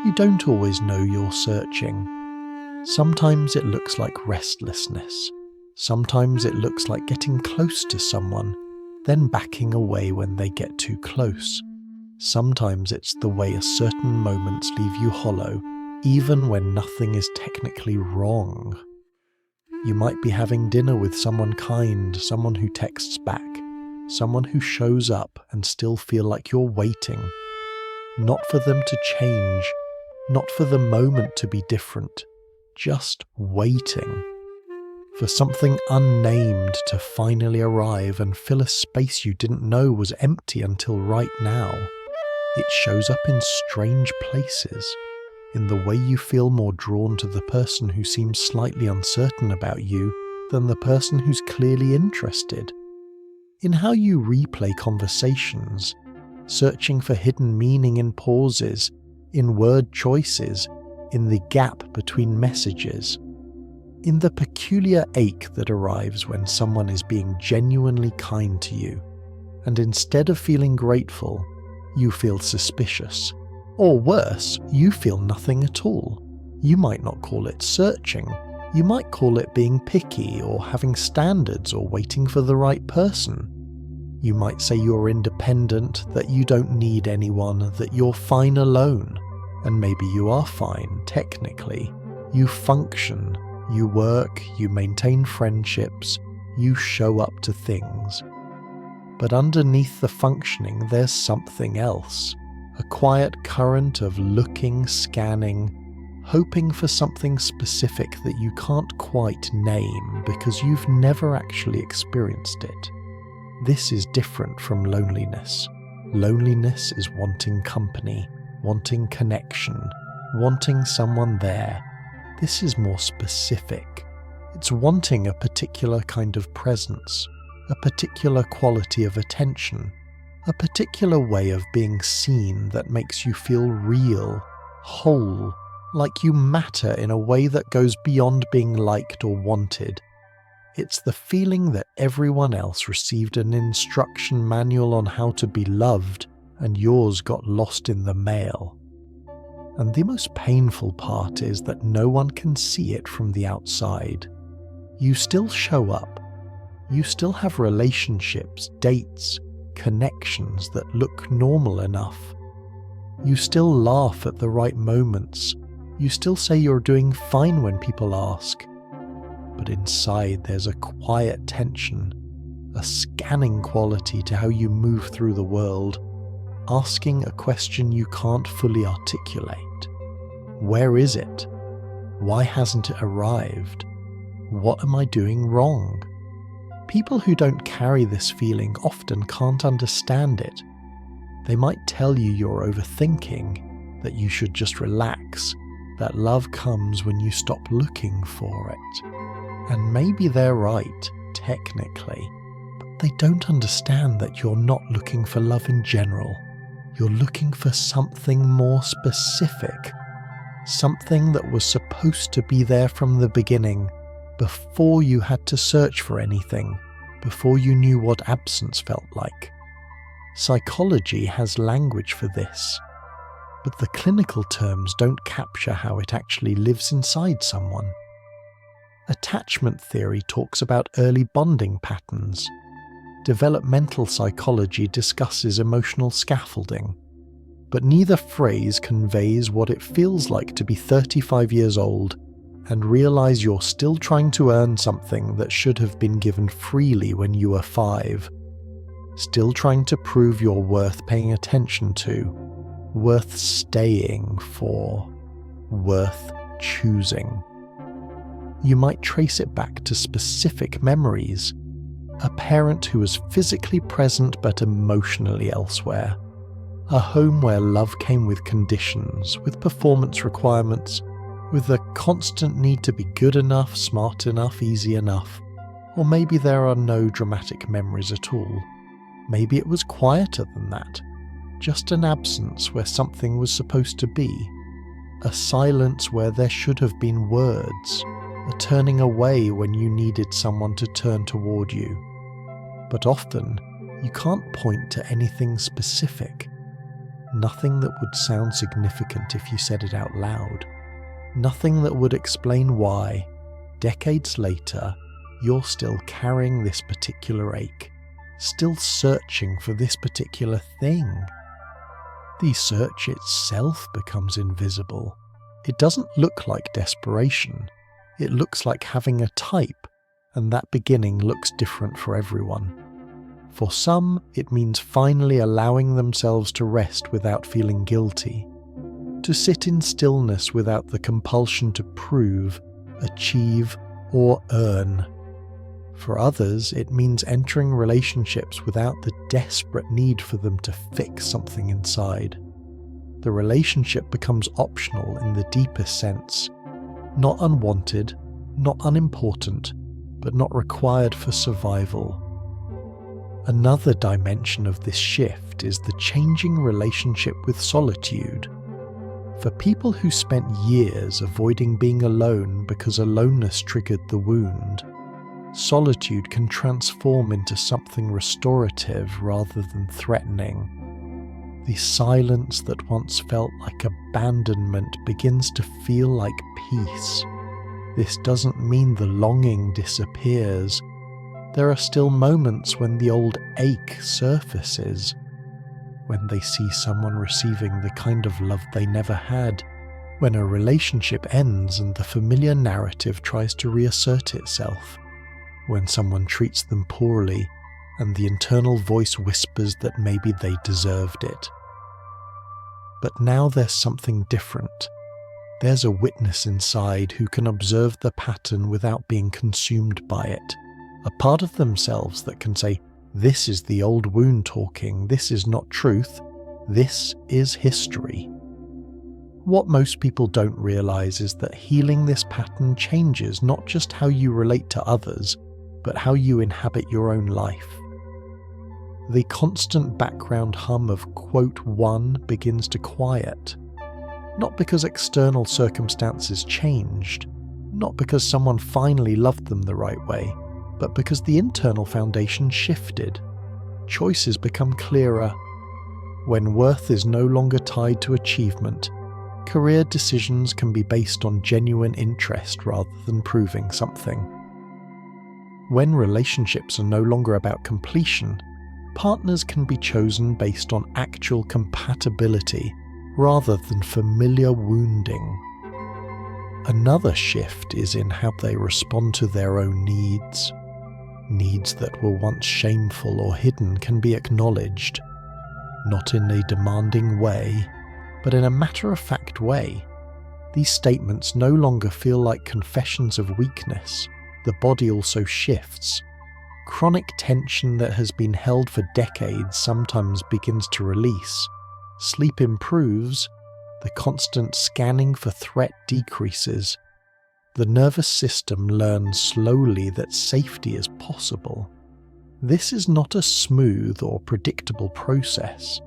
You don't always know you're searching. Sometimes it looks like restlessness. Sometimes it looks like getting close to someone, then backing away when they get too close. Sometimes it's the way a certain moments leave you hollow, even when nothing is technically wrong. You might be having dinner with someone kind, someone who texts back, someone who shows up and still feel like you're waiting. Not for them to change, not for the moment to be different, just waiting. For something unnamed to finally arrive and fill a space you didn't know was empty until right now. It shows up in strange places, in the way you feel more drawn to the person who seems slightly uncertain about you than the person who's clearly interested. In how you replay conversations, searching for hidden meaning in pauses, in word choices, in the gap between messages. In the peculiar ache that arrives when someone is being genuinely kind to you, and instead of feeling grateful, you feel suspicious. Or worse, you feel nothing at all. You might not call it searching. You might call it being picky or having standards or waiting for the right person. You might say you're independent, that you don't need anyone, that you're fine alone. And maybe you are fine, technically. You function. You work, you maintain friendships, you show up to things. But underneath the functioning, there's something else. A quiet current of looking, scanning, hoping for something specific that you can't quite name because you've never actually experienced it. This is different from loneliness. Loneliness is wanting company, wanting connection, wanting someone there. This is more specific. It's wanting a particular kind of presence, a particular quality of attention, a particular way of being seen that makes you feel real, whole, like you matter in a way that goes beyond being liked or wanted. It's the feeling that everyone else received an instruction manual on how to be loved and yours got lost in the mail. And the most painful part is that no one can see it from the outside. You still show up. You still have relationships, dates, connections that look normal enough. You still laugh at the right moments. You still say you're doing fine when people ask. But inside there's a quiet tension, a scanning quality to how you move through the world, asking a question you can't fully articulate. Where is it? Why hasn't it arrived? What am I doing wrong? People who don't carry this feeling often can't understand it. They might tell you you're overthinking, that you should just relax, that love comes when you stop looking for it. And maybe they're right, technically, but they don't understand that you're not looking for love in general. You're looking for something more specific. Something that was supposed to be there from the beginning, before you had to search for anything, before you knew what absence felt like. Psychology has language for this, but the clinical terms don't capture how it actually lives inside someone. Attachment theory talks about early bonding patterns. Developmental psychology discusses emotional scaffolding. But neither phrase conveys what it feels like to be 35 years old and realize you're still trying to earn something that should have been given freely when you were 5. Still trying to prove you're worth paying attention to, worth staying for, worth choosing. You might trace it back to specific memories. A parent who was physically present but emotionally elsewhere. A home where love came with conditions, with performance requirements, with the constant need to be good enough, smart enough, easy enough. Or maybe there are no dramatic memories at all. Maybe it was quieter than that. Just an absence where something was supposed to be. A silence where there should have been words. A turning away when you needed someone to turn toward you. But often, you can't point to anything specific. Nothing that would sound significant if you said it out loud. Nothing that would explain why, decades later, you're still carrying this particular ache, still searching for this particular thing. The search itself becomes invisible. It doesn't look like desperation. It looks like having a type, and that beginning looks different for everyone. For some, it means finally allowing themselves to rest without feeling guilty, to sit in stillness without the compulsion to prove, achieve, or earn. For others, it means entering relationships without the desperate need for them to fix something inside. The relationship becomes optional in the deepest sense, not unwanted, not unimportant, but not required for survival. Another dimension of this shift is the changing relationship with solitude. For people who spent years avoiding being alone because aloneness triggered the wound, solitude can transform into something restorative rather than threatening. The silence that once felt like abandonment begins to feel like peace. This doesn't mean the longing disappears. There are still moments when the old ache surfaces, when they see someone receiving the kind of love they never had, when a relationship ends and the familiar narrative tries to reassert itself, when someone treats them poorly and the internal voice whispers that maybe they deserved it. But now there's something different. There's a witness inside who can observe the pattern without being consumed by it. A part of themselves that can say, this is the old wound talking, this is not truth, this is history. What most people don't realize is that healing this pattern changes not just how you relate to others, but how you inhabit your own life. The constant background hum of quote one begins to quiet. Not because external circumstances changed, not because someone finally loved them the right way, but because the internal foundation shifted. Choices become clearer. When worth is no longer tied to achievement, career decisions can be based on genuine interest rather than proving something. When relationships are no longer about completion, partners can be chosen based on actual compatibility rather than familiar wounding. Another shift is in how they respond to their own needs. Needs that were once shameful or hidden can be acknowledged, not in a demanding way, but in a matter-of-fact way. These statements no longer feel like confessions of weakness. The body also shifts. Chronic tension that has been held for decades sometimes begins to release. Sleep improves. The constant scanning for threat decreases. The nervous system learns slowly that safety is possible. This is not a smooth or predictable process.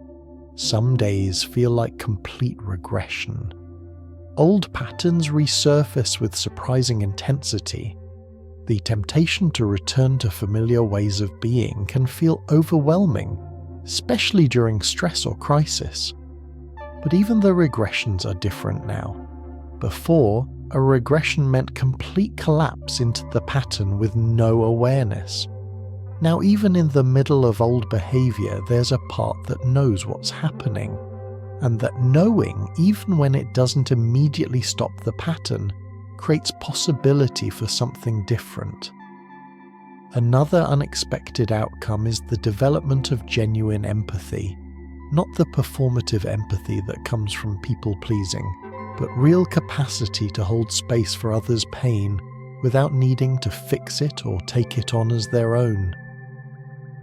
Some days feel like complete regression. Old patterns resurface with surprising intensity. The temptation to return to familiar ways of being can feel overwhelming, especially during stress or crisis. But even the regressions are different now. Before, a regression meant complete collapse into the pattern with no awareness. Now, even in the middle of old behavior, there's a part that knows what's happening, and that knowing, even when it doesn't immediately stop the pattern, creates possibility for something different. Another unexpected outcome is the development of genuine empathy, not the performative empathy that comes from people-pleasing, but real capacity to hold space for others' pain without needing to fix it or take it on as their own.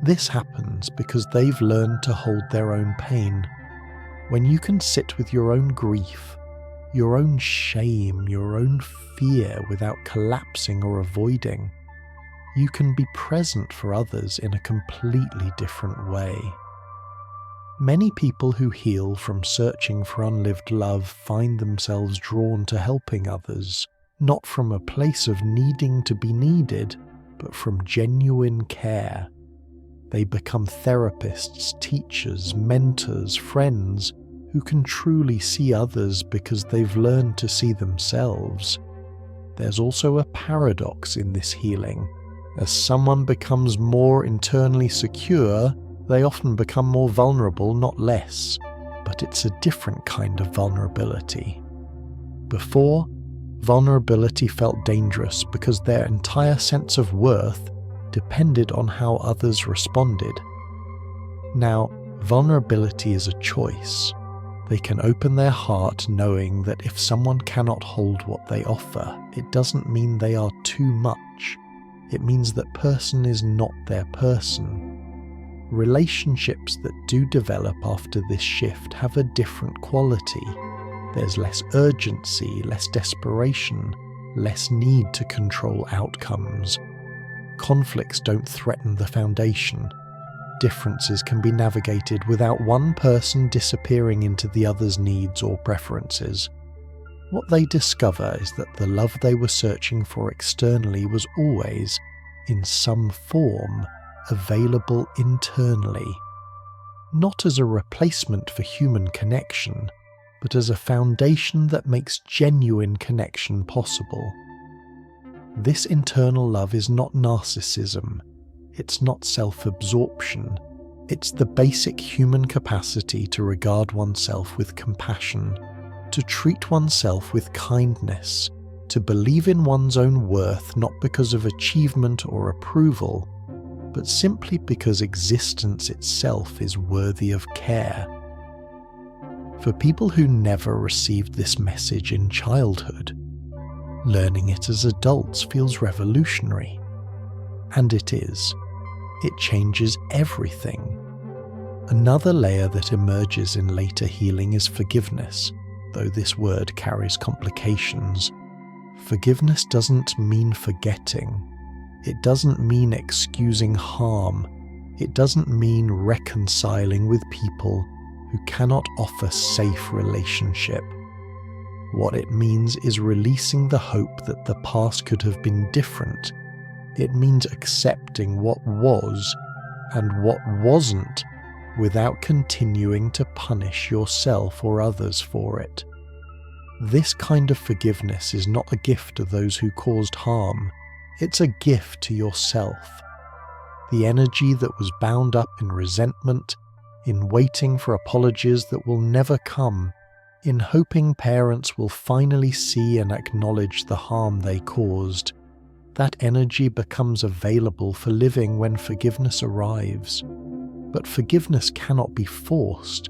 This happens because they've learned to hold their own pain. When you can sit with your own grief, your own shame, your own fear without collapsing or avoiding, you can be present for others in a completely different way. Many people who heal from searching for unlived love find themselves drawn to helping others, not from a place of needing to be needed, but from genuine care. They become therapists, teachers, mentors, friends, who can truly see others because they've learned to see themselves. There's also a paradox in this healing. As someone becomes more internally secure, they often become more vulnerable, not less. But it's a different kind of vulnerability. Before, vulnerability felt dangerous because their entire sense of worth depended on how others responded. Now, vulnerability is a choice. They can open their heart knowing that if someone cannot hold what they offer, it doesn't mean they are too much. It means that person is not their person. Relationships that do develop after this shift have a different quality. There's less urgency, less desperation, less need to control outcomes. Conflicts don't threaten the foundation. Differences can be navigated without one person disappearing into the other's needs or preferences. What they discover is that the love they were searching for externally was always, in some form, available internally. Not as a replacement for human connection, but as a foundation that makes genuine connection possible. This internal love is not narcissism. It's not self-absorption. It's the basic human capacity to regard oneself with compassion, to treat oneself with kindness, to believe in one's own worth not because of achievement or approval, but simply because existence itself is worthy of care. For people who never received this message in childhood, learning it as adults feels revolutionary. And it is. It changes everything. Another layer that emerges in later healing is forgiveness, though this word carries complications. Forgiveness doesn't mean forgetting. It doesn't mean excusing harm. It doesn't mean reconciling with people who cannot offer safe relationship. What it means is releasing the hope that the past could have been different. It means accepting what was and what wasn't without continuing to punish yourself or others for it. This kind of forgiveness is not a gift to those who caused harm. It's a gift to yourself. The energy that was bound up in resentment, in waiting for apologies that will never come, in hoping parents will finally see and acknowledge the harm they caused, that energy becomes available for living when forgiveness arrives. But forgiveness cannot be forced.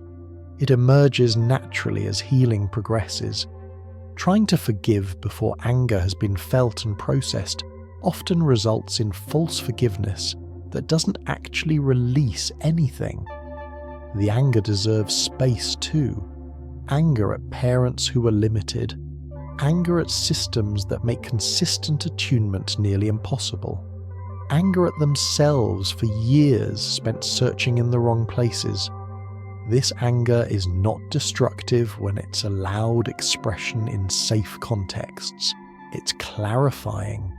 It emerges naturally as healing progresses. Trying to forgive before anger has been felt and processed often results in false forgiveness that doesn't actually release anything. The anger deserves space too. Anger at parents who are limited. Anger at systems that make consistent attunement nearly impossible. Anger at themselves for years spent searching in the wrong places. This anger is not destructive when it's allowed expression in safe contexts. It's clarifying.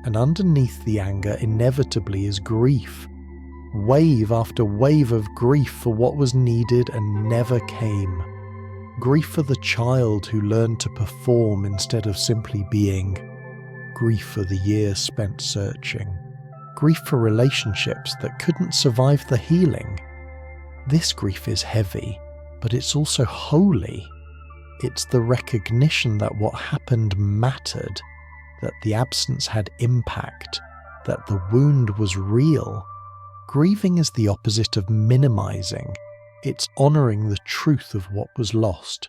And underneath the anger inevitably is grief. Wave after wave of grief for what was needed and never came. Grief for the child who learned to perform instead of simply being. Grief for the years spent searching. Grief for relationships that couldn't survive the healing. This grief is heavy, but it's also holy. It's the recognition that what happened mattered, that the absence had impact, that the wound was real. Grieving is the opposite of minimizing. It's honoring the truth of what was lost.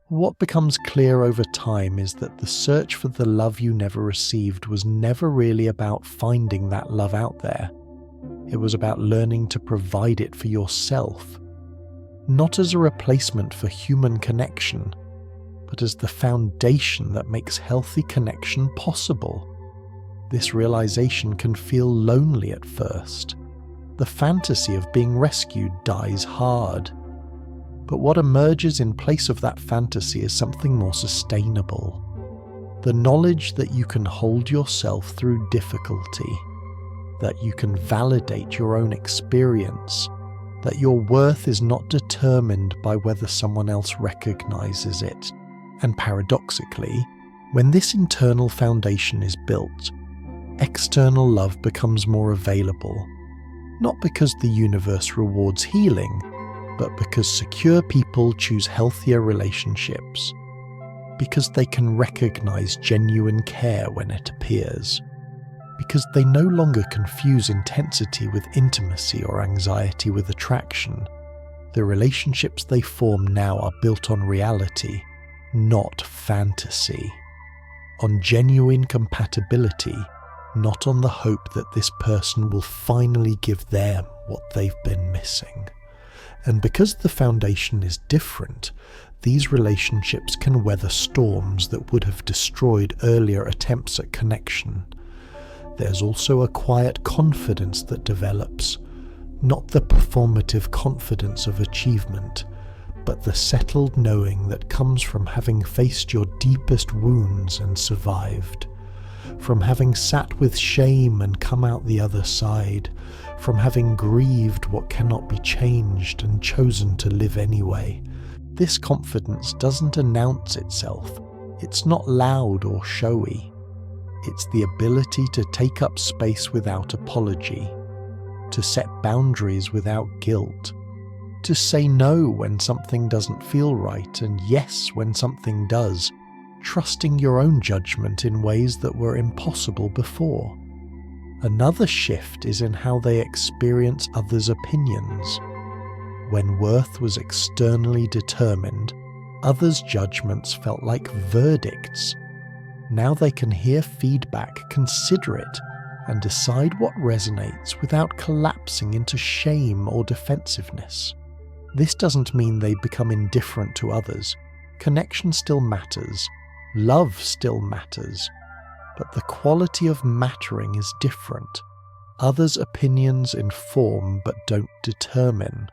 What becomes clear over time is that the search for the love you never received was never really about finding that love out there. It was about learning to provide it for yourself, not as a replacement for human connection, but as the foundation that makes healthy connection possible. This realization can feel lonely at first. The fantasy of being rescued dies hard. But what emerges in place of that fantasy is something more sustainable. The knowledge that you can hold yourself through difficulty, that you can validate your own experience, that your worth is not determined by whether someone else recognizes it. And paradoxically, when this internal foundation is built, external love becomes more available, not because the universe rewards healing, but because secure people choose healthier relationships, because they can recognize genuine care when it appears, because they no longer confuse intensity with intimacy or anxiety with attraction. The relationships they form now are built on reality, not fantasy, on genuine compatibility, not on the hope that this person will finally give them what they've been missing. And because the foundation is different, these relationships can weather storms that would have destroyed earlier attempts at connection. There's also a quiet confidence that develops, not the performative confidence of achievement, but the settled knowing that comes from having faced your deepest wounds and survived, from having sat with shame and come out the other side, from having grieved what cannot be changed and chosen to live anyway. This confidence doesn't announce itself. It's not loud or showy. It's the ability to take up space without apology, to set boundaries without guilt, to say no when something doesn't feel right and yes when something does, trusting your own judgment in ways that were impossible before. Another shift is in how they experience others' opinions. When worth was externally determined, others' judgments felt like verdicts. Now they can hear feedback, consider it, and decide what resonates without collapsing into shame or defensiveness. This doesn't mean they become indifferent to others. Connection still matters. Love still matters. But the quality of mattering is different. Others' opinions inform but don't determine.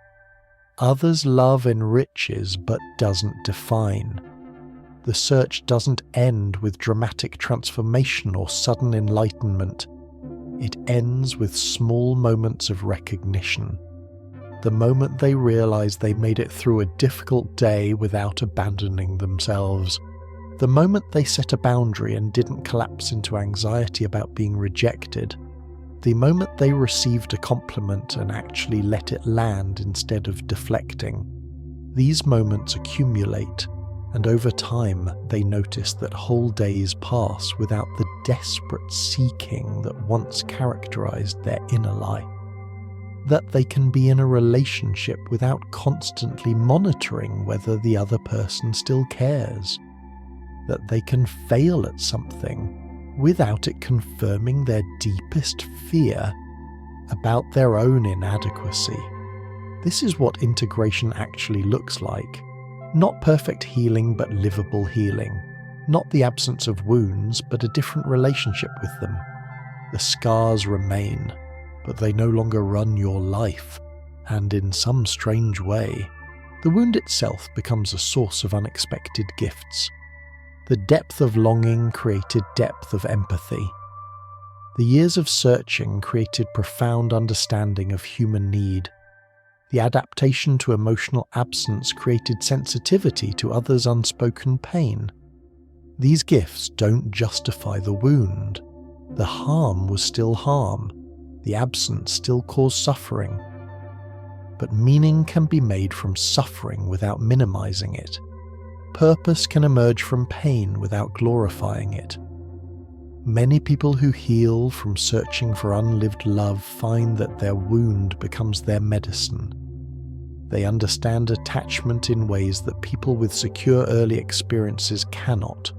Others' love enriches but doesn't define. The search doesn't end with dramatic transformation or sudden enlightenment. It ends with small moments of recognition. The moment they realize they made it through a difficult day without abandoning themselves. The moment they set a boundary and didn't collapse into anxiety about being rejected. The moment they received a compliment and actually let it land instead of deflecting. These moments accumulate, and over time they notice that whole days pass without the desperate seeking that once characterized their inner life. That they can be in a relationship without constantly monitoring whether the other person still cares. That they can fail at something without it confirming their deepest fear about their own inadequacy. This is what integration actually looks like. Not perfect healing, but livable healing. Not the absence of wounds, but a different relationship with them. The scars remain, but they no longer run your life, and in some strange way, the wound itself becomes a source of unexpected gifts. The depth of longing created depth of empathy. The years of searching created profound understanding of human need. The adaptation to emotional absence created sensitivity to others' unspoken pain. These gifts don't justify the wound. The harm was still harm. The absence still caused suffering. But meaning can be made from suffering without minimizing it. Purpose can emerge from pain without glorifying it. Many people who heal from searching for unlived love find that their wound becomes their medicine. They understand attachment in ways that people with secure early experiences cannot.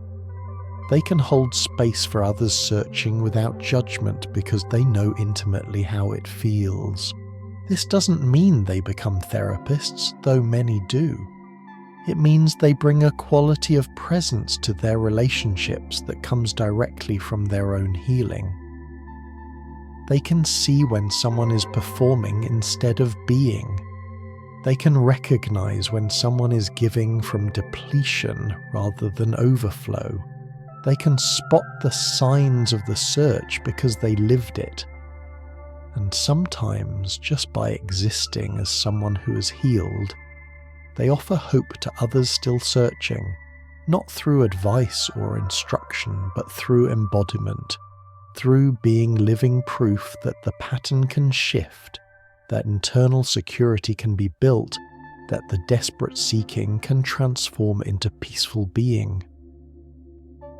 They can hold space for others searching without judgment because they know intimately how it feels. This doesn't mean they become therapists, though many do. It means they bring a quality of presence to their relationships that comes directly from their own healing. They can see when someone is performing instead of being. They can recognize when someone is giving from depletion rather than overflow. They can spot the signs of the search because they lived it. And sometimes, just by existing as someone who has healed, they offer hope to others still searching, not through advice or instruction, but through embodiment, through being living proof that the pattern can shift, that internal security can be built, that the desperate seeking can transform into peaceful being.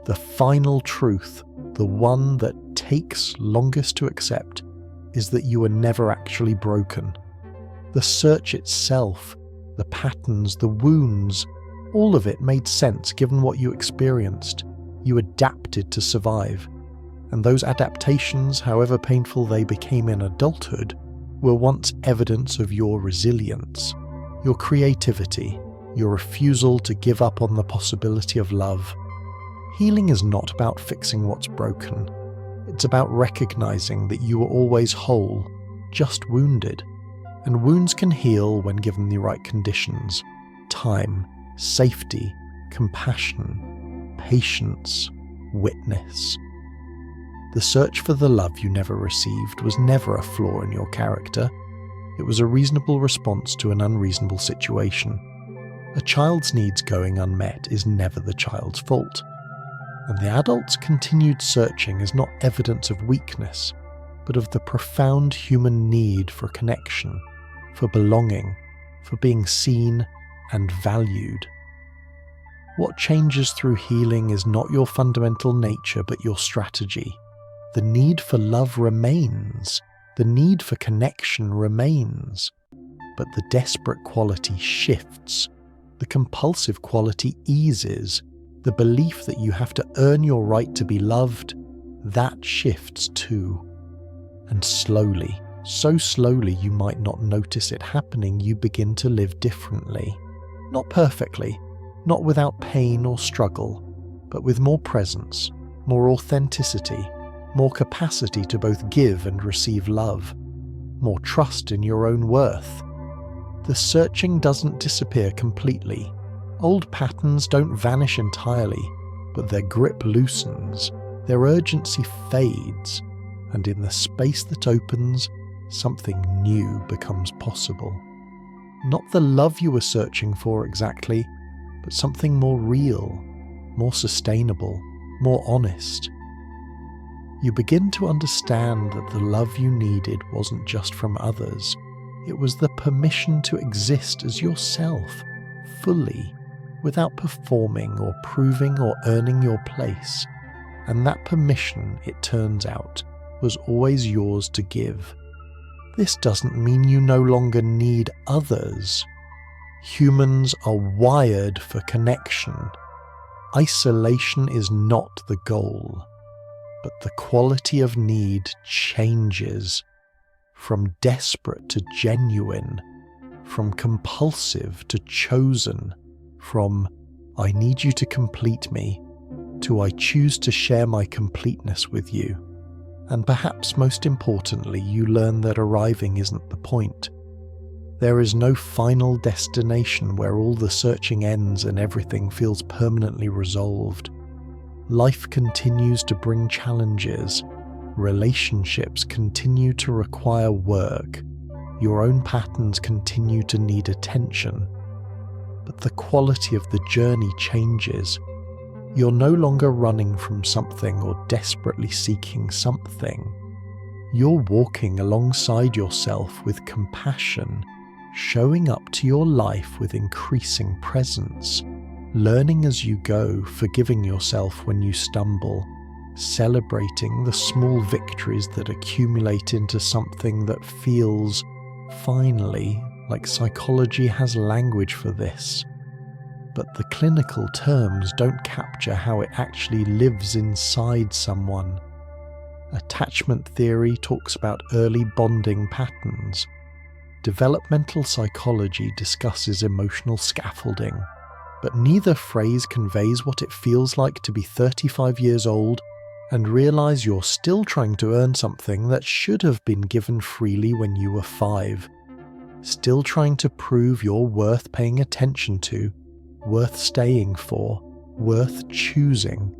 The final truth, the one that takes longest to accept, is that you are never actually broken. The search itself, the patterns, the wounds, all of it made sense given what you experienced. You adapted to survive. And those adaptations, however painful they became in adulthood, were once evidence of your resilience, your creativity, your refusal to give up on the possibility of love. Healing is not about fixing what's broken. It's about recognizing that you are always whole, just wounded. And wounds can heal when given the right conditions: time, safety, compassion, patience, witness. The search for the love you never received was never a flaw in your character. It was a reasonable response to an unreasonable situation. A child's needs going unmet is never the child's fault. And the adult's continued searching is not evidence of weakness, but of the profound human need for connection, for belonging, for being seen and valued. What changes through healing is not your fundamental nature, but your strategy. The need for love remains. The need for connection remains. But the desperate quality shifts. The compulsive quality eases. The belief that you have to earn your right to be loved, that shifts too. And slowly, so slowly you might not notice it happening, you begin to live differently. Not perfectly, not without pain or struggle, but with more presence, more authenticity, more capacity to both give and receive love, more trust in your own worth. The searching doesn't disappear completely. Old patterns don't vanish entirely, but their grip loosens, their urgency fades, and in the space that opens, something new becomes possible. Not the love you were searching for exactly, but something more real, more sustainable, more honest. You begin to understand that the love you needed wasn't just from others. It was the permission to exist as yourself, fully, without performing or proving or earning your place. And that permission, it turns out, was always yours to give. This doesn't mean you no longer need others. Humans are wired for connection. Isolation is not the goal, but the quality of need changes from desperate to genuine, from compulsive to chosen, from "I need you to complete me" to "I choose to share my completeness with you." And perhaps most importantly, you learn that arriving isn't the point. There is no final destination where all the searching ends and everything feels permanently resolved. Life continues to bring challenges. Relationships continue to require work. Your own patterns continue to need attention. But the quality of the journey changes. You're no longer running from something or desperately seeking something. You're walking alongside yourself with compassion, showing up to your life with increasing presence, learning as you go, forgiving yourself when you stumble, celebrating the small victories that accumulate into something that feels, finally, like psychology has language for this. But the clinical terms don't capture how it actually lives inside someone. Attachment theory talks about early bonding patterns. Developmental psychology discusses emotional scaffolding. But neither phrase conveys what it feels like to be 35 years old and realize you're still trying to earn something that should have been given freely when you were 5. Still trying to prove you're worth paying attention to, worth staying for, worth choosing.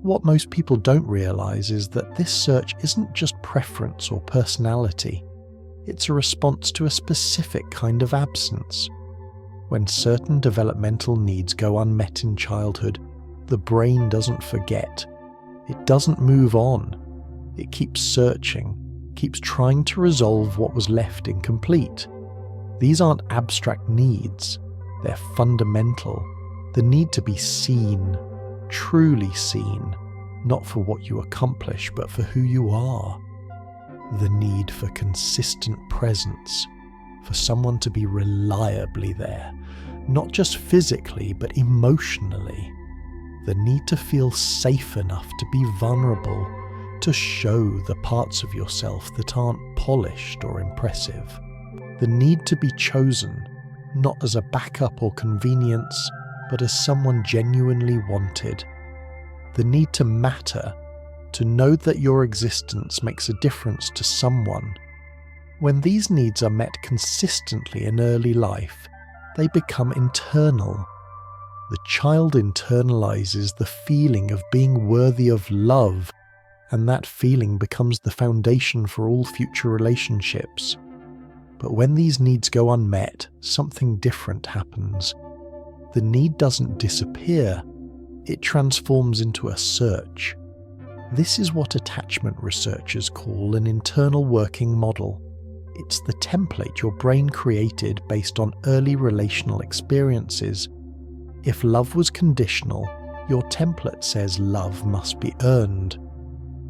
What most people don't realize is that this search isn't just preference or personality. It's a response to a specific kind of absence. When certain developmental needs go unmet in childhood, the brain doesn't forget. It doesn't move on. It keeps searching, keeps trying to resolve what was left incomplete. These aren't abstract needs. They're fundamental. The need to be seen, truly seen, not for what you accomplish, but for who you are. The need for consistent presence, for someone to be reliably there, not just physically, but emotionally. The need to feel safe enough to be vulnerable, to show the parts of yourself that aren't polished or impressive. The need to be chosen, not as a backup or convenience, but as someone genuinely wanted. The need to matter, to know that your existence makes a difference to someone. When these needs are met consistently in early life, they become internal. The child internalizes the feeling of being worthy of love, and that feeling becomes the foundation for all future relationships. But when these needs go unmet, something different happens. The need doesn't disappear, it transforms into a search. This is what attachment researchers call an internal working model. It's the template your brain created based on early relational experiences. If love was conditional, your template says love must be earned.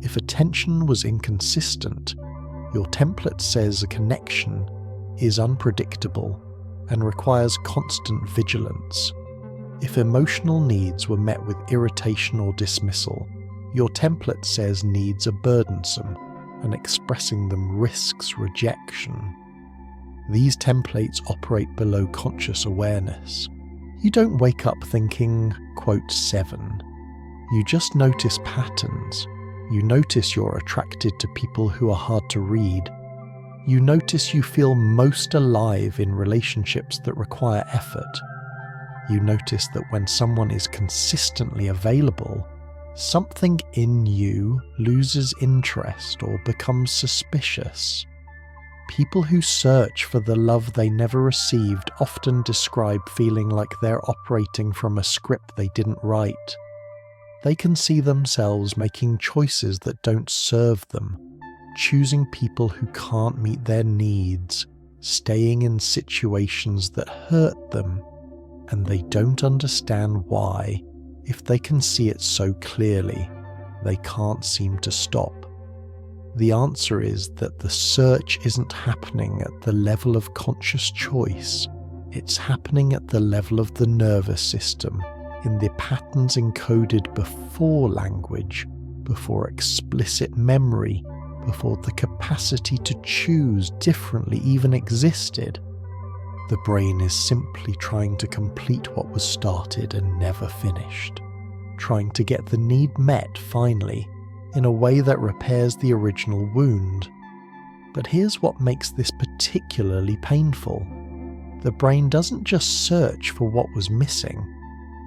If attention was inconsistent, your template says a connection is unpredictable and requires constant vigilance. If emotional needs were met with irritation or dismissal, your template says needs are burdensome and expressing them risks rejection. These templates operate below conscious awareness. You don't wake up thinking, quote, 7. You just notice patterns. You notice you're attracted to people who are hard to read. You notice you feel most alive in relationships that require effort. You notice that when someone is consistently available, something in you loses interest or becomes suspicious. People who search for the love they never received often describe feeling like they're operating from a script they didn't write. They can see themselves making choices that don't serve them, choosing people who can't meet their needs, staying in situations that hurt them, and they don't understand why. If they can see it so clearly, they can't seem to stop. The answer is that the search isn't happening at the level of conscious choice. It's happening at the level of the nervous system, in the patterns encoded before language, before explicit memory, before the capacity to choose differently even existed. The brain is simply trying to complete what was started and never finished, trying to get the need met finally, in a way that repairs the original wound. But here's what makes this particularly painful. The brain doesn't just search for what was missing,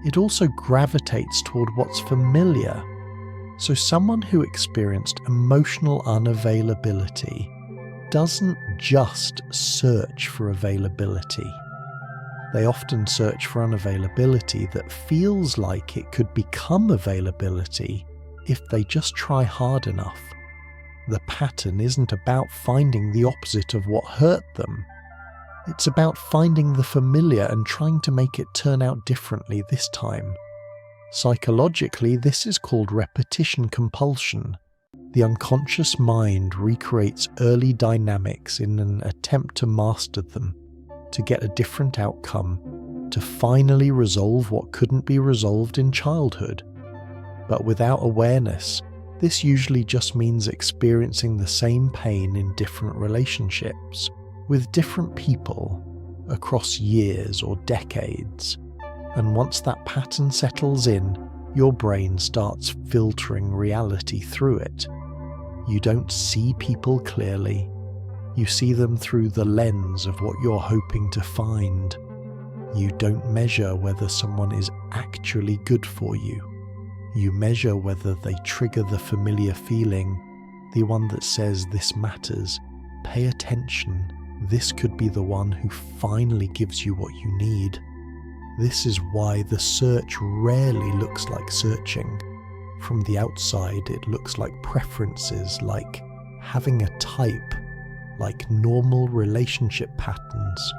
it also gravitates toward what's familiar. So someone who experienced emotional unavailability doesn't just search for availability. They often search for unavailability that feels like it could become availability if they just try hard enough. The pattern isn't about finding the opposite of what hurt them. It's about finding the familiar and trying to make it turn out differently this time. Psychologically, this is called repetition compulsion. The unconscious mind recreates early dynamics in an attempt to master them, to get a different outcome, to finally resolve what couldn't be resolved in childhood. But without awareness, this usually just means experiencing the same pain in different relationships, with different people, across years or decades. And once that pattern settles in, your brain starts filtering reality through it. You don't see people clearly. You see them through the lens of what you're hoping to find. You don't measure whether someone is actually good for you. You measure whether they trigger the familiar feeling, the one that says this matters, pay attention, this could be the one who finally gives you what you need. This is why the search rarely looks like searching. From the outside, it looks like preferences, like having a type, like normal relationship patterns.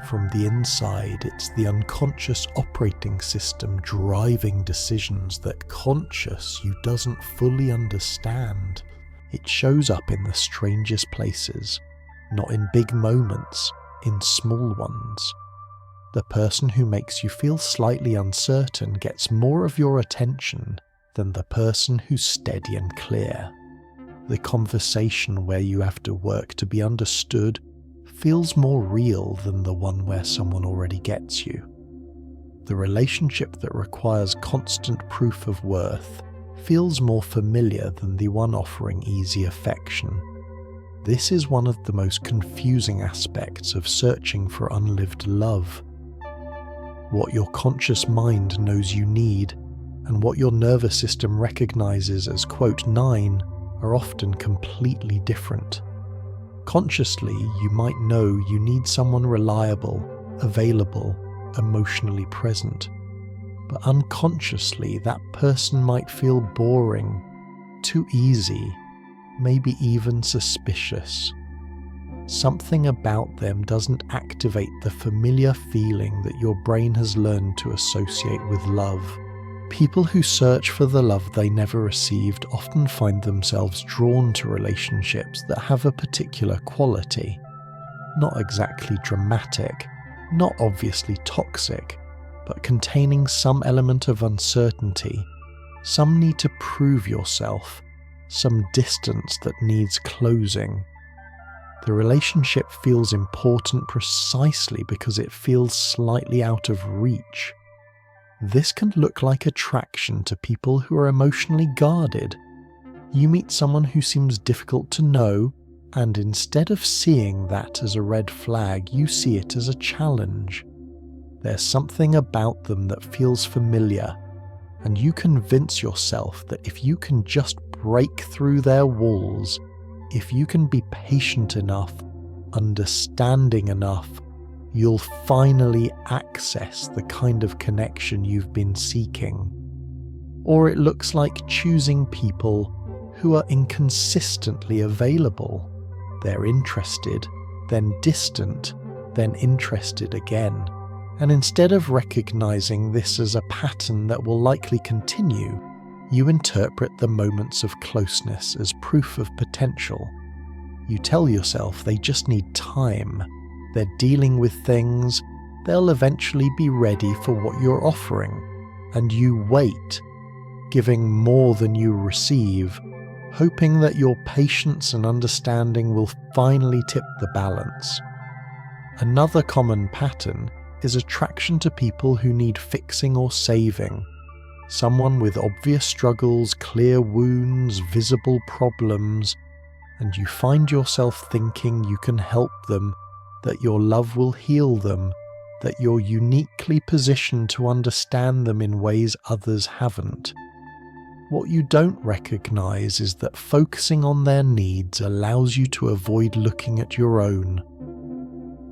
From the inside, it's the unconscious operating system driving decisions that conscious you doesn't fully understand. It shows up in the strangest places, not in big moments, in small ones. The person who makes you feel slightly uncertain gets more of your attention than the person who's steady and clear. The conversation where you have to work to be understood feels more real than the one where someone already gets you. The relationship that requires constant proof of worth feels more familiar than the one offering easy affection. This is one of the most confusing aspects of searching for unlived love. What your conscious mind knows you need and what your nervous system recognizes as quote 9 are often completely different. Consciously, you might know you need someone reliable, available, emotionally present. But unconsciously, that person might feel boring, too easy, maybe even suspicious. Something about them doesn't activate the familiar feeling that your brain has learned to associate with love. People who search for the love they never received often find themselves drawn to relationships that have a particular quality. Not exactly dramatic, not obviously toxic, but containing some element of uncertainty, some need to prove yourself, some distance that needs closing. The relationship feels important precisely because it feels slightly out of reach. This can look like attraction to people who are emotionally guarded. You meet someone who seems difficult to know, and instead of seeing that as a red flag, you see it as a challenge. There's something about them that feels familiar, and you convince yourself that if you can just break through their walls, if you can be patient enough, understanding enough, you'll finally access the kind of connection you've been seeking. Or it looks like choosing people who are inconsistently available. They're interested, then distant, then interested again. And instead of recognizing this as a pattern that will likely continue, you interpret the moments of closeness as proof of potential. You tell yourself they just need time. They're dealing with things, they'll eventually be ready for what you're offering, and you wait, giving more than you receive, hoping that your patience and understanding will finally tip the balance. Another common pattern is attraction to people who need fixing or saving. Someone with obvious struggles, clear wounds, visible problems, and you find yourself thinking you can help them, that your love will heal them, that you're uniquely positioned to understand them in ways others haven't. What you don't recognize is that focusing on their needs allows you to avoid looking at your own.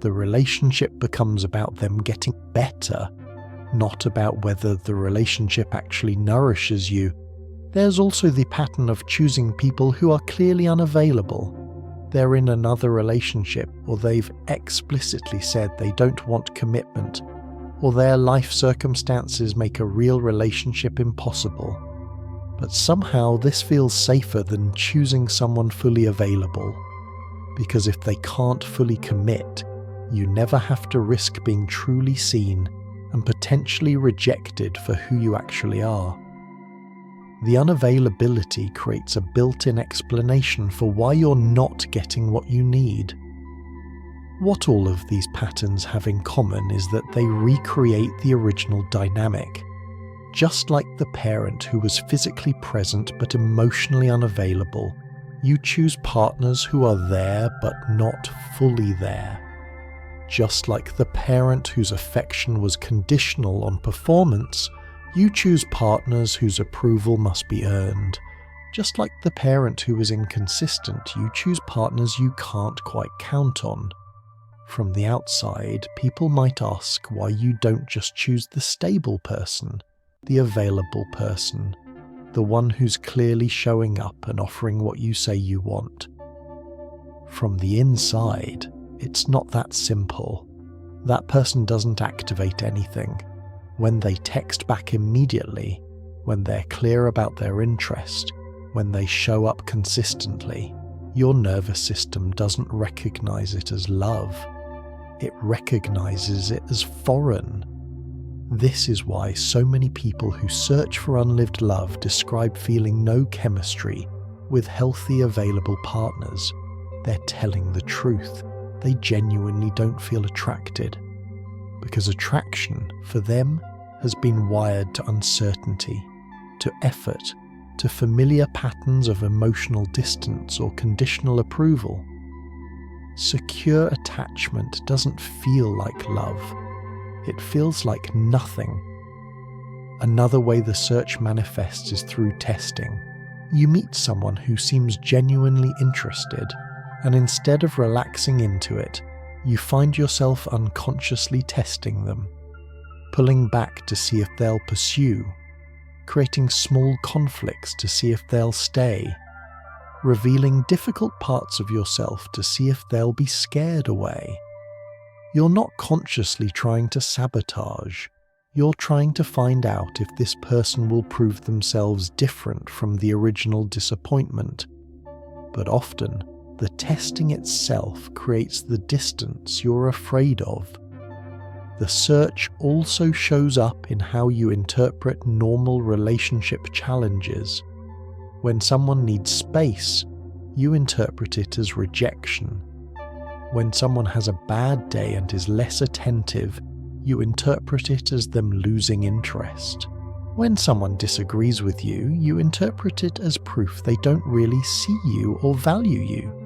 The relationship becomes about them getting better, not about whether the relationship actually nourishes you. There's also the pattern of choosing people who are clearly unavailable. They're in another relationship, or they've explicitly said they don't want commitment, or their life circumstances make a real relationship impossible. But somehow this feels safer than choosing someone fully available, because if they can't fully commit, you never have to risk being truly seen and potentially rejected for who you actually are. The unavailability creates a built-in explanation for why you're not getting what you need. What all of these patterns have in common is that they recreate the original dynamic. Just like the parent who was physically present but emotionally unavailable, you choose partners who are there but not fully there. Just like the parent whose affection was conditional on performance, You choose partners whose approval must be earned. Just like the parent who is inconsistent, you choose partners you can't quite count on. From the outside, people might ask why you don't just choose the stable person, the available person, the one who's clearly showing up and offering what you say you want. From the inside, it's not that simple. That person doesn't activate anything. When they text back immediately, when they're clear about their interest, when they show up consistently, your nervous system doesn't recognize it as love. It recognizes it as foreign. This is why so many people who search for unlived love describe feeling no chemistry with healthy available partners. They're telling the truth. They genuinely don't feel attracted. Because attraction, for them, has been wired to uncertainty, to effort, to familiar patterns of emotional distance or conditional approval. Secure attachment doesn't feel like love. It feels like nothing. Another way the search manifests is through testing. You meet someone who seems genuinely interested, and instead of relaxing into it, you find yourself unconsciously testing them, pulling back to see if they'll pursue, creating small conflicts to see if they'll stay, revealing difficult parts of yourself to see if they'll be scared away. You're not consciously trying to sabotage. You're trying to find out if this person will prove themselves different from the original disappointment. But often, the testing itself creates the distance you're afraid of. The search also shows up in how you interpret normal relationship challenges. When someone needs space, you interpret it as rejection. When someone has a bad day and is less attentive, you interpret it as them losing interest. When someone disagrees with you, you interpret it as proof they don't really see you or value you.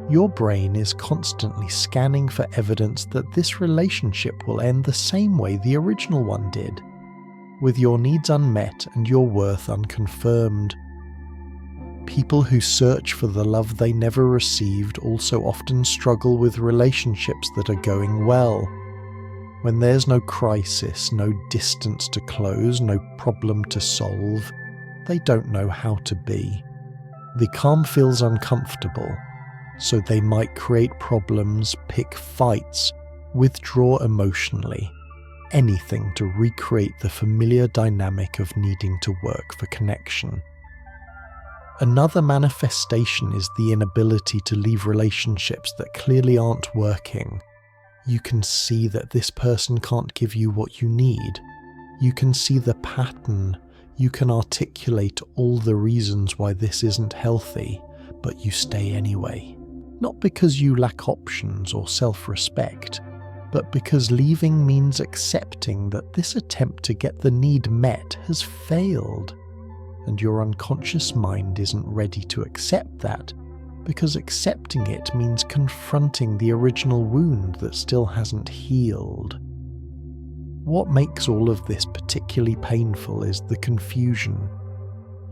Your brain is constantly scanning for evidence that this relationship will end the same way the original one did, with your needs unmet and your worth unconfirmed. People who search for the love they never received also often struggle with relationships that are going well. When there's no crisis, no distance to close, no problem to solve, they don't know how to be. The calm feels uncomfortable, so they might create problems, pick fights, withdraw emotionally, anything to recreate the familiar dynamic of needing to work for connection. Another manifestation is the inability to leave relationships that clearly aren't working. You can see that this person can't give you what you need. You can see the pattern. You can articulate all the reasons why this isn't healthy, but you stay anyway. Not because you lack options or self-respect, but because leaving means accepting that this attempt to get the need met has failed. And your unconscious mind isn't ready to accept that, because accepting it means confronting the original wound that still hasn't healed. What makes all of this particularly painful is the confusion.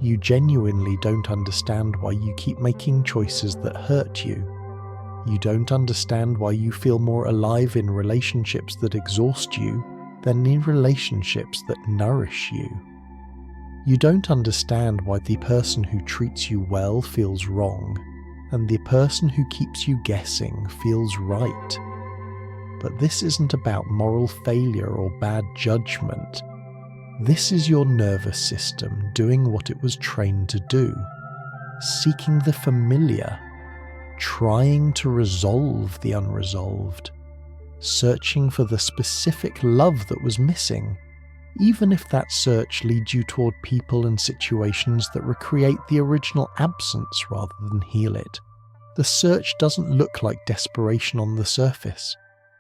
You genuinely don't understand why you keep making choices that hurt you. You don't understand why you feel more alive in relationships that exhaust you than in relationships that nourish you. You don't understand why the person who treats you well feels wrong, and the person who keeps you guessing feels right. But this isn't about moral failure or bad judgment. This is your nervous system doing what it was trained to do, seeking the familiar, trying to resolve the unresolved, searching for the specific love that was missing, even if that search leads you toward people and situations that recreate the original absence rather than heal it. The search doesn't look like desperation on the surface.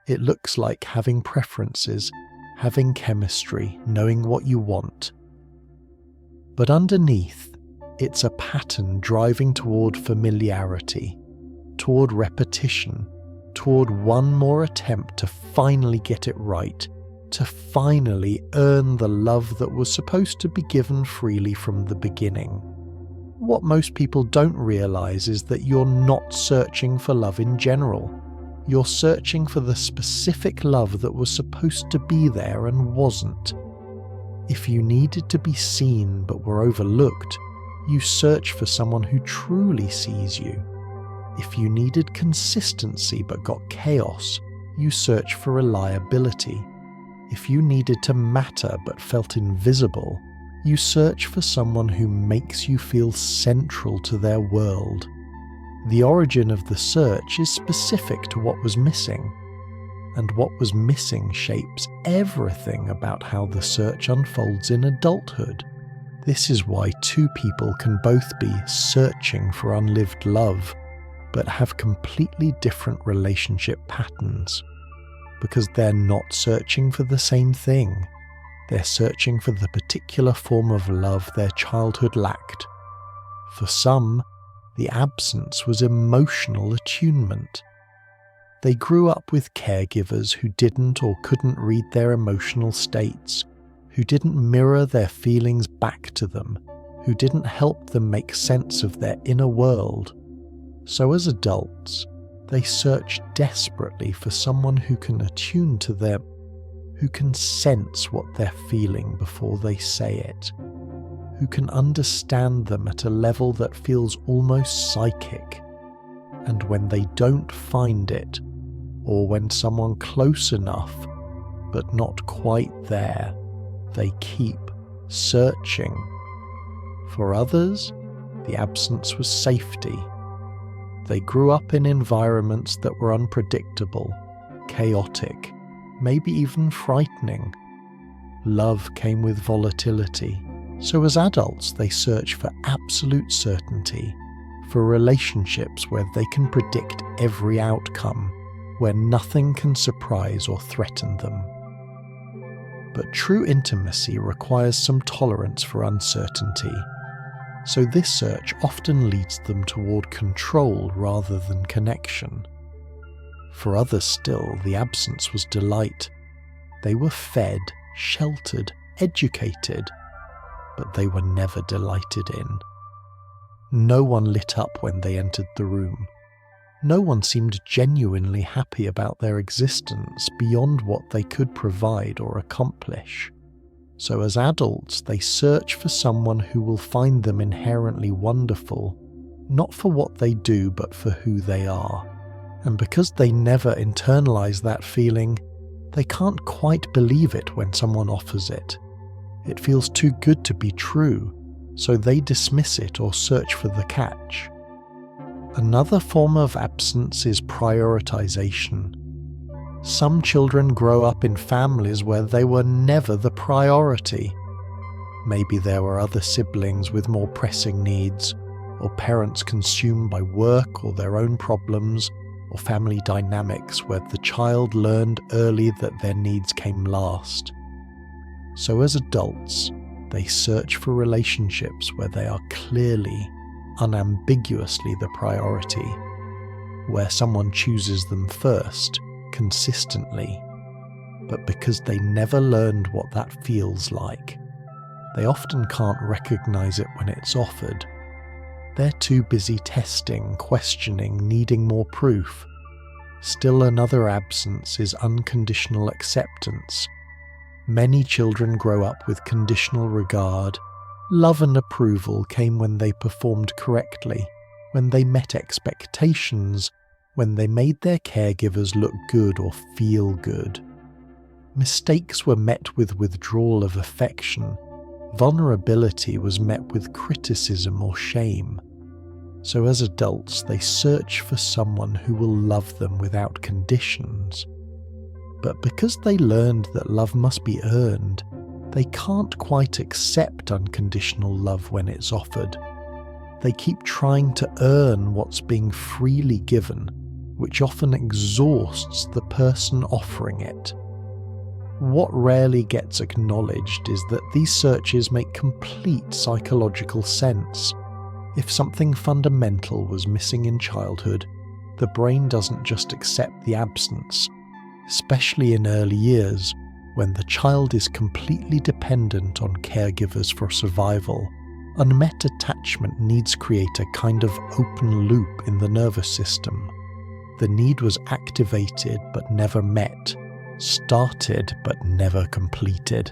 It looks like having preferences, having chemistry, knowing what you want. But underneath, it's a pattern driving toward familiarity, toward repetition, toward one more attempt to finally get it right, to finally earn the love that was supposed to be given freely from the beginning. What most people don't realize is that you're not searching for love in general. You're searching for the specific love that was supposed to be there and wasn't. If you needed to be seen but were overlooked, you search for someone who truly sees you. If you needed consistency but got chaos, you search for reliability. If you needed to matter but felt invisible, you search for someone who makes you feel central to their world. The origin of the search is specific to what was missing, and what was missing shapes everything about how the search unfolds in adulthood. This is why two people can both be searching for unlived love, but have completely different relationship patterns, because they're not searching for the same thing. They're searching for the particular form of love their childhood lacked. For some, the absence was emotional attunement. They grew up with caregivers who didn't or couldn't read their emotional states, who didn't mirror their feelings back to them, who didn't help them make sense of their inner world. So as adults, they search desperately for someone who can attune to them, who can sense what they're feeling before they say it, who can understand them at a level that feels almost psychic. And when they don't find it, or when someone close enough but not quite there, they keep searching. For others, the absence was safety. They grew up in environments that were unpredictable, chaotic, maybe even frightening. Love came with volatility, so as adults they search for absolute certainty, for relationships where they can predict every outcome, where nothing can surprise or threaten them. But true intimacy requires some tolerance for uncertainty, so this search often leads them toward control rather than connection. For others still, the absence was delight. They were fed, sheltered, educated, but they were never delighted in. No one lit up when they entered the room. No one seemed genuinely happy about their existence beyond what they could provide or accomplish. So as adults, they search for someone who will find them inherently wonderful, not for what they do but for who they are. And because they never internalize that feeling, they can't quite believe it when someone offers it. It feels too good to be true, so they dismiss it or search for the catch. Another form of absence is prioritization. Some children grow up in families where they were never the priority. Maybe there were other siblings with more pressing needs, or parents consumed by work or their own problems, or family dynamics where the child learned early that their needs came last. So as adults, they search for relationships where they are clearly, unambiguously the priority, where someone chooses them first, consistently. But because they never learned what that feels like, they often can't recognize it when it's offered. They're too busy testing, questioning, needing more proof. Still another absence is unconditional acceptance. Many children grow up with conditional regard. Love and approval came when they performed correctly, when they met expectations, when they made their caregivers look good or feel good. Mistakes were met with withdrawal of affection. Vulnerability was met with criticism or shame. So as adults, they search for someone who will love them without conditions. But because they learned that love must be earned, they can't quite accept unconditional love when it's offered. They keep trying to earn what's being freely given, which often exhausts the person offering it. What rarely gets acknowledged is that these searches make complete psychological sense. If something fundamental was missing in childhood, the brain doesn't just accept the absence. Especially in early years, when the child is completely dependent on caregivers for survival, unmet attachment needs create a kind of open loop in the nervous system. The need was activated but never met, started but never completed,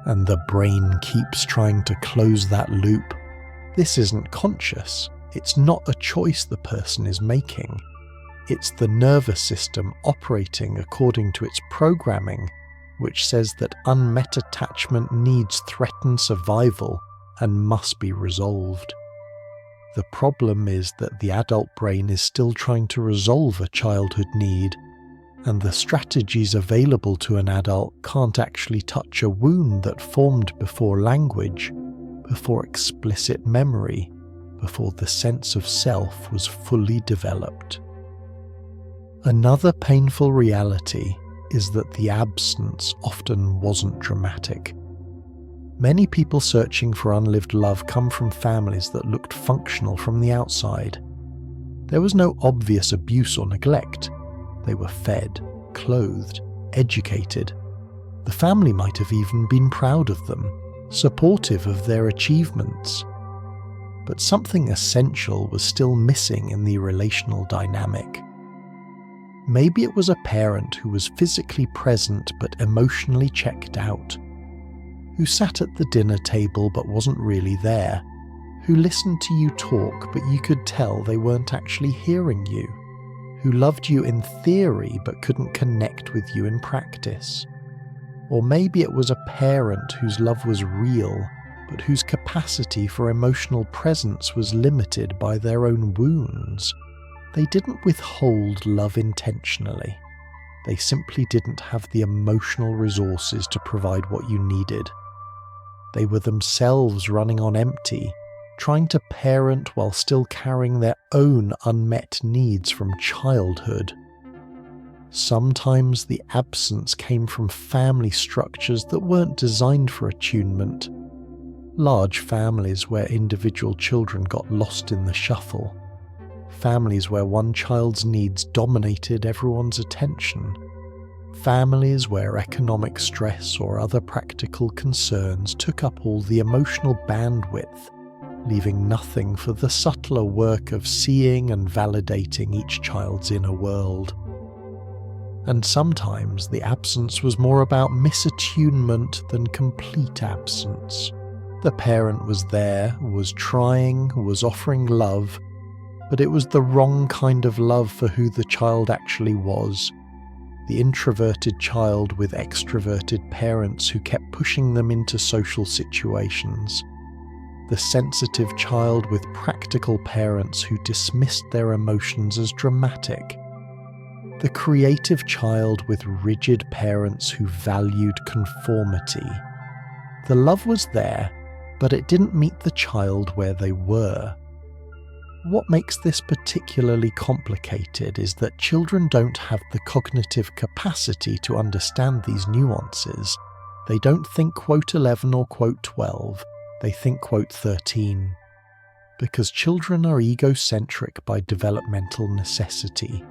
and the brain keeps trying to close that loop. This isn't conscious. It's not a choice the person is making. It's the nervous system operating according to its programming, which says that unmet attachment needs threaten survival and must be resolved. The problem is that the adult brain is still trying to resolve a childhood need, and the strategies available to an adult can't actually touch a wound that formed before language, before explicit memory, before the sense of self was fully developed. Another painful reality is that the absence often wasn't dramatic. Many people searching for unlived love come from families that looked functional from the outside. There was no obvious abuse or neglect. They were fed, clothed, educated. The family might have even been proud of them, supportive of their achievements. But something essential was still missing in the relational dynamic. Maybe it was a parent who was physically present but emotionally checked out, who sat at the dinner table but wasn't really there, who listened to you talk but you could tell they weren't actually hearing you, who loved you in theory but couldn't connect with you in practice. Or maybe it was a parent whose love was real, but whose capacity for emotional presence was limited by their own wounds. They didn't withhold love intentionally. They simply didn't have the emotional resources to provide what you needed. They were themselves running on empty, trying to parent while still carrying their own unmet needs from childhood. Sometimes the absence came from family structures that weren't designed for attunement. Large families where individual children got lost in the shuffle. Families where one child's needs dominated everyone's attention. Families where economic stress or other practical concerns took up all the emotional bandwidth, leaving nothing for the subtler work of seeing and validating each child's inner world. And sometimes the absence was more about misattunement than complete absence. The parent was there, was trying, was offering love, but it was the wrong kind of love for who the child actually was. The introverted child with extroverted parents who kept pushing them into social situations. The sensitive child with practical parents who dismissed their emotions as dramatic. The creative child with rigid parents who valued conformity. The love was there, but it didn't meet the child where they were. What makes this particularly complicated is that children don't have the cognitive capacity to understand these nuances. They don't think quote 11 or quote 12, they think quote 13. Because children are egocentric by developmental necessity.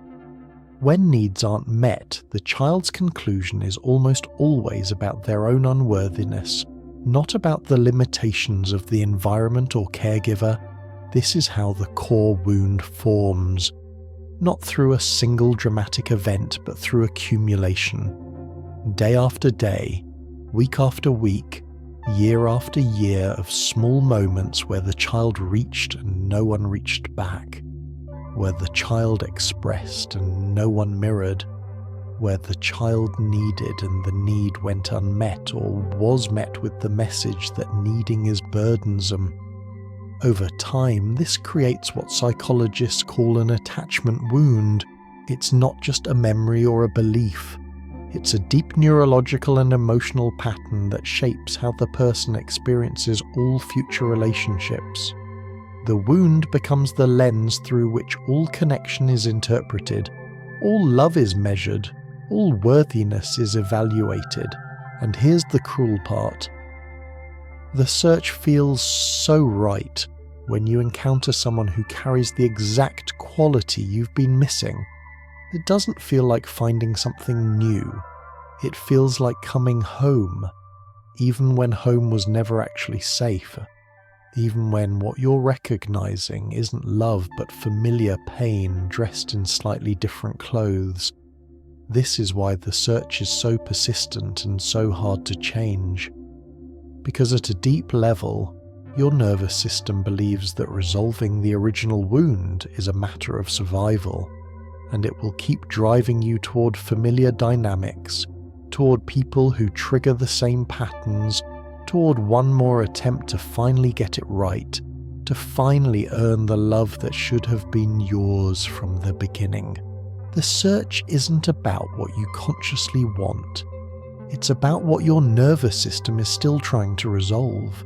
When needs aren't met, the child's conclusion is almost always about their own unworthiness, not about the limitations of the environment or caregiver. This is how the core wound forms, not through a single dramatic event, but through accumulation. Day after day, week after week, year after year of small moments where the child reached and no one reached back, where the child expressed and no one mirrored, where the child needed and the need went unmet or was met with the message that needing is burdensome. Over time, this creates what psychologists call an attachment wound. It's not just a memory or a belief. It's a deep neurological and emotional pattern that shapes how the person experiences all future relationships. The wound becomes the lens through which all connection is interpreted, all love is measured, all worthiness is evaluated. And here's the cruel part. The search feels so right when you encounter someone who carries the exact quality you've been missing. It doesn't feel like finding something new. It feels like coming home, even when home was never actually safe, even when what you're recognizing isn't love but familiar pain dressed in slightly different clothes. This is why the search is so persistent and so hard to change. Because at a deep level, your nervous system believes that resolving the original wound is a matter of survival, and it will keep driving you toward familiar dynamics, toward people who trigger the same patterns, toward one more attempt to finally get it right, to finally earn the love that should have been yours from the beginning. The search isn't about what you consciously want. It's about what your nervous system is still trying to resolve.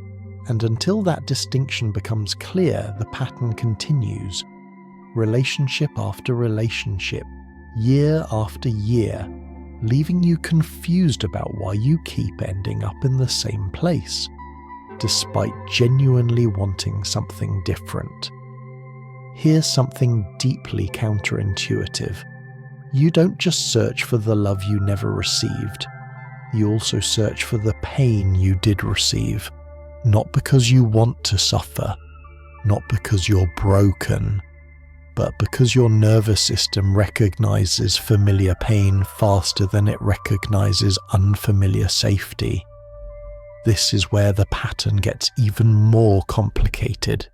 And until that distinction becomes clear, the pattern continues. Relationship after relationship, year after year, leaving you confused about why you keep ending up in the same place, despite genuinely wanting something different. Here's something deeply counterintuitive. You don't just search for the love you never received. You also search for the pain you did receive, not because you want to suffer, not because you're broken, but because your nervous system recognizes familiar pain faster than it recognizes unfamiliar safety. This is where the pattern gets even more complicated.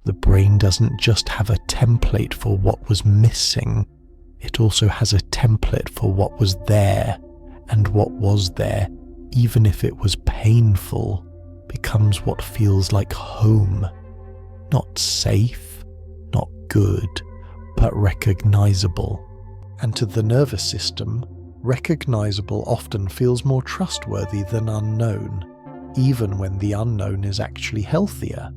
The brain doesn't just have a template for what was missing, it also has a template for what was there, and what was there, even if it was painful, becomes what feels like home. Not safe, not good, but recognizable. And to the nervous system, recognizable often feels more trustworthy than unknown, even when the unknown is actually healthier.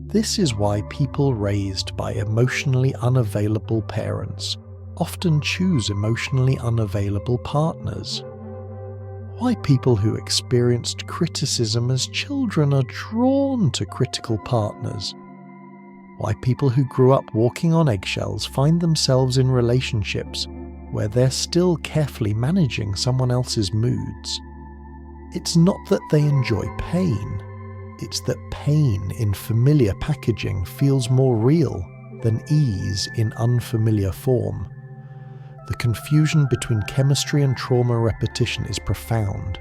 This is why people raised by emotionally unavailable parents often choose emotionally unavailable partners. Why people who experienced criticism as children are drawn to critical partners. Why people who grew up walking on eggshells find themselves in relationships where they're still carefully managing someone else's moods. It's not that they enjoy pain, it's that pain in familiar packaging feels more real than ease in unfamiliar form. The confusion between chemistry and trauma repetition is profound.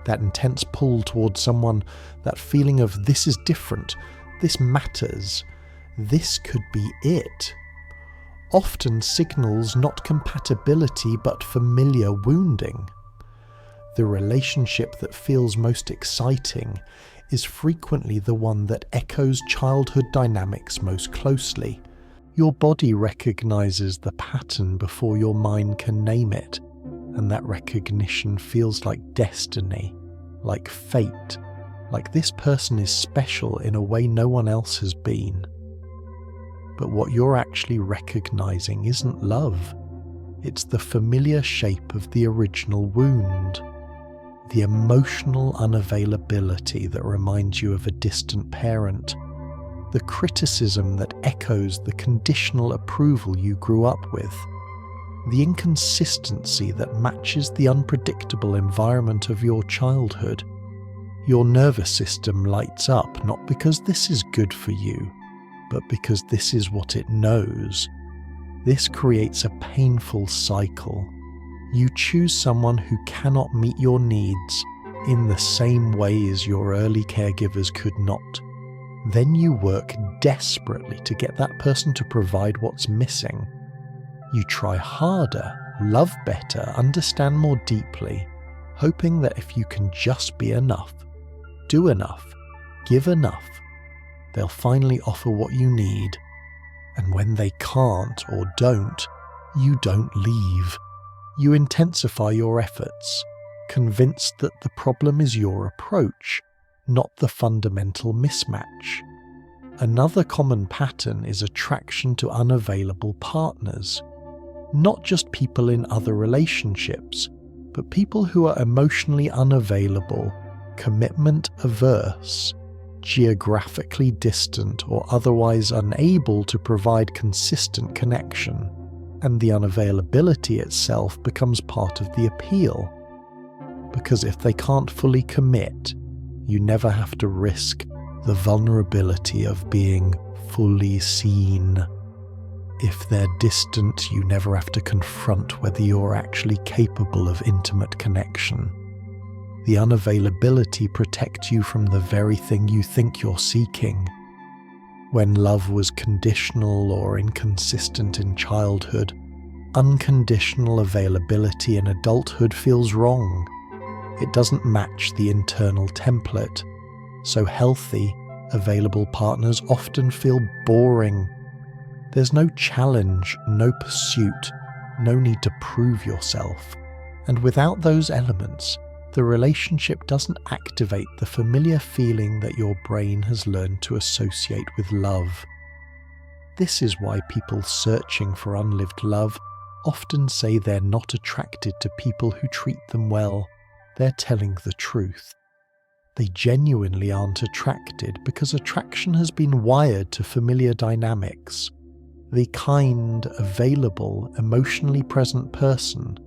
That intense pull towards someone, that feeling of this is different, this matters, this could be it, often signals not compatibility but familiar wounding. The relationship that feels most exciting is frequently the one that echoes childhood dynamics most closely. Your body recognizes the pattern before your mind can name it, and that recognition feels like destiny, like fate, like this person is special in a way no one else has been. But what you're actually recognizing isn't love. It's the familiar shape of the original wound. The emotional unavailability that reminds you of a distant parent. The criticism that echoes the conditional approval you grew up with. The inconsistency that matches the unpredictable environment of your childhood. Your nervous system lights up not because this is good for you, but because this is what it knows. This creates a painful cycle. You choose someone who cannot meet your needs in the same way as your early caregivers could not. Then you work desperately to get that person to provide what's missing. You try harder, love better, understand more deeply, hoping that if you can just be enough, do enough, give enough, they'll finally offer what you need. And when they can't or don't, you don't leave. You intensify your efforts, convinced that the problem is your approach, not the fundamental mismatch. Another common pattern is attraction to unavailable partners. Not just people in other relationships, but people who are emotionally unavailable, commitment averse, geographically distant or otherwise unable to provide consistent connection. and the unavailability itself becomes part of the appeal. Because if they can't fully commit, you never have to risk the vulnerability of being fully seen. If they're distant, you never have to confront whether you're actually capable of intimate connection. The unavailability protects you from the very thing you think you're seeking. When love was conditional or inconsistent in childhood, unconditional availability in adulthood feels wrong. It doesn't match the internal template, so healthy, available partners often feel boring. There's no challenge, no pursuit, no need to prove yourself. And without those elements, the relationship doesn't activate the familiar feeling that your brain has learned to associate with love. This is why people searching for unlived love often say they're not attracted to people who treat them well. They're telling the truth. They genuinely aren't attracted because attraction has been wired to familiar dynamics. The kind, available, emotionally present person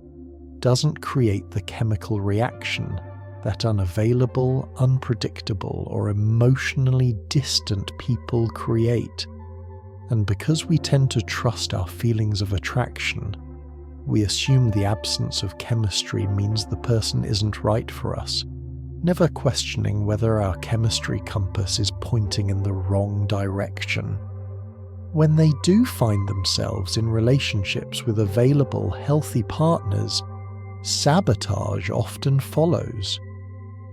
doesn't create the chemical reaction that unavailable, unpredictable, or emotionally distant people create. And because we tend to trust our feelings of attraction, we assume the absence of chemistry means the person isn't right for us, never questioning whether our chemistry compass is pointing in the wrong direction. When they do find themselves in relationships with available, healthy partners, sabotage often follows.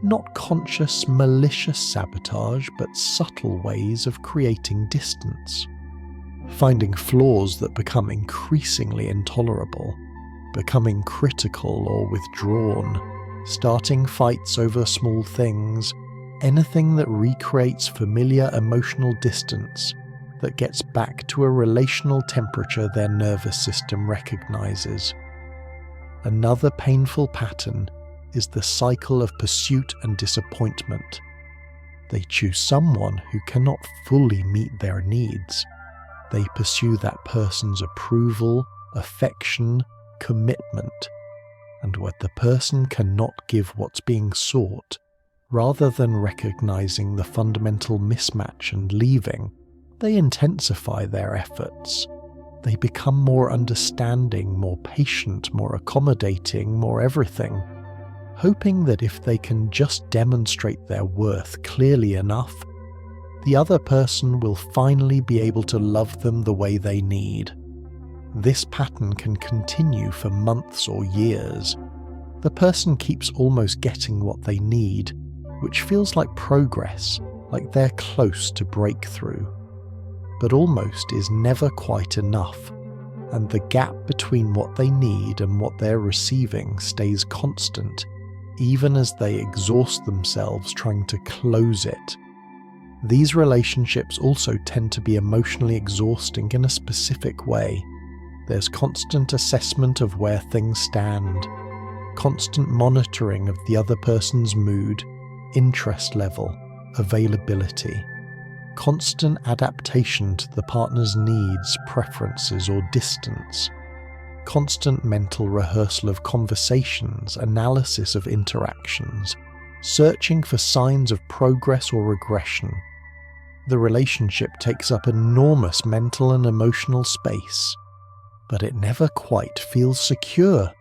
Not conscious, malicious sabotage, but subtle ways of creating distance. Finding flaws that become increasingly intolerable, becoming critical or withdrawn, starting fights over small things, anything that recreates familiar emotional distance that gets back to a relational temperature their nervous system recognizes. Another painful pattern is the cycle of pursuit and disappointment. They choose someone who cannot fully meet their needs. They pursue that person's approval, affection, commitment, and when the person cannot give what's being sought, rather than recognizing the fundamental mismatch and leaving, they intensify their efforts. They become more understanding, more patient, more accommodating, more everything, hoping that if they can just demonstrate their worth clearly enough, the other person will finally be able to love them the way they need. This pattern can continue for months or years. The person keeps almost getting what they need, which feels like progress, like they're close to breakthrough. But almost is never quite enough, and the gap between what they need and what they're receiving stays constant, even as they exhaust themselves trying to close it. These relationships also tend to be emotionally exhausting in a specific way. There's constant assessment of where things stand, constant monitoring of the other person's mood, interest level, availability, constant adaptation to the partner's needs, preferences, or distance, constant mental rehearsal of conversations, analysis of interactions, searching for signs of progress or regression. The relationship takes up enormous mental and emotional space, but it never quite feels secure.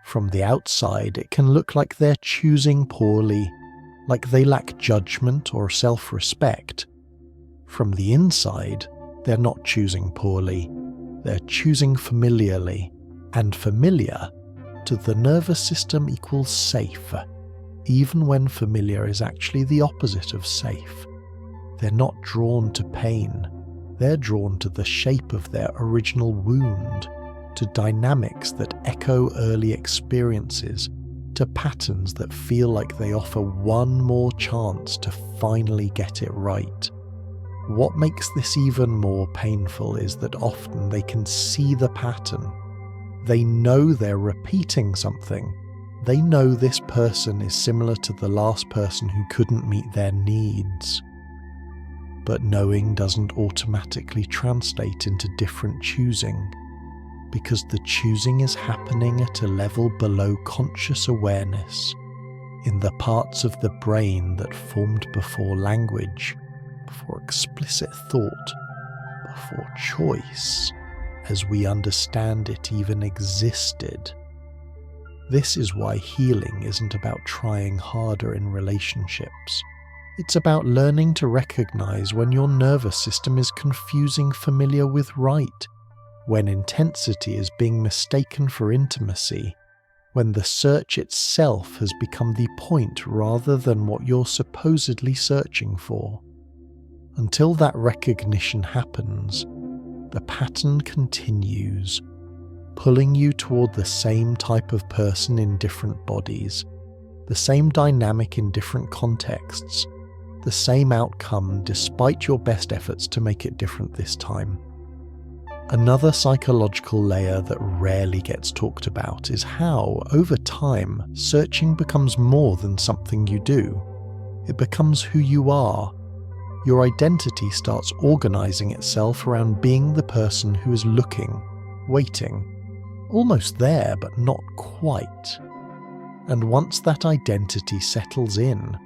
From the outside, it can look like they're choosing poorly, like they lack judgment or self-respect. From the inside, they're not choosing poorly, they're choosing familiarly, and familiar to the nervous system equals safe, even when familiar is actually the opposite of safe. They're not drawn to pain, they're drawn to the shape of their original wound, to dynamics that echo early experiences, to patterns that feel like they offer one more chance to finally get it right. What makes this even more painful is that often they can see the pattern. They know they're repeating something. They know this person is similar to the last person who couldn't meet their needs. But knowing doesn't automatically translate into different choosing. because the choosing is happening at a level below conscious awareness, in the parts of the brain that formed before language, before explicit thought, before choice, as we understand it even existed. This is why healing isn't about trying harder in relationships. It's about learning to recognize when your nervous system is confusing familiar with right, when intensity is being mistaken for intimacy, when the search itself has become the point rather than what you're supposedly searching for. Until that recognition happens, the pattern continues, pulling you toward the same type of person in different bodies, the same dynamic in different contexts, the same outcome despite your best efforts to make it different this time. Another psychological layer that rarely gets talked about is how, over time, searching becomes more than something you do. It becomes who you are. Your identity starts organizing itself around being the person who is looking, waiting, almost there but not quite. And once that identity settles in,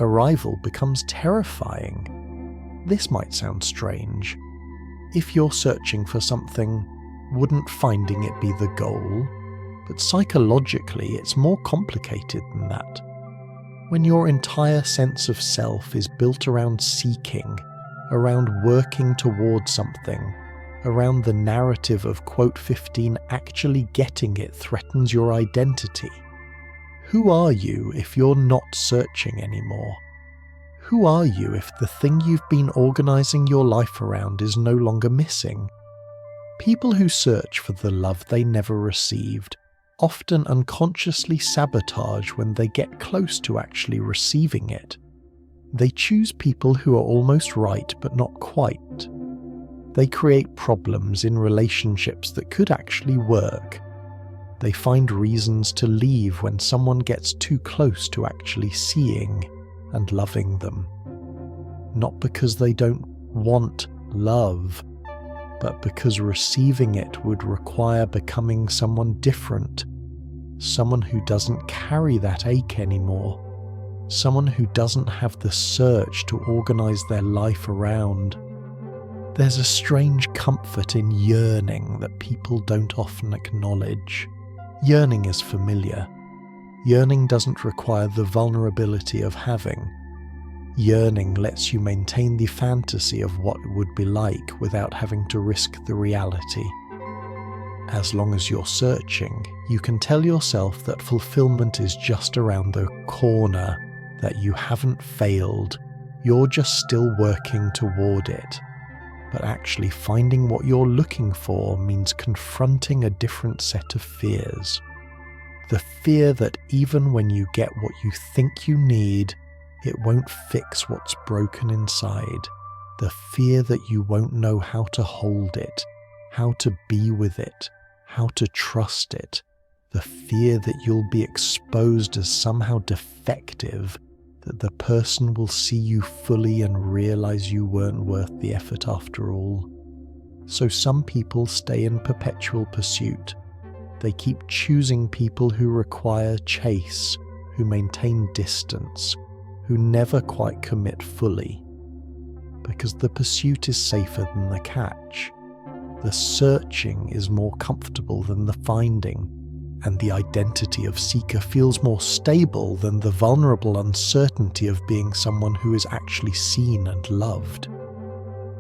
arrival becomes terrifying. This might sound strange. If you're searching for something, wouldn't finding it be the goal? But psychologically, it's more complicated than that. When your entire sense of self is built around seeking, around working towards something, around the narrative of quote 15 actually getting it threatens your identity. Who are you if you're not searching anymore? Who are you if the thing you've been organizing your life around is no longer missing? People who search for the love they never received often unconsciously sabotage when they get close to actually receiving it. They choose people who are almost right but not quite. They create problems in relationships that could actually work. They find reasons to leave when someone gets too close to actually seeing and loving them. Not because they don't want love, but because receiving it would require becoming someone different, someone who doesn't carry that ache anymore, someone who doesn't have the search to organize their life around. There's a strange comfort in yearning that people don't often acknowledge. Yearning is familiar. Yearning doesn't require the vulnerability of having. Yearning lets you maintain the fantasy of what it would be like without having to risk the reality. As long as you're searching, you can tell yourself that fulfillment is just around the corner, that you haven't failed, you're just still working toward it. But actually finding what you're looking for means confronting a different set of fears. The fear that even when you get what you think you need, it won't fix what's broken inside. The fear that you won't know how to hold it, how to be with it, how to trust it. The fear that you'll be exposed as somehow defective, that the person will see you fully and realize you weren't worth the effort after all. So some people stay in perpetual pursuit. They keep choosing people who require chase, who maintain distance, who never quite commit fully. Because the pursuit is safer than the catch. The searching is more comfortable than the finding, and the identity of seeker feels more stable than the vulnerable uncertainty of being someone who is actually seen and loved.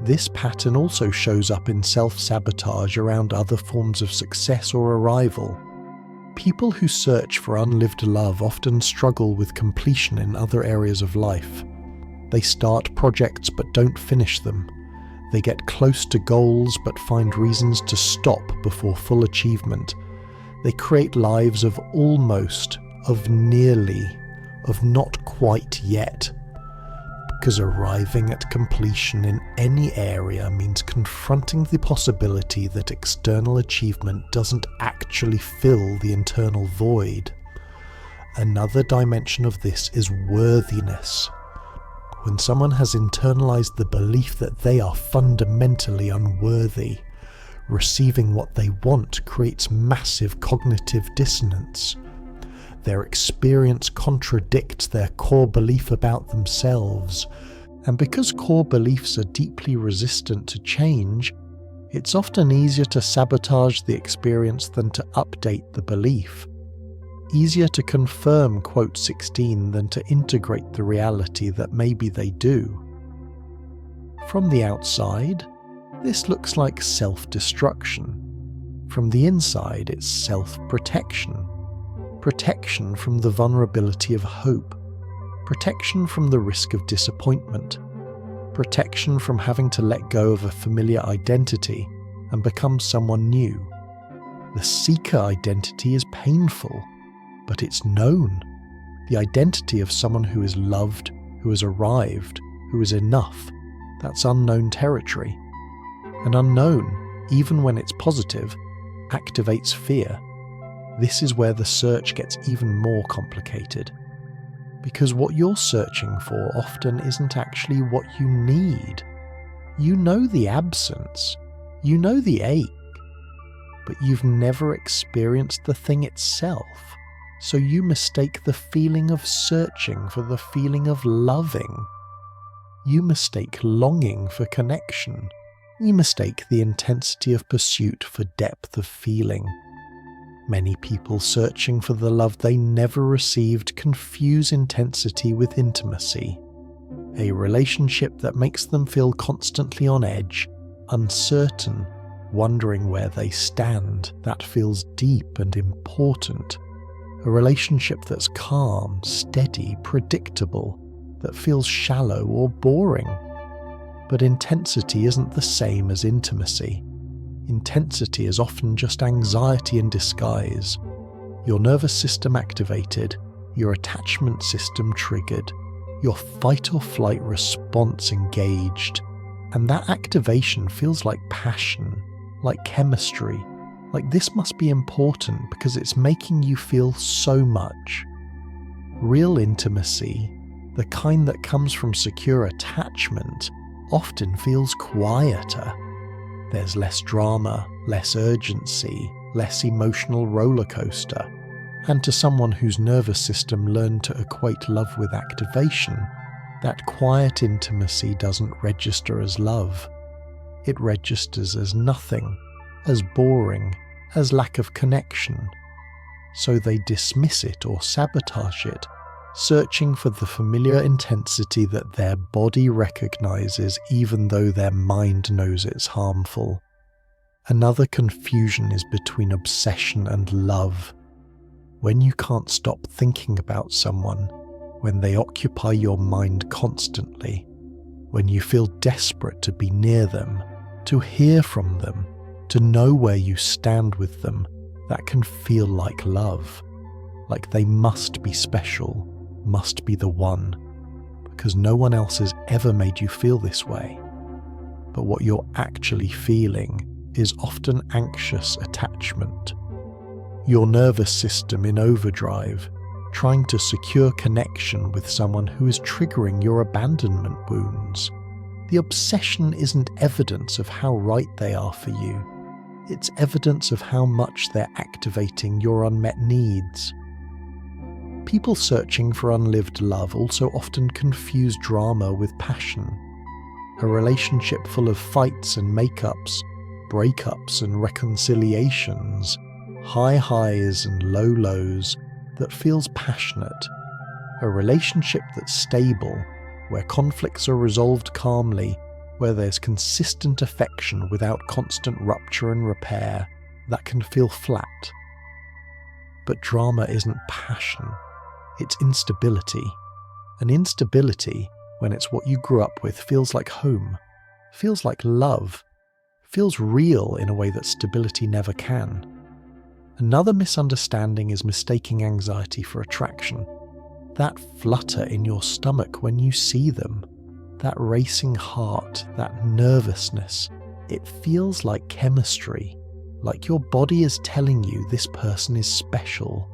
This pattern also shows up in self-sabotage around other forms of success or arrival. People who search for unlived love often struggle with completion in other areas of life. They start projects but don't finish them. They get close to goals but find reasons to stop before full achievement. They create lives of almost, of nearly, of not quite yet. Because arriving at completion in any area means confronting the possibility that external achievement doesn't actually fill the internal void. Another dimension of this is worthiness. When someone has internalized the belief that they are fundamentally unworthy, Receiving what they want creates massive cognitive dissonance. Their experience contradicts their core belief about themselves, and because core beliefs are deeply resistant to change, it's often easier to sabotage the experience than to update the belief. Easier to confirm quote 16 than to integrate the reality that maybe they do. From the outside, this looks like self-destruction. From the inside, it's self-protection. Protection from the vulnerability of hope. Protection from the risk of disappointment. Protection from having to let go of a familiar identity and become someone new. The seeker identity is painful, but it's known. The identity of someone who is loved, who has arrived, who is enough, that's unknown territory. And unknown, even when it's positive, activates fear. This is where the search gets even more complicated. Because what you're searching for often isn't actually what you need. You know the absence, you know the ache, but you've never experienced the thing itself. So you mistake the feeling of searching for the feeling of loving. You mistake longing for connection. You mistake the intensity of pursuit for depth of feeling. Many people searching for the love they never received confuse intensity with intimacy. A relationship that makes them feel constantly on edge, uncertain, wondering where they stand, that feels deep and important. A relationship that's calm, steady, predictable, that feels shallow or boring. But intensity isn't the same as intimacy. Intensity is often just anxiety in disguise. Your nervous system activated, your attachment system triggered, your fight or flight response engaged. And that activation feels like passion, like chemistry, like this must be important because it's making you feel so much. Real intimacy, the kind that comes from secure attachment, often feels quieter. There's less drama, less urgency, less emotional roller coaster. And to someone whose nervous system learned to equate love with activation, that quiet intimacy doesn't register as love. It registers as nothing, as boring, as lack of connection. So they dismiss it or sabotage it, searching for the familiar intensity that their body recognizes even though their mind knows it's harmful. Another confusion is between obsession and love. When you can't stop thinking about someone, when they occupy your mind constantly, when you feel desperate to be near them, to hear from them, to know where you stand with them, that can feel like love. Like they must be special, must be the one, because no one else has ever made you feel this way. But what you're actually feeling is often anxious attachment. Your nervous system in overdrive, trying to secure connection with someone who is triggering your abandonment wounds. The obsession isn't evidence of how right they are for you. It's evidence of how much they're activating your unmet needs. People searching for unlived love also often confuse drama with passion. A relationship full of fights and makeups, breakups and reconciliations, high highs and low lows that feels passionate. A relationship that's stable, where conflicts are resolved calmly, where there's consistent affection without constant rupture and repair, that can feel flat. But drama isn't passion, it's instability. And instability, when it's what you grew up with, feels like home, feels like love, feels real in a way that stability never can. Another misunderstanding is mistaking anxiety for attraction. That flutter in your stomach when you see them, that racing heart, that nervousness, it feels like chemistry, like your body is telling you this person is special.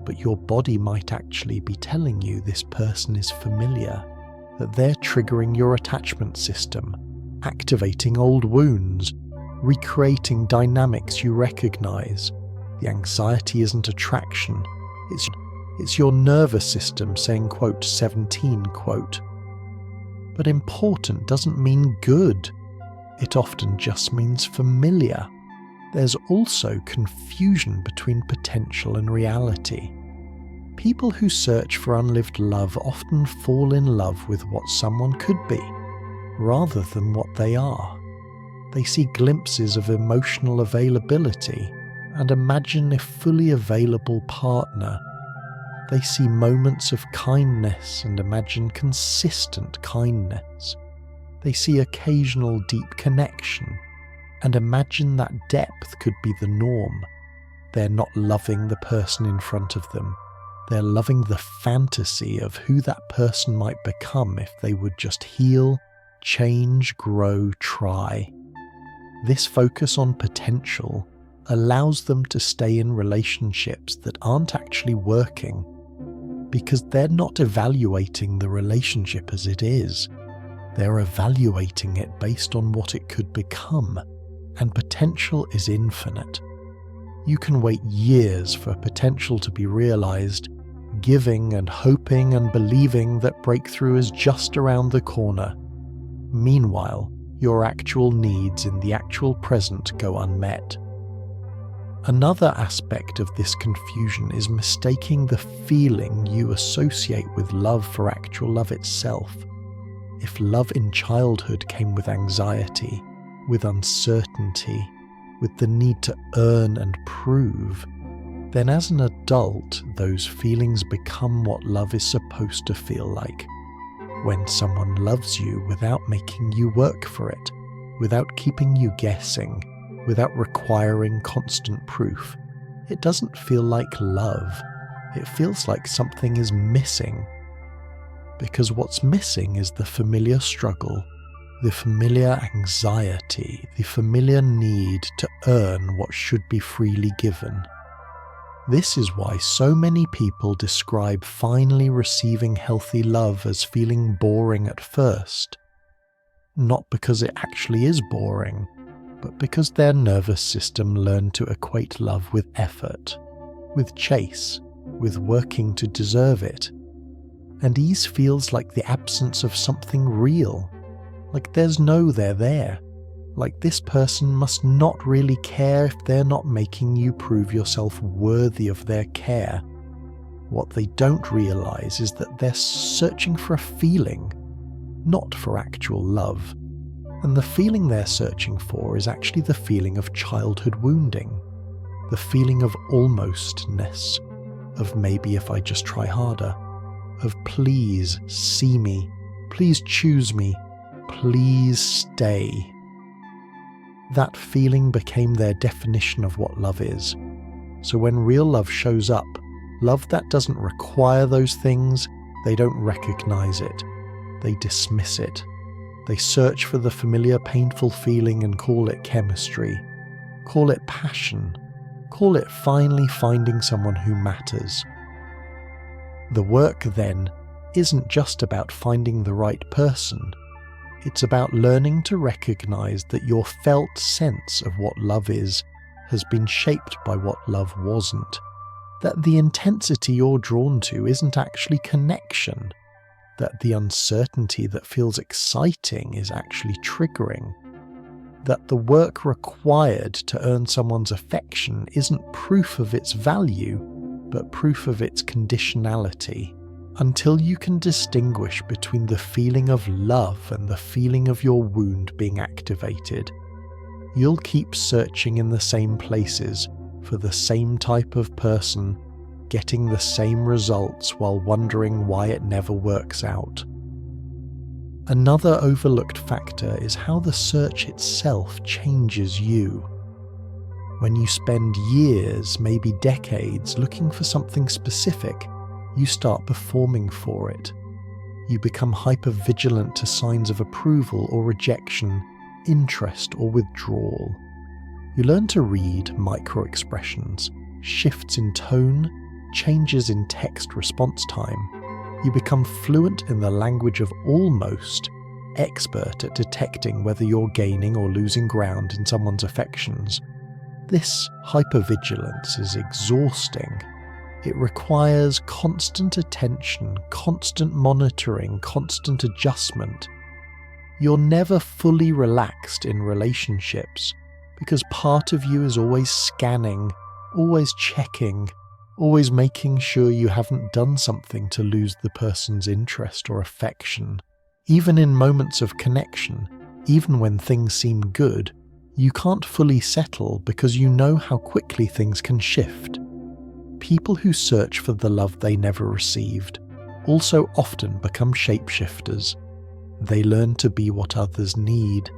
But your body might actually be telling you this person is familiar, that they're triggering your attachment system, activating old wounds, recreating dynamics you recognize. The anxiety isn't attraction, it's your nervous system saying, quote, 17, quote. But important doesn't mean good. It often just means familiar. There's also confusion between potential and reality. People who search for unlived love often fall in love with what someone could be, rather than what they are. They see glimpses of emotional availability and imagine a fully available partner. They see moments of kindness and imagine consistent kindness. They see occasional deep connection and imagine that depth could be the norm. They're not loving the person in front of them. They're loving the fantasy of who that person might become if they would just heal, change, grow, try. This focus on potential allows them to stay in relationships that aren't actually working because they're not evaluating the relationship as it is. They're evaluating it based on what it could become, and potential is infinite. You can wait years for potential to be realized, giving and hoping and believing that breakthrough is just around the corner. Meanwhile, your actual needs in the actual present go unmet. Another aspect of this confusion is mistaking the feeling you associate with love for actual love itself. If love in childhood came with anxiety, with uncertainty, with the need to earn and prove, then as an adult, those feelings become what love is supposed to feel like. When someone loves you without making you work for it, without keeping you guessing, without requiring constant proof, it doesn't feel like love. It feels like something is missing. Because what's missing is the familiar struggle, the familiar anxiety, the familiar need to earn what should be freely given. This is why so many people describe finally receiving healthy love as feeling boring at first. Not because it actually is boring, but because their nervous system learned to equate love with effort, with chase, with working to deserve it. And ease feels like the absence of something real, like there's no they're there, like this person must not really care if they're not making you prove yourself worthy of their care. What they don't realize is that they're searching for a feeling, not for actual love. And the feeling they're searching for is actually the feeling of childhood wounding, the feeling of almostness, of maybe if I just try harder, of please see me, please choose me, please stay. That feeling became their definition of what love is. So when real love shows up, love that doesn't require those things, they don't recognize it. They dismiss it. They search for the familiar painful feeling and call it chemistry. Call it passion. Call it finally finding someone who matters. The work, then, isn't just about finding the right person. It's about learning to recognize that your felt sense of what love is has been shaped by what love wasn't. That the intensity you're drawn to isn't actually connection. That the uncertainty that feels exciting is actually triggering. That the work required to earn someone's affection isn't proof of its value, but proof of its conditionality. Until you can distinguish between the feeling of love and the feeling of your wound being activated, you'll keep searching in the same places for the same type of person, getting the same results while wondering why it never works out. Another overlooked factor is how the search itself changes you. When you spend years, maybe decades, looking for something specific, you start performing for it. You become hyper-vigilant to signs of approval or rejection, interest or withdrawal. You learn to read micro-expressions, shifts in tone, changes in text response time. You become fluent in the language of almost, expert at detecting whether you're gaining or losing ground in someone's affections. This hypervigilance is exhausting. It requires constant attention, constant monitoring, constant adjustment. You're never fully relaxed in relationships because part of you is always scanning, always checking, always making sure you haven't done something to lose the person's interest or affection. Even in moments of connection, even when things seem good, you can't fully settle because you know how quickly things can shift. People who search for the love they never received also often become shapeshifters. They learn to be what others need.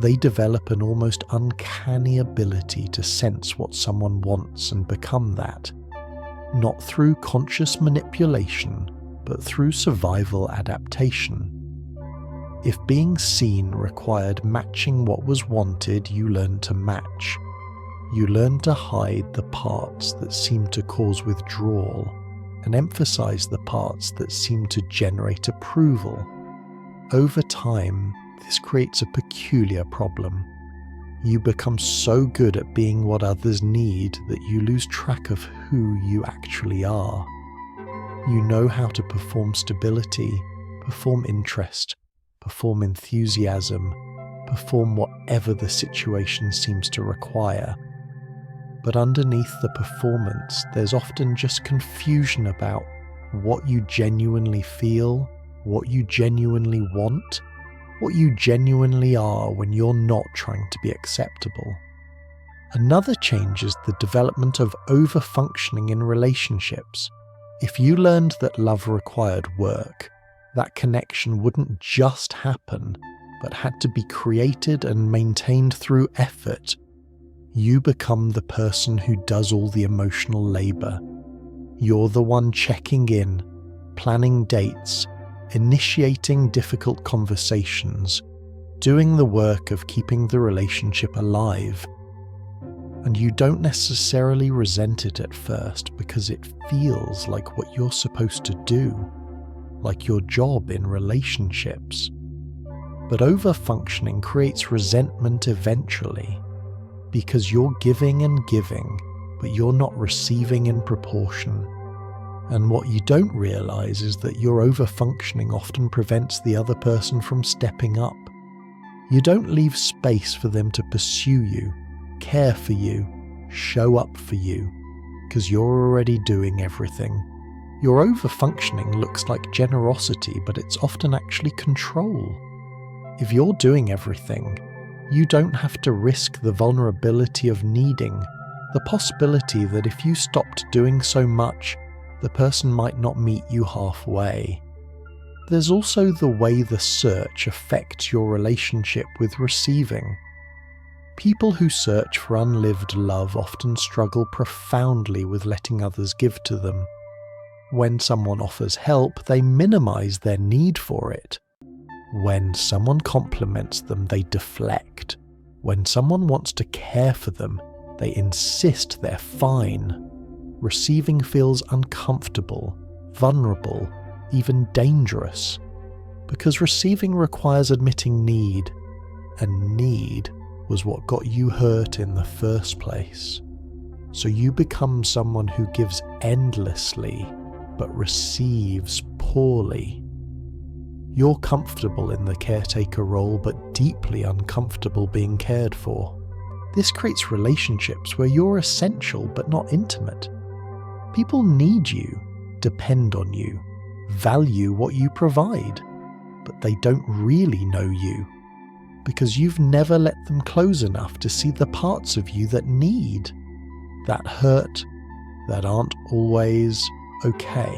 They develop an almost uncanny ability to sense what someone wants and become that. Not through conscious manipulation, but through survival adaptation. If being seen required matching what was wanted, you learn to match. You learn to hide the parts that seem to cause withdrawal and emphasize the parts that seem to generate approval. Over time, this creates a peculiar problem. You become so good at being what others need that you lose track of who you actually are. You know how to perform stability, perform interest, perform enthusiasm, perform whatever the situation seems to require. But underneath the performance, there's often just confusion about what you genuinely feel, what you genuinely want, what you genuinely are when you're not trying to be acceptable. Another change is the development of over-functioning in relationships. If you learned that love required work, that connection wouldn't just happen, but had to be created and maintained through effort, you become the person who does all the emotional labor. You're the one checking in, planning dates, initiating difficult conversations, doing the work of keeping the relationship alive. And you don't necessarily resent it at first because it feels like what you're supposed to do, like your job in relationships. But over-functioning creates resentment eventually, because you're giving and giving, but you're not receiving in proportion. And what you don't realize is that your over-functioning often prevents the other person from stepping up. You don't leave space for them to pursue you, care for you, show up for you, because you're already doing everything. Your over-functioning looks like generosity, but it's often actually control. If you're doing everything, you don't have to risk the vulnerability of needing, the possibility that if you stopped doing so much, the person might not meet you halfway. There's also the way the search affects your relationship with receiving. People who search for unlived love often struggle profoundly with letting others give to them. When someone offers help, they minimize their need for it. When someone compliments them, they deflect. When someone wants to care for them, they insist they're fine. Receiving feels uncomfortable, vulnerable, even dangerous, because receiving requires admitting need, and need was what got you hurt in the first place. So you become someone who gives endlessly, but receives poorly. You're comfortable in the caretaker role, but deeply uncomfortable being cared for. This creates relationships where you're essential but not intimate. People need you, depend on you, value what you provide, but they don't really know you, because you've never let them close enough to see the parts of you that need, that hurt, that aren't always okay.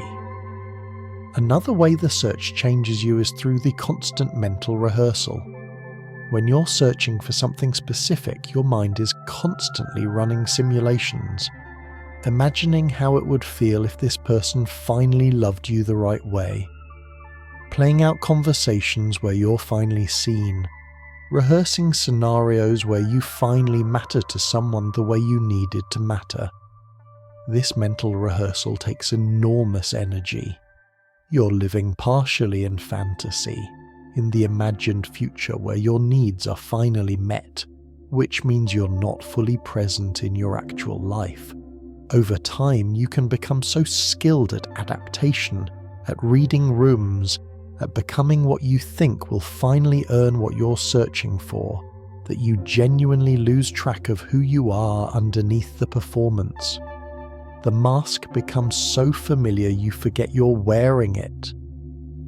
Another way the search changes you is through the constant mental rehearsal. When you're searching for something specific, your mind is constantly running simulations, imagining how it would feel if this person finally loved you the right way, playing out conversations where you're finally seen, rehearsing scenarios where you finally matter to someone the way you needed to matter. This mental rehearsal takes enormous energy. You're living partially in fantasy, in the imagined future where your needs are finally met, which means you're not fully present in your actual life. Over time, you can become so skilled at adaptation, at reading rooms, at becoming what you think will finally earn what you're searching for, that you genuinely lose track of who you are underneath the performance. The mask becomes so familiar you forget you're wearing it.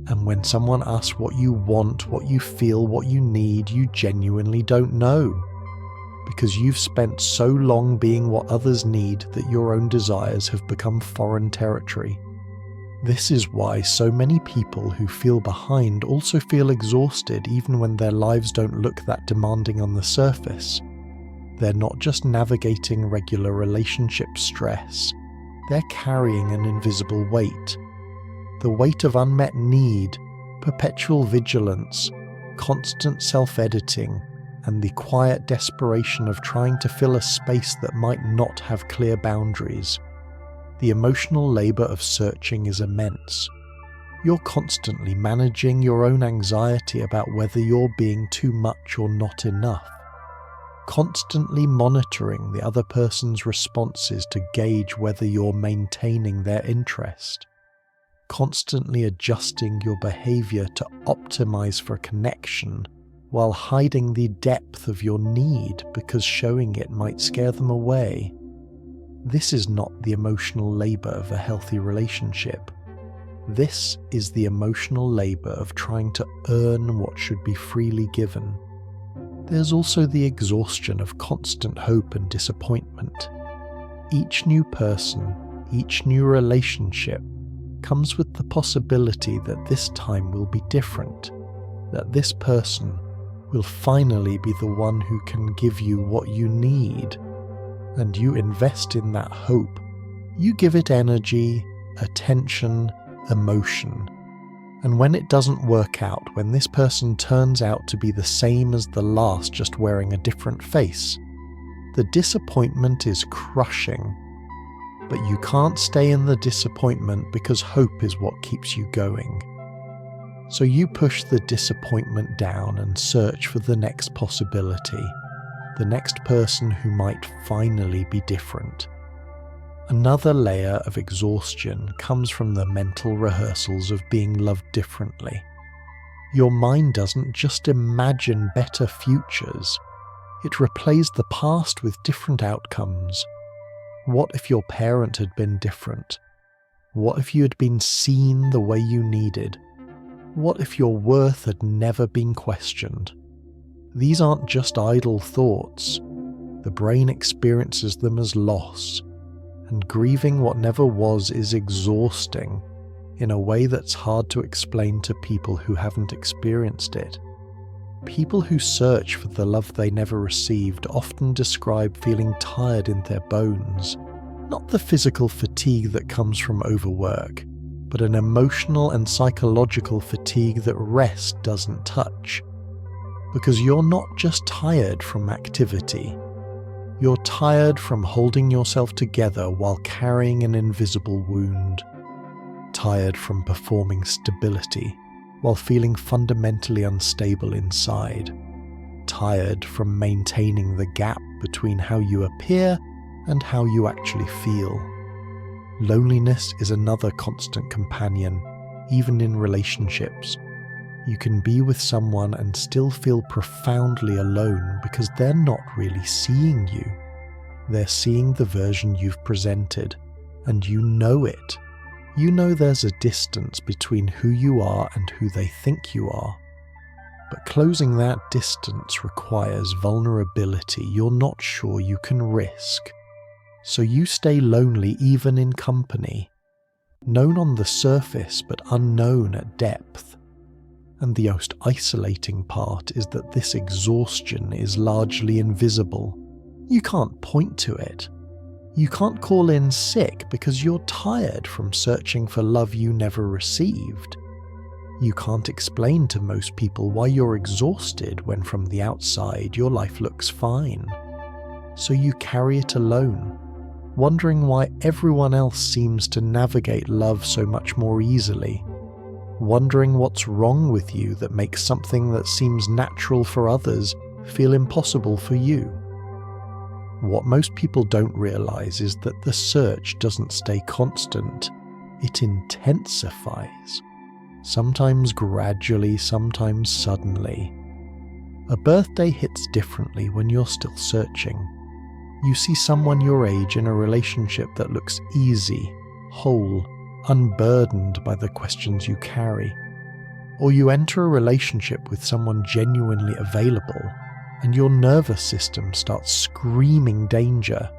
And when someone asks what you want, what you feel, what you need, you genuinely don't know. Because you've spent so long being what others need that your own desires have become foreign territory. This is why so many people who feel behind also feel exhausted even when their lives don't look that demanding on the surface. They're not just navigating regular relationship stress, they're carrying an invisible weight. The weight of unmet need, perpetual vigilance, constant self-editing, and the quiet desperation of trying to fill a space that might not have clear boundaries. The emotional labour of searching is immense. You're constantly managing your own anxiety about whether you're being too much or not enough. Constantly monitoring the other person's responses to gauge whether you're maintaining their interest. Constantly adjusting your behaviour to optimise for connection while hiding the depth of your need because showing it might scare them away. This is not the emotional labour of a healthy relationship. This is the emotional labour of trying to earn what should be freely given. There's also the exhaustion of constant hope and disappointment. Each new person, each new relationship, comes with the possibility that this time will be different, that this person will finally be the one who can give you what you need. And you invest in that hope. You give it energy, attention, emotion. And when it doesn't work out, when this person turns out to be the same as the last, just wearing a different face, the disappointment is crushing. But you can't stay in the disappointment because hope is what keeps you going. So you push the disappointment down and search for the next possibility. The next person who might finally be different. Another layer of exhaustion comes from the mental rehearsals of being loved differently. Your mind doesn't just imagine better futures, it replays the past with different outcomes. What if your parent had been different? What if you had been seen the way you needed? What if your worth had never been questioned? These aren't just idle thoughts. The brain experiences them as loss, and grieving what never was is exhausting in a way that's hard to explain to people who haven't experienced it. People who search for the love they never received often describe feeling tired in their bones, not the physical fatigue that comes from overwork, but an emotional and psychological fatigue that rest doesn't touch. Because you're not just tired from activity, you're tired from holding yourself together while carrying an invisible wound, tired from performing stability while feeling fundamentally unstable inside, tired from maintaining the gap between how you appear and how you actually feel. Loneliness is another constant companion, even in relationships. You can be with someone and still feel profoundly alone because they're not really seeing you. They're seeing the version you've presented, and you know it. You know there's a distance between who you are and who they think you are. But closing that distance requires vulnerability you're not sure you can risk. So you stay lonely even in company, known on the surface but unknown at depth. And the most isolating part is that this exhaustion is largely invisible. You can't point to it. You can't call in sick because you're tired from searching for love you never received. You can't explain to most people why you're exhausted when from the outside your life looks fine. So you carry it alone, wondering why everyone else seems to navigate love so much more easily. wondering what's wrong with you that makes something that seems natural for others feel impossible for you. What most people don't realize is that the search doesn't stay constant, it intensifies. Sometimes gradually, sometimes suddenly. A birthday hits differently when you're still searching. You see someone your age in a relationship that looks easy, whole, unburdened by the questions you carry. Or you enter a relationship with someone genuinely available, and your nervous system starts screaming danger,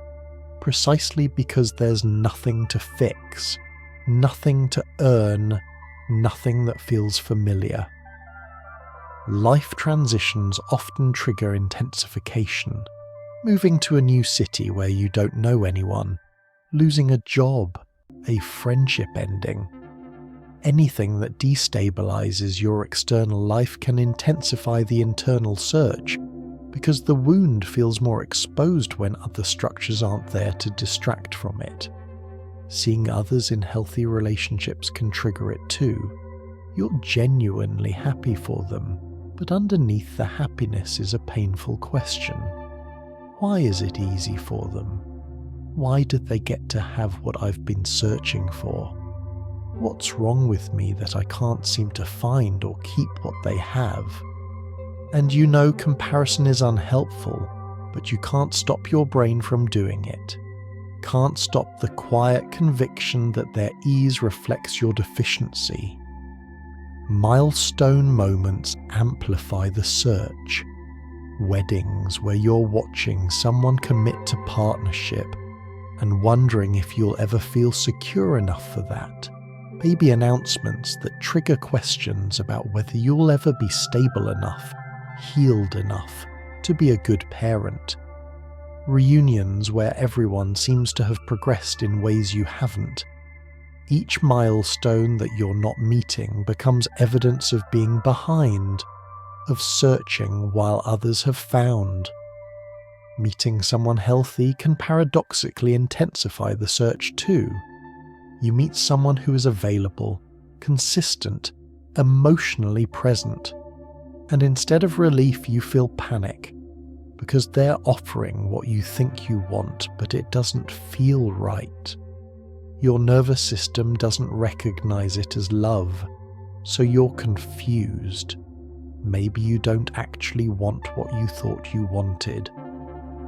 precisely because there's nothing to fix, nothing to earn, nothing that feels familiar. Life transitions often trigger intensification. Moving to a new city where you don't know anyone, losing a job, a friendship ending. Anything that destabilizes your external life can intensify the internal search, because the wound feels more exposed when other structures aren't there to distract from it. Seeing others in healthy relationships can trigger it too. You're genuinely happy for them, but underneath the happiness is a painful question. Why is it easy for them? Why did they get to have what I've been searching for? What's wrong with me that I can't seem to find or keep what they have? And you know comparison is unhelpful, but you can't stop your brain from doing it. Can't stop the quiet conviction that their ease reflects your deficiency. Milestone moments amplify the search. Weddings where you're watching someone commit to partnership and wondering if you'll ever feel secure enough for that. Baby announcements that trigger questions about whether you'll ever be stable enough, healed enough to be a good parent. Reunions where everyone seems to have progressed in ways you haven't. Each milestone that you're not meeting becomes evidence of being behind, of searching while others have found. Meeting someone healthy can paradoxically intensify the search too. You meet someone who is available, consistent, emotionally present, and instead of relief you feel panic, because they're offering what you think you want, but it doesn't feel right. Your nervous system doesn't recognize it as love, so you're confused. Maybe you don't actually want what you thought you wanted.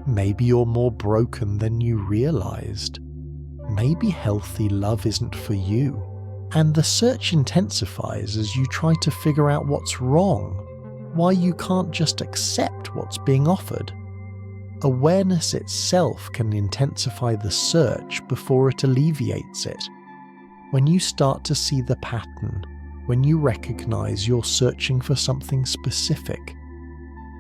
Maybe you're more broken than you realized. Maybe healthy love isn't for you. And the search intensifies as you try to figure out what's wrong, why you can't just accept what's being offered. Awareness itself can intensify the search before it alleviates it. When you start to see the pattern, when you recognize you're searching for something specific,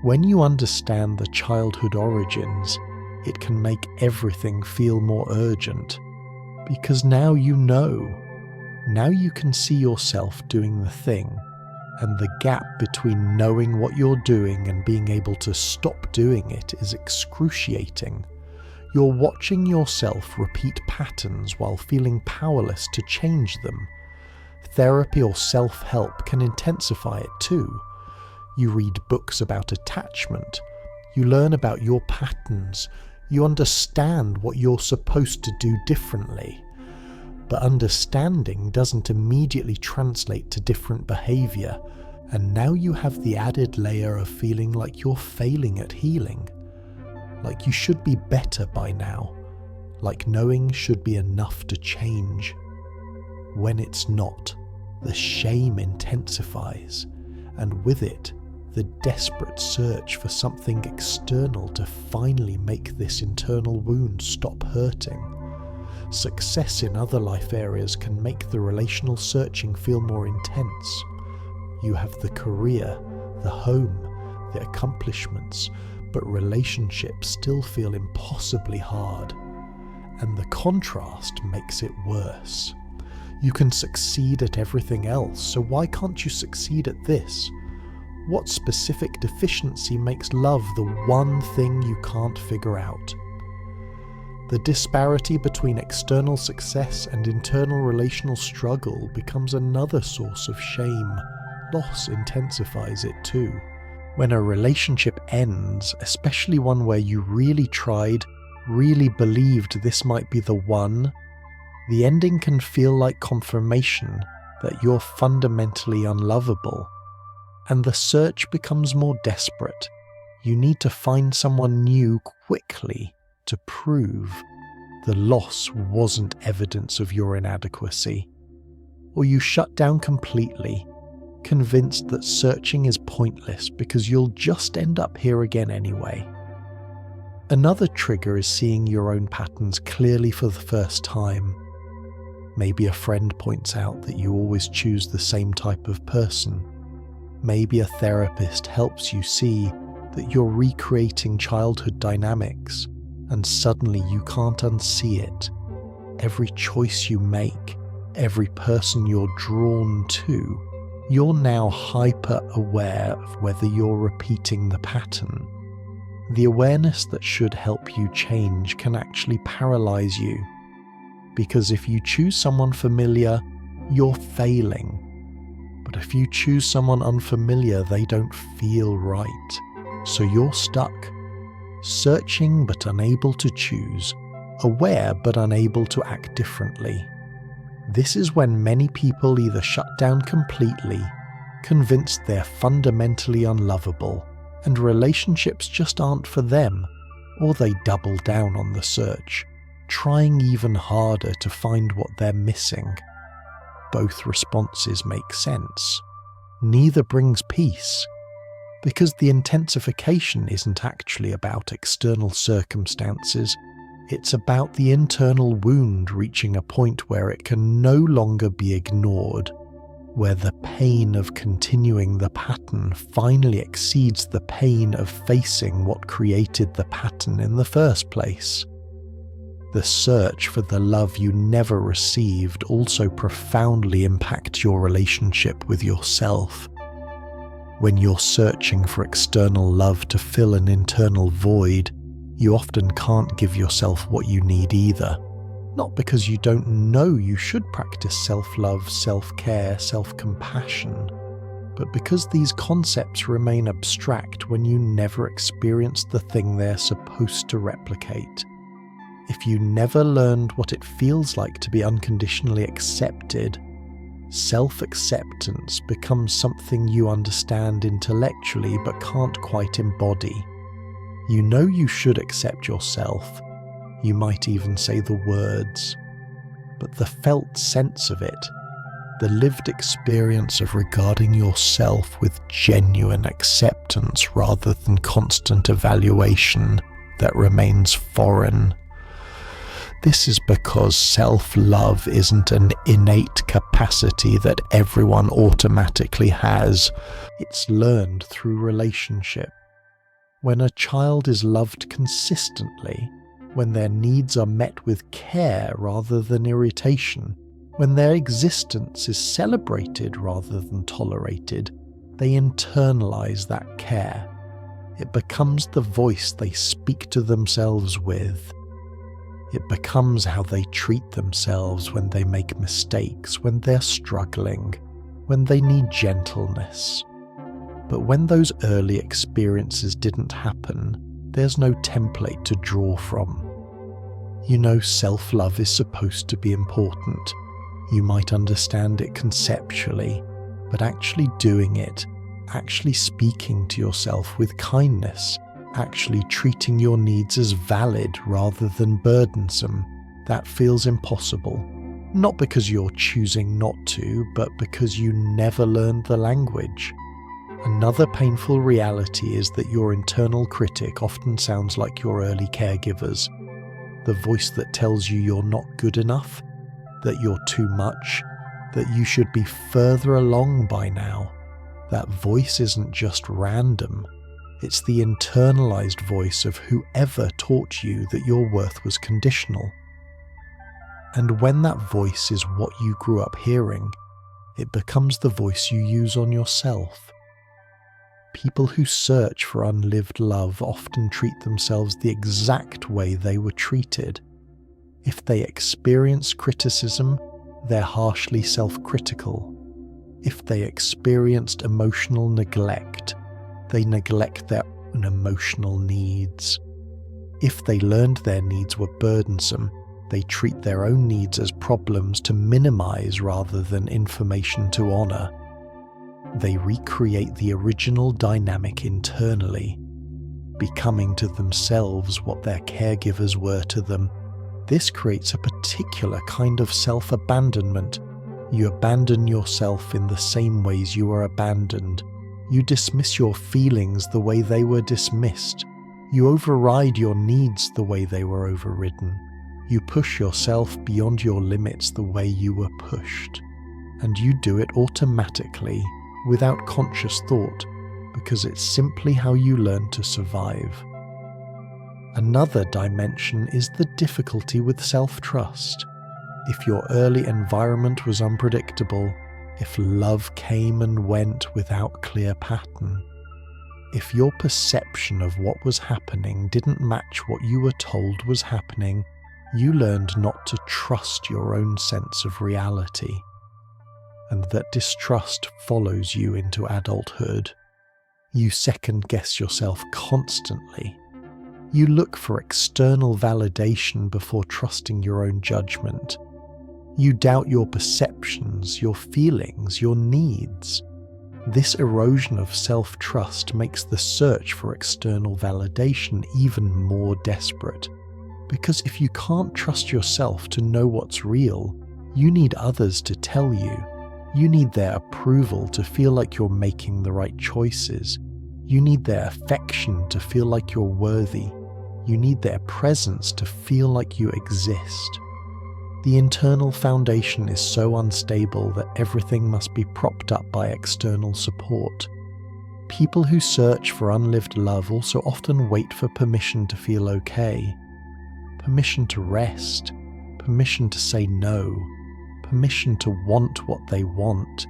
when you understand the childhood origins, it can make everything feel more urgent. Because now you know. Now you can see yourself doing the thing, and the gap between knowing what you're doing and being able to stop doing it is excruciating. You're watching yourself repeat patterns while feeling powerless to change them. Therapy or self-help can intensify it too. You read books about attachment. You learn about your patterns. You understand what you're supposed to do differently. But understanding doesn't immediately translate to different behavior, and now you have the added layer of feeling like you're failing at healing. Like you should be better by now. Like knowing should be enough to change. When it's not, the shame intensifies, and with it, the desperate search for something external to finally make this internal wound stop hurting. Success in other life areas can make the relational searching feel more intense. You have the career, the home, the accomplishments, but relationships still feel impossibly hard. And the contrast makes it worse. You can succeed at everything else, so why can't you succeed at this? What specific deficiency makes love the one thing you can't figure out? The disparity between external success and internal relational struggle becomes another source of shame. Loss intensifies it too. When a relationship ends, especially one where you really tried, really believed this might be the one, the ending can feel like confirmation that you're fundamentally unlovable. And the search becomes more desperate. You need to find someone new quickly to prove the loss wasn't evidence of your inadequacy. Or you shut down completely, convinced that searching is pointless because you'll just end up here again anyway. Another trigger is seeing your own patterns clearly for the first time. Maybe a friend points out that you always choose the same type of person. Maybe a therapist helps you see that you're recreating childhood dynamics, and suddenly you can't unsee it. Every choice you make, every person you're drawn to, you're now hyper-aware of whether you're repeating the pattern. The awareness that should help you change can actually paralyze you, because if you choose someone familiar, you're failing. But if you choose someone unfamiliar, they don't feel right. So you're stuck, searching but unable to choose, aware but unable to act differently. This is when many people either shut down completely, convinced they're fundamentally unlovable, and relationships just aren't for them, or they double down on the search, trying even harder to find what they're missing. Both responses make sense. Neither brings peace, because the intensification isn't actually about external circumstances. It's about the internal wound reaching a point where it can no longer be ignored, where the pain of continuing the pattern finally exceeds the pain of facing what created the pattern in the first place. The search for the love you never received also profoundly impacts your relationship with yourself. When you're searching for external love to fill an internal void, you often can't give yourself what you need either. Not because you don't know you should practice self-love, self-care, self-compassion, but because these concepts remain abstract when you never experience the thing they're supposed to replicate. If you never learned what it feels like to be unconditionally accepted, self-acceptance becomes something you understand intellectually but can't quite embody. You know you should accept yourself. You might even say the words. But the felt sense of it, the lived experience of regarding yourself with genuine acceptance rather than constant evaluation, that remains foreign. This is because self-love isn't an innate capacity that everyone automatically has. It's learned through relationship. When a child is loved consistently, when their needs are met with care rather than irritation, when their existence is celebrated rather than tolerated, they internalize that care. It becomes the voice they speak to themselves with. It becomes how they treat themselves when they make mistakes, when they're struggling, when they need gentleness. But when those early experiences didn't happen, there's no template to draw from. You know, self-love is supposed to be important. You might understand it conceptually, but actually doing it, actually speaking to yourself with kindness, actually treating your needs as valid rather than burdensome, that feels impossible. Not because you're choosing not to, but because you never learned the language. Another painful reality is that your internal critic often sounds like your early caregivers. The voice that tells you you're not good enough, that you're too much, that you should be further along by now. That voice isn't just random. It's the internalized voice of whoever taught you that your worth was conditional. And when that voice is what you grew up hearing, it becomes the voice you use on yourself. People who search for unlived love often treat themselves the exact way they were treated. If they experience criticism, they're harshly self-critical. If they experienced emotional neglect, they neglect their own emotional needs. If they learned their needs were burdensome, they treat their own needs as problems to minimize rather than information to honor. They recreate the original dynamic internally, becoming to themselves what their caregivers were to them. This creates a particular kind of self-abandonment. You abandon yourself in the same ways you were abandoned. You dismiss your feelings the way they were dismissed. You override your needs the way they were overridden. You push yourself beyond your limits the way you were pushed. And you do it automatically, without conscious thought, because it's simply how you learn to survive. Another dimension is the difficulty with self-trust. If your early environment was unpredictable, if love came and went without clear pattern, if your perception of what was happening didn't match what you were told was happening, you learned not to trust your own sense of reality. And that distrust follows you into adulthood. You second-guess yourself constantly. You look for external validation before trusting your own judgment. You doubt your perceptions, your feelings, your needs. This erosion of self-trust makes the search for external validation even more desperate. Because if you can't trust yourself to know what's real, you need others to tell you. You need their approval to feel like you're making the right choices. You need their affection to feel like you're worthy. You need their presence to feel like you exist. The internal foundation is so unstable that everything must be propped up by external support. People who search for unlived love also often wait for permission to feel okay. Permission to rest. Permission to say no. Permission to want what they want.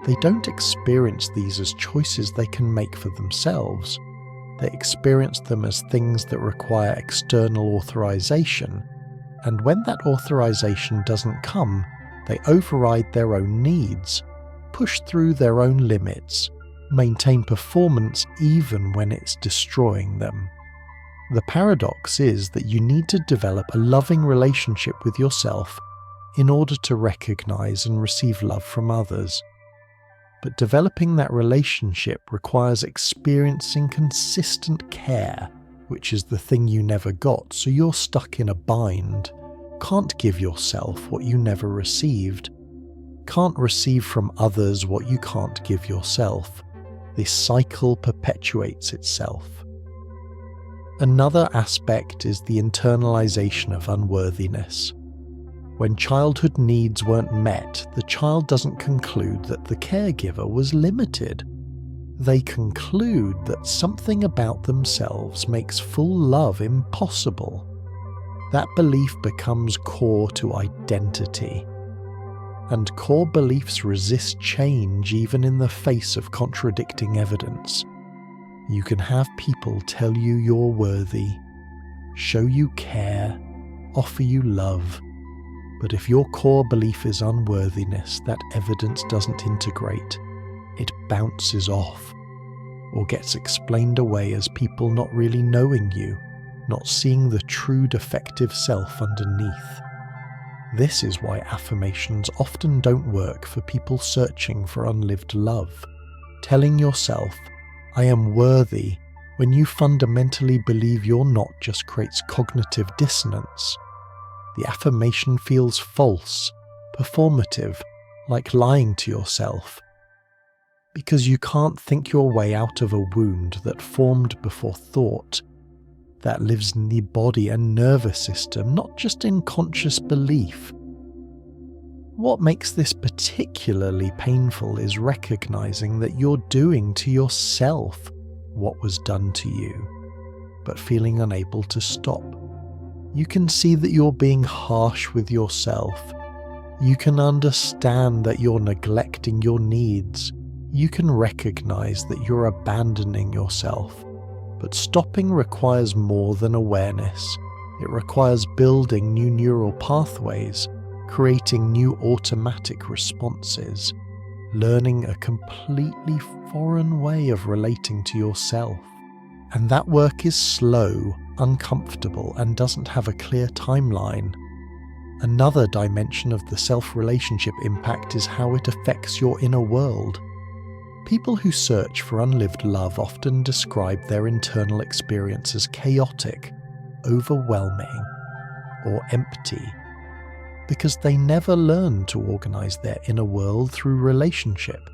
They don't experience these as choices they can make for themselves. They experience them as things that require external authorization, and when that authorization doesn't come, they override their own needs, push through their own limits, maintain performance even when it's destroying them. The paradox is that you need to develop a loving relationship with yourself in order to recognize and receive love from others. But developing that relationship requires experiencing consistent care, which is the thing you never got, so you're stuck in a bind. Can't give yourself what you never received. Can't receive from others what you can't give yourself. This cycle perpetuates itself. Another aspect is the internalization of unworthiness. When childhood needs weren't met, the child doesn't conclude that the caregiver was limited. They conclude that something about themselves makes full love impossible. That belief becomes core to identity. And core beliefs resist change even in the face of contradicting evidence. You can have people tell you you're worthy, show you care, offer you love. But if your core belief is unworthiness, that evidence doesn't integrate. It bounces off, or gets explained away as people not really knowing you, not seeing the true defective self underneath. This is why affirmations often don't work for people searching for unlived love. Telling yourself, "I am worthy," when you fundamentally believe you're not, just creates cognitive dissonance. The affirmation feels false, performative, like lying to yourself. Because you can't think your way out of a wound that formed before thought, that lives in the body and nervous system, not just in conscious belief. What makes this particularly painful is recognizing that you're doing to yourself what was done to you, but feeling unable to stop. You can see that you're being harsh with yourself. You can understand that you're neglecting your needs. You can recognize that you're abandoning yourself. But stopping requires more than awareness. It requires building new neural pathways, creating new automatic responses, learning a completely foreign way of relating to yourself. And that work is slow, uncomfortable, and doesn't have a clear timeline. Another dimension of the self-relationship impact is how it affects your inner world. People who search for unlived love often describe their internal experience as chaotic, overwhelming, or empty, because they never learn to organize their inner world through relationship.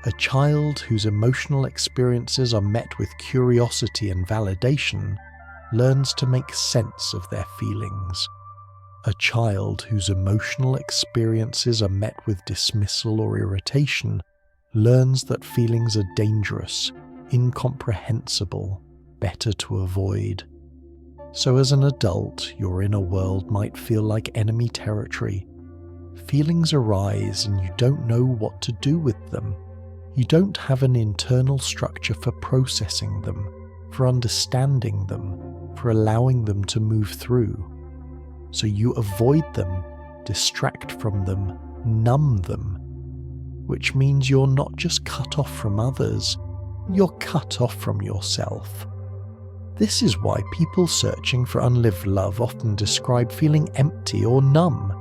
A child whose emotional experiences are met with curiosity and validation learns to make sense of their feelings. A child whose emotional experiences are met with dismissal or irritation learns that feelings are dangerous, incomprehensible, better to avoid. So as an adult, your inner world might feel like enemy territory. Feelings arise and you don't know what to do with them. You don't have an internal structure for processing them, for understanding them, for allowing them to move through. So you avoid them, distract from them, numb them, which means you're not just cut off from others, you're cut off from yourself. This is why people searching for unlived love often describe feeling empty or numb.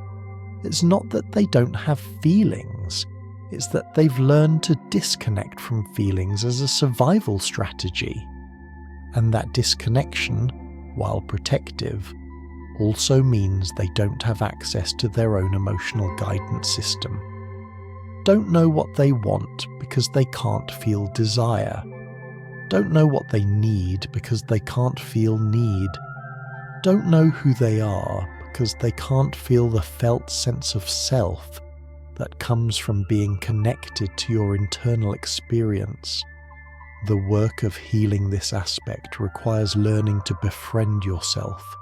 It's not that they don't have feelings, it's that they've learned to disconnect from feelings as a survival strategy. And that disconnection, while protective, also means they don't have access to their own emotional guidance system. Don't know what they want because they can't feel desire. Don't know what they need because they can't feel need. Don't know who they are because they can't feel the felt sense of self that comes from being connected to your internal experience. The work of healing this aspect requires learning to befriend yourself,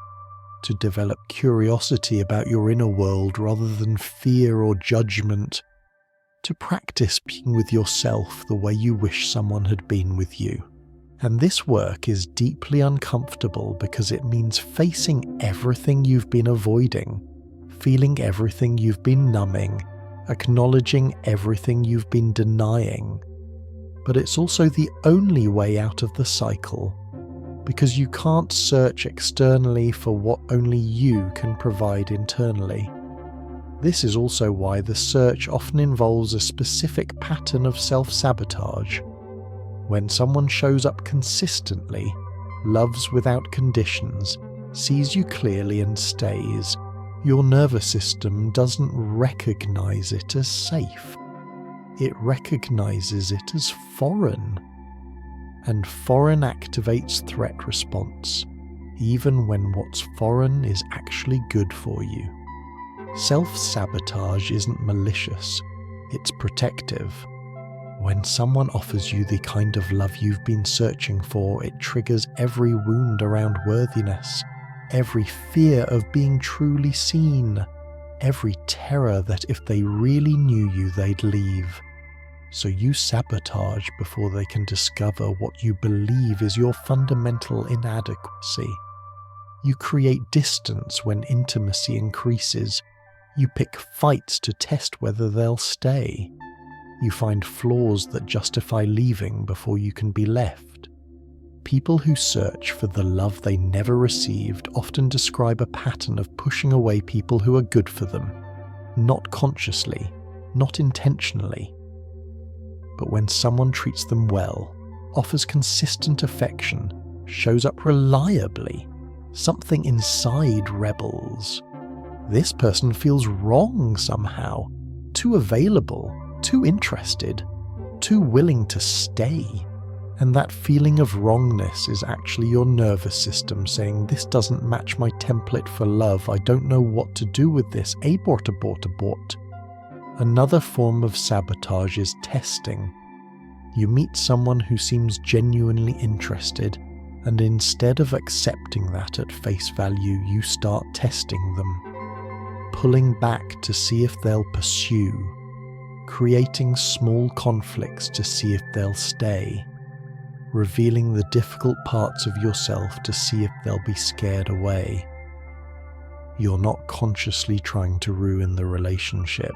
to develop curiosity about your inner world rather than fear or judgment, to practice being with yourself the way you wish someone had been with you. And this work is deeply uncomfortable because it means facing everything you've been avoiding, feeling everything you've been numbing, acknowledging everything you've been denying. But it's also the only way out of the cycle, because you can't search externally for what only you can provide internally. This is also why the search often involves a specific pattern of self-sabotage. When someone shows up consistently, loves without conditions, sees you clearly and stays, your nervous system doesn't recognize it as safe. It recognizes it as foreign. And foreign activates threat response, even when what's foreign is actually good for you. Self-sabotage isn't malicious, it's protective. When someone offers you the kind of love you've been searching for, it triggers every wound around worthiness, every fear of being truly seen, every terror that if they really knew you, they'd leave. So you sabotage before they can discover what you believe is your fundamental inadequacy. You create distance when intimacy increases. You pick fights to test whether they'll stay. You find flaws that justify leaving before you can be left. People who search for the love they never received often describe a pattern of pushing away people who are good for them, not consciously, not intentionally. But when someone treats them well, offers consistent affection, shows up reliably, something inside rebels. This person feels wrong somehow, too available, too interested, too willing to stay. And that feeling of wrongness is actually your nervous system saying, this doesn't match my template for love, I don't know what to do with this, abort, abort, abort. Another form of sabotage is testing. You meet someone who seems genuinely interested, and instead of accepting that at face value, you start testing them, pulling back to see if they'll pursue, creating small conflicts to see if they'll stay, revealing the difficult parts of yourself to see if they'll be scared away. You're not consciously trying to ruin the relationship.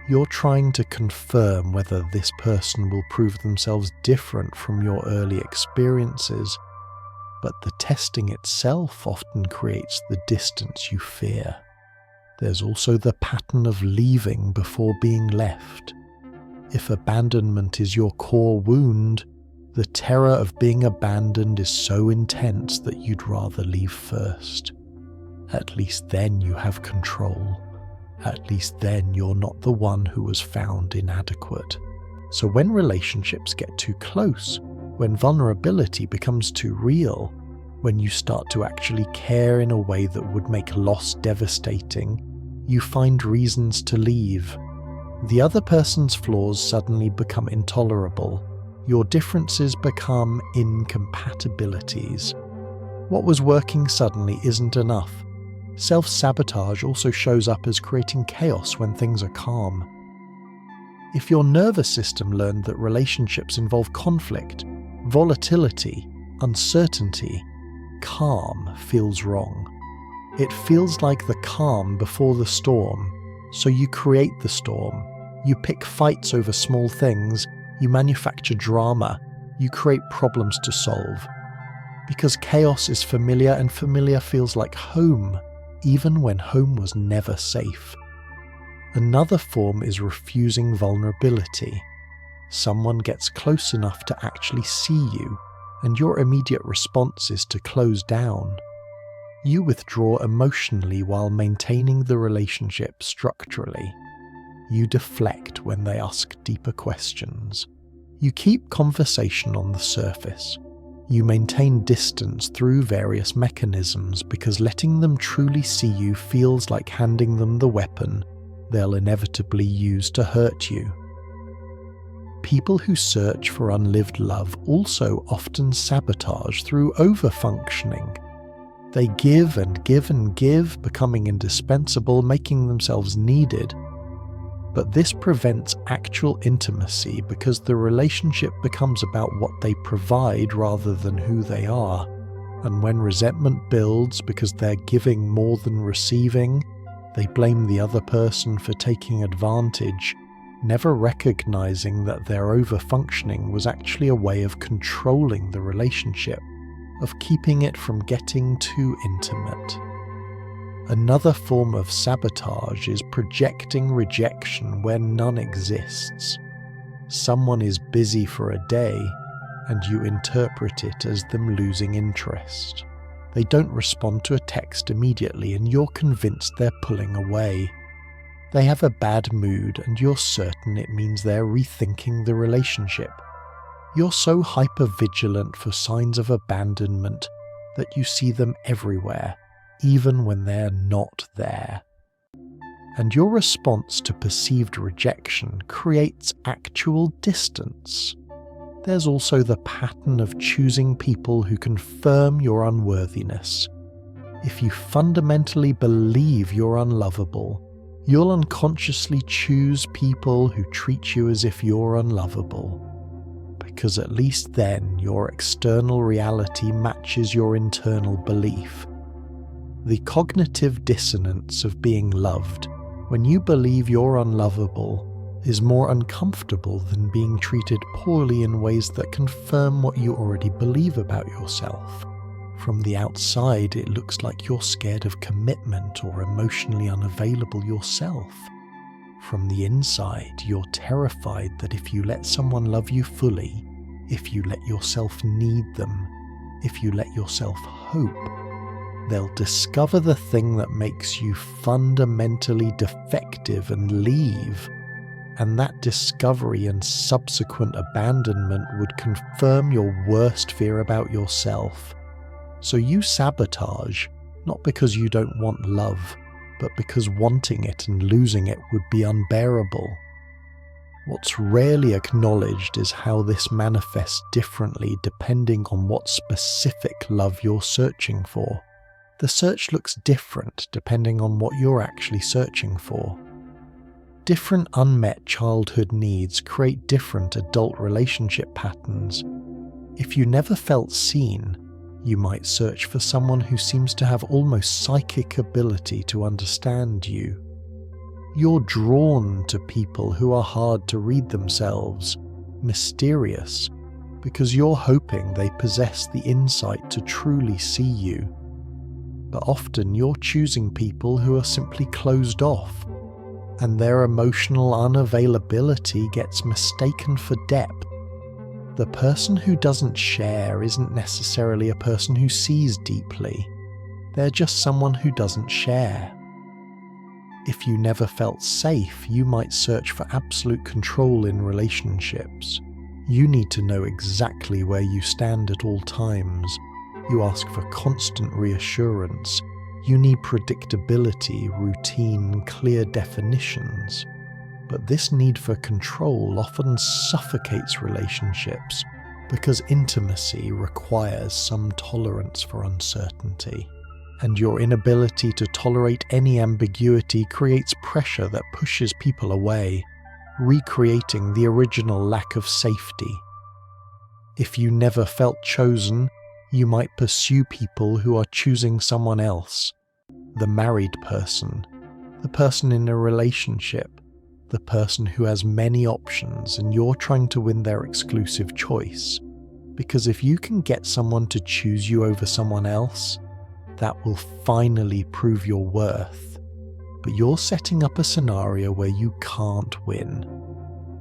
You're trying to confirm whether this person will prove themselves different from your early experiences, but the testing itself often creates the distance you fear. There's also the pattern of leaving before being left. If abandonment is your core wound, the terror of being abandoned is so intense that you'd rather leave first. At least then you have control. At least then you're not the one who was found inadequate. So when relationships get too close, when vulnerability becomes too real, when you start to actually care in a way that would make loss devastating, you find reasons to leave. The other person's flaws suddenly become intolerable. Your differences become incompatibilities. What was working suddenly isn't enough. Self-sabotage also shows up as creating chaos when things are calm. If your nervous system learned that relationships involve conflict, volatility, uncertainty, calm feels wrong. It feels like the calm before the storm, so you create the storm. You pick fights over small things, you manufacture drama, you create problems to solve. Because chaos is familiar and familiar feels like home, even when home was never safe. Another form is refusing vulnerability. Someone gets close enough to actually see you, and your immediate response is to close down. You withdraw emotionally while maintaining the relationship structurally. You deflect when they ask deeper questions. You keep conversation on the surface. You maintain distance through various mechanisms because letting them truly see you feels like handing them the weapon they'll inevitably use to hurt you. People who search for unlived love also often sabotage through overfunctioning. They give and give and give, becoming indispensable, making themselves needed. But this prevents actual intimacy because the relationship becomes about what they provide rather than who they are. And when resentment builds because they're giving more than receiving, they blame the other person for taking advantage, never recognizing that their overfunctioning was actually a way of controlling the relationship, of keeping it from getting too intimate. Another form of sabotage is projecting rejection where none exists. Someone is busy for a day, and you interpret it as them losing interest. They don't respond to a text immediately, and you're convinced they're pulling away. They have a bad mood, and you're certain it means they're rethinking the relationship. You're so hyper-vigilant for signs of abandonment that you see them everywhere, even when they're not there. And your response to perceived rejection creates actual distance. There's also the pattern of choosing people who confirm your unworthiness. If you fundamentally believe you're unlovable, you'll unconsciously choose people who treat you as if you're unlovable. Because at least then your external reality matches your internal belief. The cognitive dissonance of being loved, when you believe you're unlovable, is more uncomfortable than being treated poorly in ways that confirm what you already believe about yourself. From the outside, it looks like you're scared of commitment or emotionally unavailable yourself. From the inside, you're terrified that if you let someone love you fully, if you let yourself need them, if you let yourself hope, they'll discover the thing that makes you fundamentally defective and leave. And that discovery and subsequent abandonment would confirm your worst fear about yourself. So you sabotage, not because you don't want love, but because wanting it and losing it would be unbearable. What's rarely acknowledged is how this manifests differently depending on what specific love you're searching for. The search looks different depending on what you're actually searching for. Different unmet childhood needs create different adult relationship patterns. If you never felt seen, You might search for someone who seems to have almost psychic ability to understand you. You're drawn to people who are hard to read themselves, mysterious, because you're hoping they possess the insight to truly see you. But often you're choosing people who are simply closed off, and their emotional unavailability gets mistaken for depth. The person who doesn't share isn't necessarily a person who sees deeply. They're just someone who doesn't share. If you never felt safe, you might search for absolute control in relationships. You need to know exactly where you stand at all times. You ask for constant reassurance. You need predictability, routine, clear definitions. But this need for control often suffocates relationships because intimacy requires some tolerance for uncertainty. And your inability to tolerate any ambiguity creates pressure that pushes people away, recreating the original lack of safety. If you never felt chosen, you might pursue people who are choosing someone else. The married person, the person in a relationship, the person who has many options and you're trying to win their exclusive choice. Because if you can get someone to choose you over someone else, that will finally prove your worth. But you're setting up a scenario where you can't win.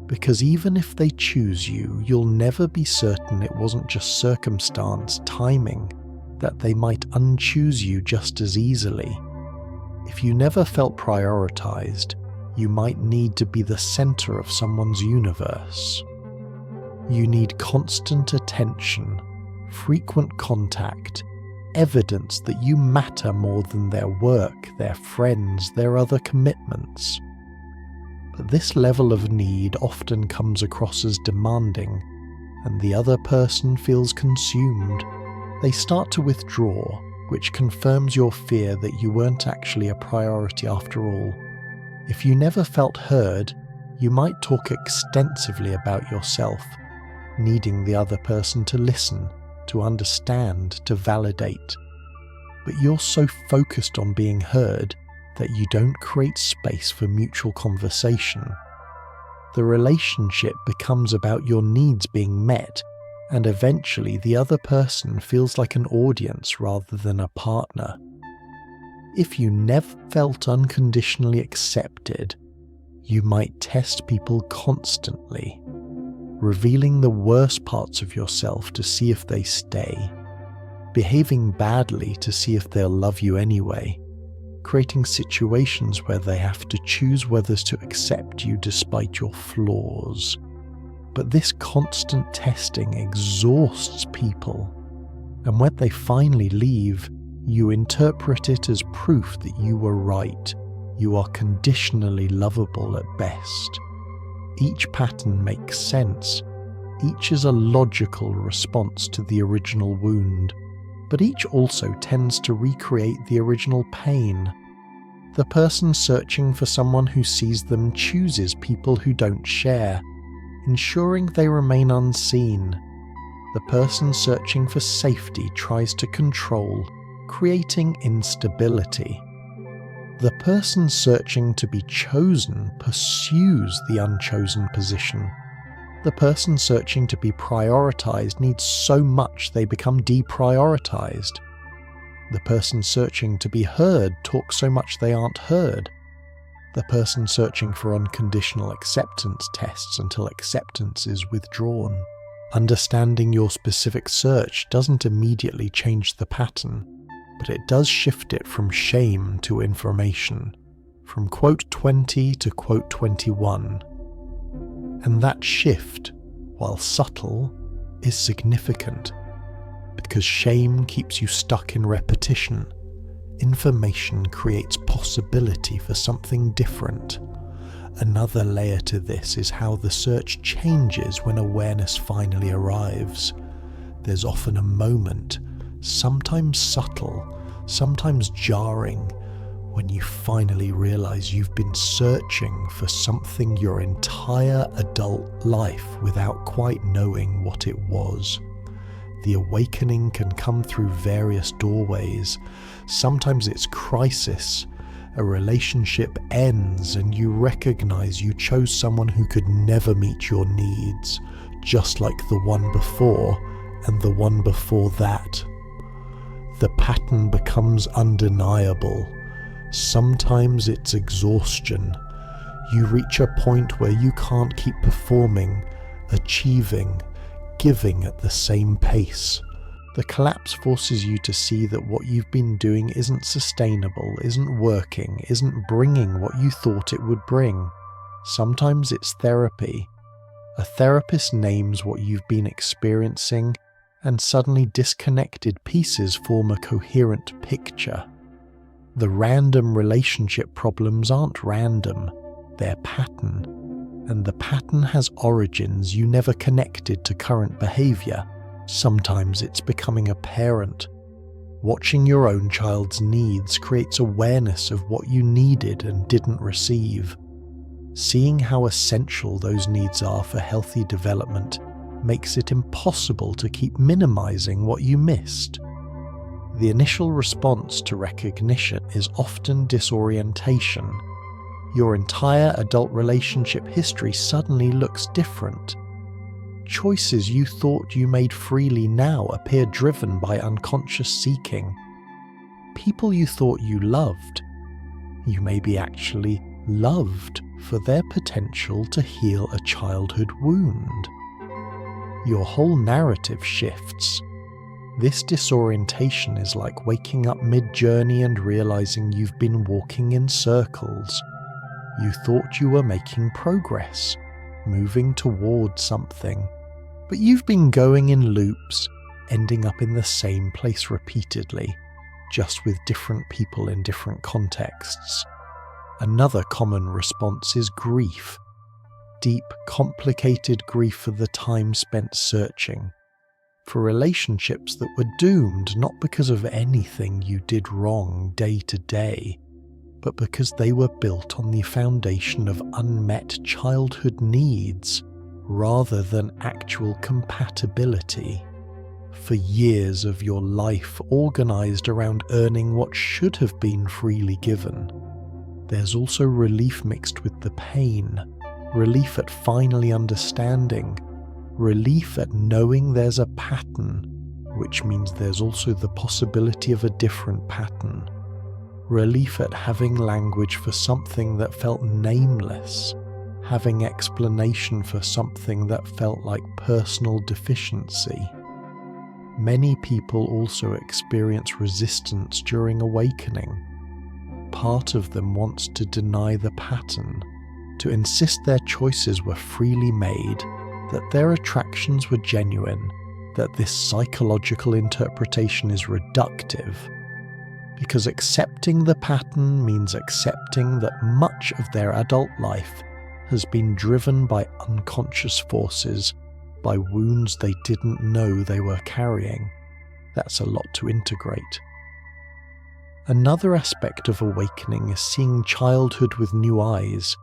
Because even if they choose you, you'll never be certain it wasn't just circumstance, timing, that they might unchoose you just as easily. If you never felt prioritized, you might need to be the center of someone's universe. You need constant attention, frequent contact, evidence that you matter more than their work, their friends, their other commitments. But this level of need often comes across as demanding, and the other person feels consumed. They start to withdraw, which confirms your fear that you weren't actually a priority after all. If you never felt heard, you might talk extensively about yourself, needing the other person to listen, to understand, to validate. But you're so focused on being heard that you don't create space for mutual conversation. The relationship becomes about your needs being met, and eventually the other person feels like an audience rather than a partner. If you never felt unconditionally accepted, you might test people constantly, revealing the worst parts of yourself to see if they stay, behaving badly to see if they'll love you anyway, creating situations where they have to choose whether to accept you despite your flaws. But this constant testing exhausts people, and when they finally leave, you interpret it as proof that you were right. You are conditionally lovable at best. Each pattern makes sense. Each is a logical response to the original wound, but each also tends to recreate the original pain. The person searching for someone who sees them chooses people who don't share, ensuring they remain unseen. The person searching for safety tries to control, creating instability. The person searching to be chosen pursues the unchosen position. The person searching to be prioritized needs so much they become deprioritized. The person searching to be heard talks so much they aren't heard. The person searching for unconditional acceptance tests until acceptance is withdrawn. Understanding your specific search doesn't immediately change the pattern, but it does shift it from shame to information, from quote 20 to quote 21. And that shift, while subtle, is significant, because shame keeps you stuck in repetition. Information creates possibility for something different. Another layer to this is how the search changes when awareness finally arrives. There's often a moment, sometimes subtle, sometimes jarring, when you finally realize you've been searching for something your entire adult life without quite knowing what it was. The awakening can come through various doorways. Sometimes it's crisis. A relationship ends and you recognize you chose someone who could never meet your needs, just like the one before and the one before that. The pattern becomes undeniable. Sometimes it's exhaustion. You reach a point where you can't keep performing, achieving, giving at the same pace. The collapse forces you to see that what you've been doing isn't sustainable, isn't working, isn't bringing what you thought it would bring. Sometimes it's therapy. A therapist names what you've been experiencing, and suddenly disconnected pieces form a coherent picture. The random relationship problems aren't random, they're pattern. And the pattern has origins you never connected to current behavior. Sometimes it's becoming a parent. Watching your own child's needs creates awareness of what you needed and didn't receive. Seeing how essential those needs are for healthy development makes it impossible to keep minimizing what you missed. The initial response to recognition is often disorientation. Your entire adult relationship history suddenly looks different. Choices you thought you made freely now appear driven by unconscious seeking. People you thought you loved, you may be actually loved for their potential to heal a childhood wound. Your whole narrative shifts. This disorientation is like waking up mid-journey and realizing you've been walking in circles. You thought you were making progress, moving towards something, but you've been going in loops, ending up in the same place repeatedly, just with different people in different contexts. Another common response is grief. Deep, complicated grief for the time spent searching. For relationships that were doomed not because of anything you did wrong day to day, but because they were built on the foundation of unmet childhood needs rather than actual compatibility. For years of your life organized around earning what should have been freely given. There's also relief mixed with the pain. Relief at finally understanding, relief at knowing there's a pattern, which means there's also the possibility of a different pattern. Relief at having language for something that felt nameless, having explanation for something that felt like personal deficiency. Many people also experience resistance during awakening. Part of them wants to deny the pattern, to insist their choices were freely made, that their attractions were genuine, that this psychological interpretation is reductive. Because accepting the pattern means accepting that much of their adult life has been driven by unconscious forces, by wounds they didn't know they were carrying. That's a lot to integrate. Another aspect of awakening is seeing childhood with new eyes.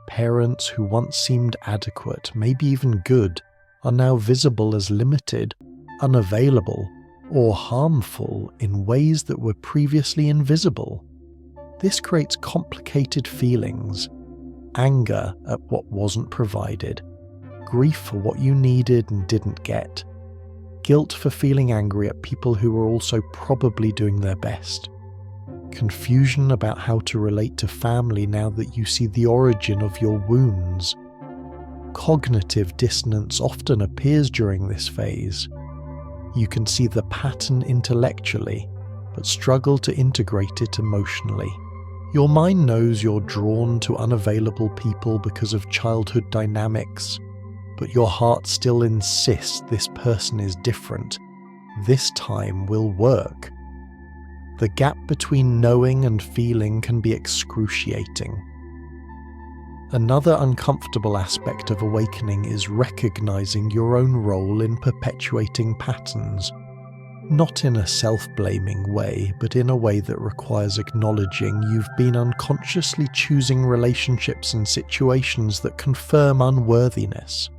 Parents who once seemed adequate, maybe even good, are now visible as limited, unavailable, or harmful in ways that were previously invisible. This creates complicated feelings: anger at what wasn't provided, grief for what you needed and didn't get, guilt for feeling angry at people who were also probably doing their best, confusion about how to relate to family now that you see the origin of your wounds. Cognitive dissonance often appears during this phase. You can see the pattern intellectually, but struggle to integrate it emotionally. Your mind knows you're drawn to unavailable people because of childhood dynamics, but your heart still insists this person is different. This time will work. The gap between knowing and feeling can be excruciating. Another uncomfortable aspect of awakening is recognizing your own role in perpetuating patterns, not in a self-blaming way, but in a way that requires acknowledging you've been unconsciously choosing relationships and situations that confirm unworthiness.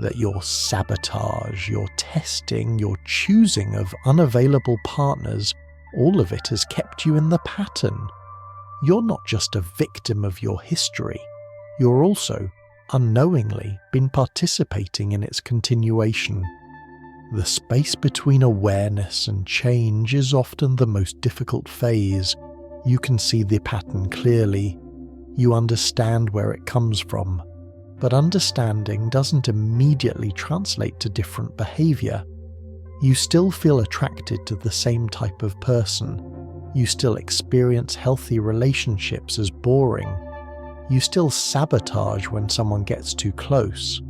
that your sabotage, your testing, your choosing of unavailable partners, all of it has kept you in the pattern. You're not just a victim of your history, you're also, unknowingly, been participating in its continuation. The space between awareness and change is often the most difficult phase. You can see the pattern clearly. You understand where it comes from. But understanding doesn't immediately translate to different behavior. You still feel attracted to the same type of person. You still experience healthy relationships as boring. You still sabotage when someone gets too close.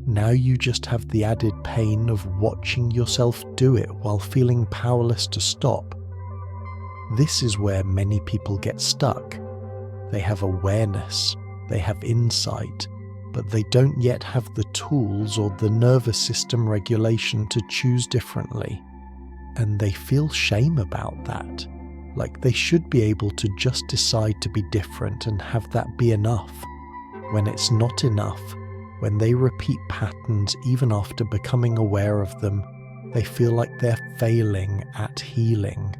Now you just have the added pain of watching yourself do it while feeling powerless to stop. This is where many people get stuck. They have awareness, they have insight, but they don't yet have the tools or the nervous system regulation to choose differently. And they feel shame about that, like they should be able to just decide to be different and have that be enough. When it's not enough, when they repeat patterns even after becoming aware of them, they feel like they're failing at healing.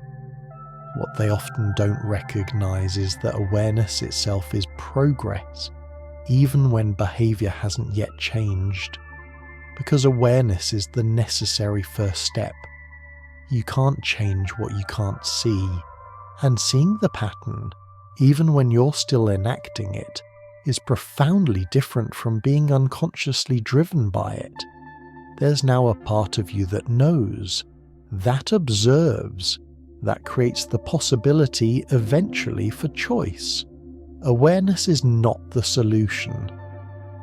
What they often don't recognize is that awareness itself is progress, even when behavior hasn't yet changed. Because awareness is the necessary first step. You can't change what you can't see, and seeing the pattern, even when you're still enacting it, is profoundly different from being unconsciously driven by it. There's now a part of you that knows, that observes, that creates the possibility eventually for choice. Awareness is not the solution,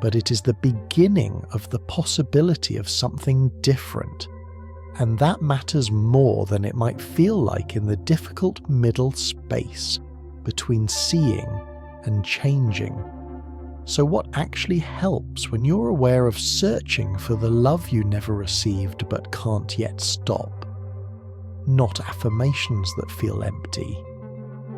but it is the beginning of the possibility of something different. And that matters more than it might feel like in the difficult middle space between seeing and changing. So what actually helps when you're aware of searching for the love you never received but can't yet stop? Not affirmations that feel empty.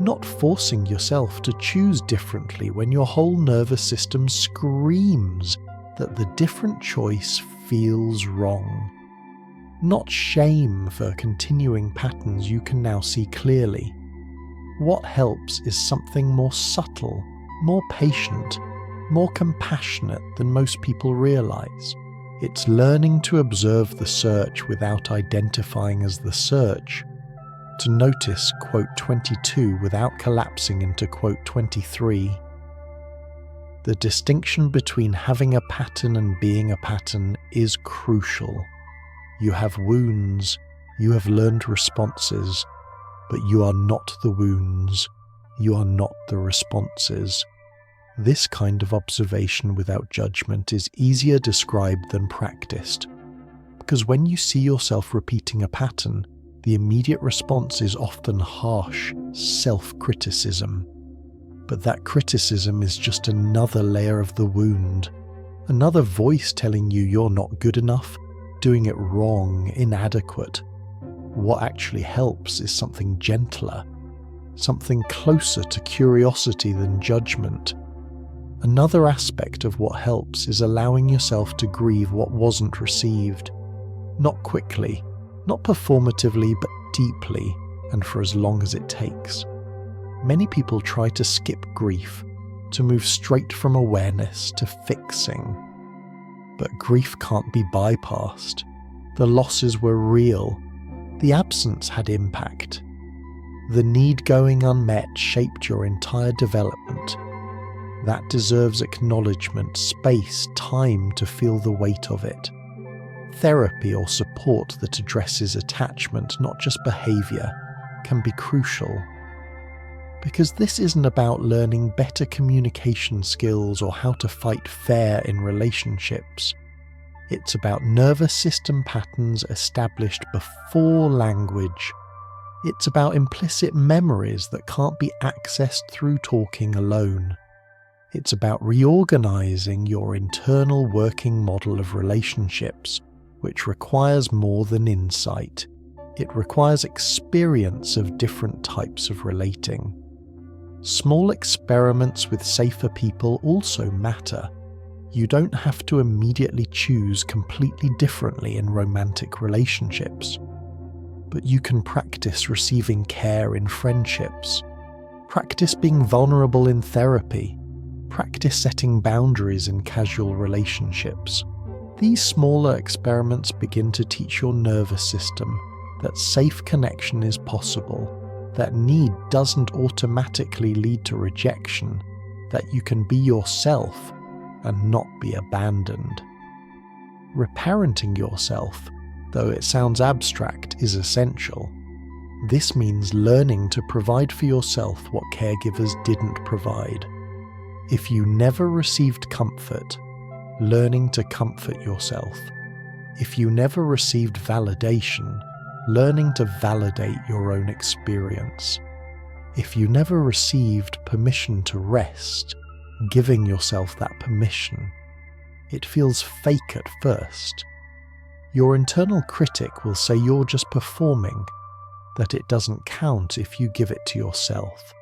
Not forcing yourself to choose differently when your whole nervous system screams that the different choice feels wrong. Not shame for continuing patterns you can now see clearly. What helps is something more subtle, more patient, more compassionate than most people realize. It's learning to observe the search without identifying as the search, to notice quote 22 without collapsing into quote 23. The distinction between having a pattern and being a pattern is crucial. You have wounds, you have learned responses, but you are not the wounds, you are not the responses. This kind of observation without judgment is easier described than practiced, because when you see yourself repeating a pattern, the immediate response is often harsh self-criticism. But that criticism is just another layer of the wound, another voice telling you you're not good enough, doing it wrong, inadequate. What actually helps is something gentler, something closer to curiosity than judgment. Another aspect of what helps is allowing yourself to grieve what wasn't received. Not quickly, not performatively, but deeply, and for as long as it takes. Many people try to skip grief, to move straight from awareness to fixing. But grief can't be bypassed. The losses were real. The absence had impact. The need going unmet shaped your entire development. That deserves acknowledgement, space, time to feel the weight of it. Therapy or support that addresses attachment, not just behavior, can be crucial. Because this isn't about learning better communication skills or how to fight fair in relationships. It's about nervous system patterns established before language. It's about implicit memories that can't be accessed through talking alone. It's about reorganizing your internal working model of relationships, which requires more than insight. It requires experience of different types of relating. Small experiments with safer people also matter. You don't have to immediately choose completely differently in romantic relationships, but you can practice receiving care in friendships, practice being vulnerable in therapy, practice setting boundaries in casual relationships. These smaller experiments begin to teach your nervous system that safe connection is possible, that need doesn't automatically lead to rejection, that you can be yourself and not be abandoned. Reparenting yourself, though it sounds abstract, is essential. This means learning to provide for yourself what caregivers didn't provide. If you never received comfort, learning to comfort yourself. If you never received validation, learning to validate your own experience. If you never received permission to rest, giving yourself that permission. It feels fake at first. Your internal critic will say you're just performing, that it doesn't count if you give it to yourself.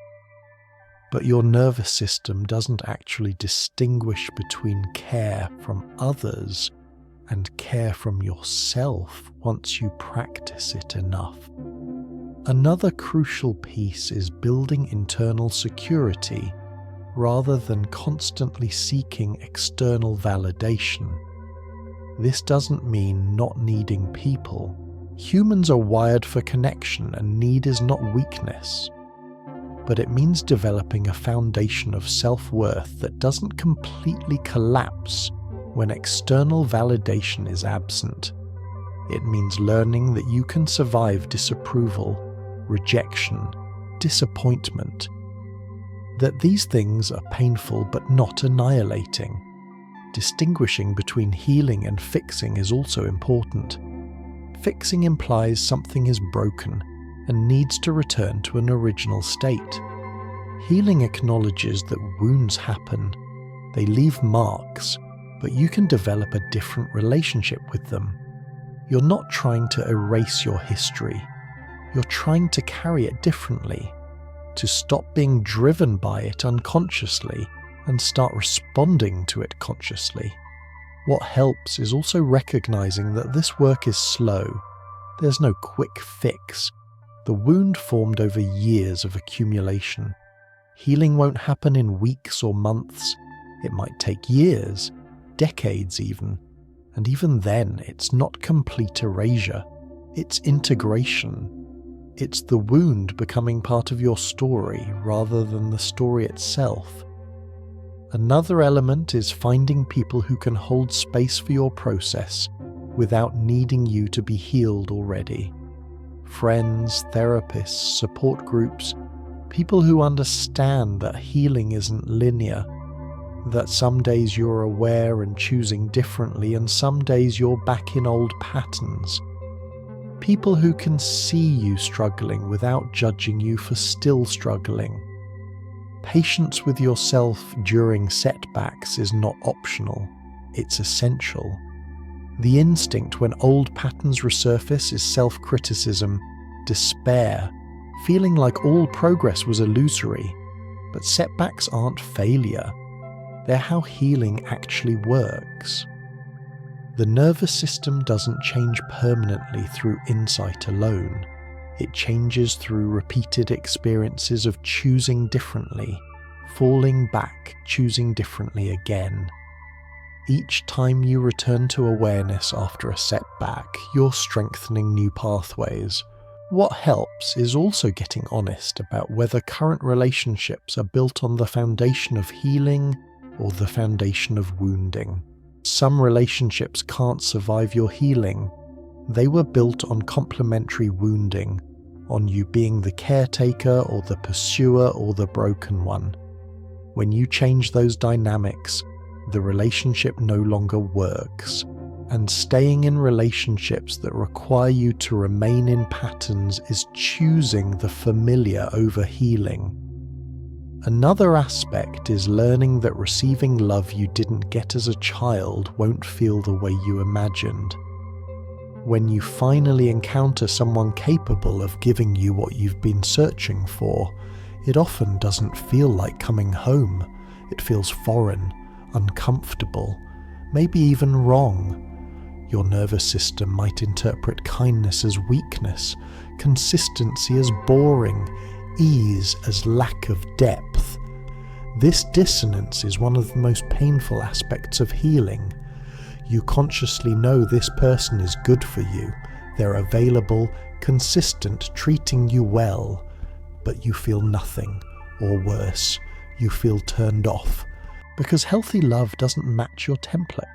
But your nervous system doesn't actually distinguish between care from others and care from yourself once you practice it enough. Another crucial piece is building internal security rather than constantly seeking external validation. This doesn't mean not needing people. Humans are wired for connection, and need is not weakness. But it means developing a foundation of self-worth that doesn't completely collapse when external validation is absent. It means learning that you can survive disapproval, rejection, disappointment, that these things are painful but not annihilating. Distinguishing between healing and fixing is also important. Fixing implies something is broken and needs to return to an original state. Healing acknowledges that wounds happen, they leave marks, but you can develop a different relationship with them. You're not trying to erase your history, you're trying to carry it differently, to stop being driven by it unconsciously and start responding to it consciously. What helps is also recognizing that this work is slow. There's no quick fix. The wound formed over years of accumulation. Healing won't happen in weeks or months. It might take years, decades even. And even then, it's not complete erasure. It's integration. It's the wound becoming part of your story rather than the story itself. Another element is finding people who can hold space for your process without needing you to be healed already. Friends, therapists, support groups, people who understand that healing isn't linear, that some days you're aware and choosing differently and some days you're back in old patterns. People who can see you struggling without judging you for still struggling. Patience with yourself during setbacks is not optional, it's essential. The instinct when old patterns resurface is self-criticism, despair, feeling like all progress was illusory. But setbacks aren't failure, they're how healing actually works. The nervous system doesn't change permanently through insight alone. It changes through repeated experiences of choosing differently, falling back, choosing differently again. Each time you return to awareness after a setback, you're strengthening new pathways. What helps is also getting honest about whether current relationships are built on the foundation of healing or the foundation of wounding. Some relationships can't survive your healing. They were built on complementary wounding, on you being the caretaker or the pursuer or the broken one. When you change those dynamics, the relationship no longer works, and staying in relationships that require you to remain in patterns is choosing the familiar over healing. Another aspect is learning that receiving love you didn't get as a child won't feel the way you imagined. When you finally encounter someone capable of giving you what you've been searching for, it often doesn't feel like coming home. It feels foreign, uncomfortable, maybe even wrong. Your nervous system might interpret kindness as weakness, consistency as boring, ease as lack of depth. This dissonance is one of the most painful aspects of healing. You consciously know this person is good for you, they're available, consistent, treating you well, but you feel nothing, or worse, you feel turned off, because healthy love doesn't match your template.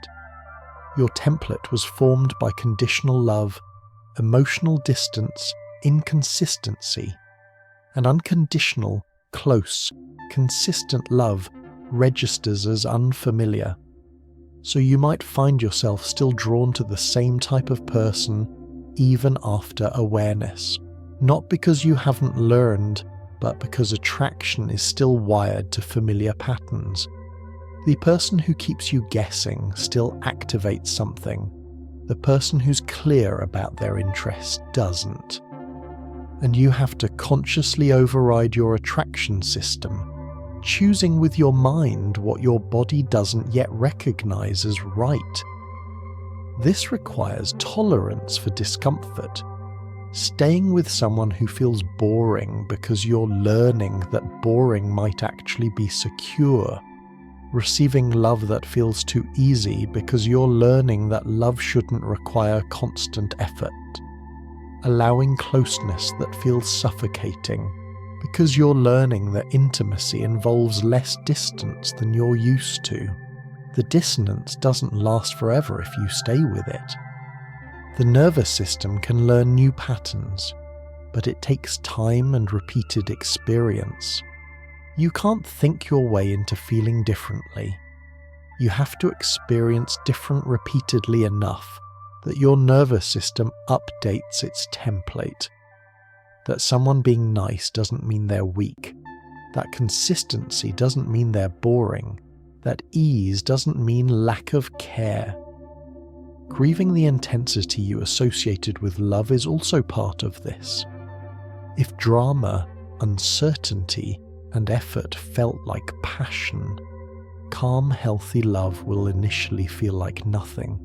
Your template was formed by conditional love, emotional distance, inconsistency. An unconditional, close, consistent love registers as unfamiliar. So you might find yourself still drawn to the same type of person even after awareness. Not because you haven't learned, but because attraction is still wired to familiar patterns. The person who keeps you guessing still activates something. The person who's clear about their interest doesn't. And you have to consciously override your attraction system, choosing with your mind what your body doesn't yet recognize as right. This requires tolerance for discomfort. Staying with someone who feels boring because you're learning that boring might actually be secure. Receiving love that feels too easy because you're learning that love shouldn't require constant effort. Allowing closeness that feels suffocating because you're learning that intimacy involves less distance than you're used to. The dissonance doesn't last forever if you stay with it. The nervous system can learn new patterns, but it takes time and repeated experience. You can't think your way into feeling differently. You have to experience different repeatedly enough that your nervous system updates its template. That someone being nice doesn't mean they're weak. That consistency doesn't mean they're boring. That ease doesn't mean lack of care. Grieving the intensity you associated with love is also part of this. If drama, uncertainty, and effort felt like passion, calm, healthy love will initially feel like nothing.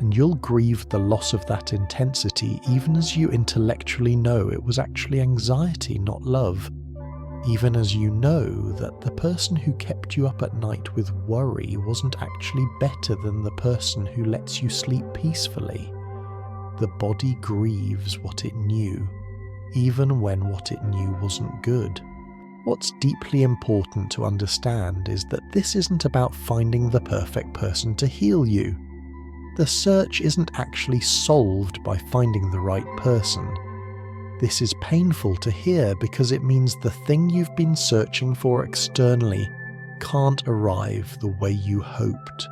And you'll grieve the loss of that intensity even as you intellectually know it was actually anxiety, not love. Even as you know that the person who kept you up at night with worry wasn't actually better than the person who lets you sleep peacefully. The body grieves what it knew, even when what it knew wasn't good. What's deeply important to understand is that this isn't about finding the perfect person to heal you. The search isn't actually solved by finding the right person. This is painful to hear because it means the thing you've been searching for externally can't arrive the way you hoped.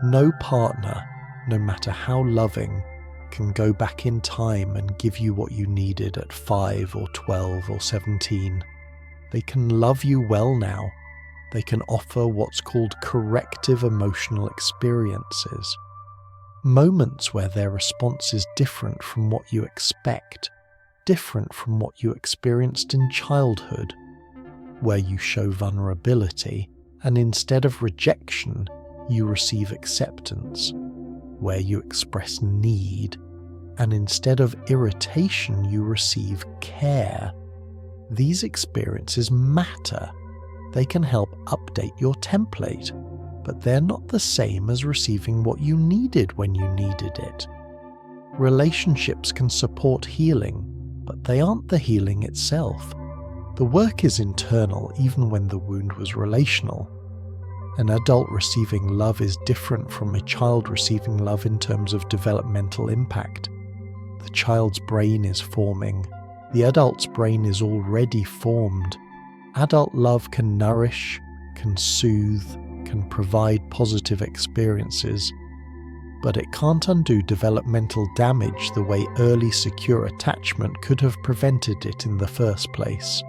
No partner, no matter how loving, can go back in time and give you what you needed at 5 or 12 or 17. They can love you well now. They can offer what's called corrective emotional experiences. Moments where their response is different from what you expect, different from what you experienced in childhood, where you show vulnerability, and instead of rejection, you receive acceptance, where you express need, and instead of irritation, you receive care. These experiences matter. They can help update your template, but they're not the same as receiving what you needed when you needed it. Relationships can support healing, but they aren't the healing itself. The work is internal even when the wound was relational. An adult receiving love is different from a child receiving love in terms of developmental impact. The child's brain is forming. The adult's brain is already formed. Adult love can nourish, can soothe, can provide positive experiences, but it can't undo developmental damage the way early secure attachment could have prevented it in the first place.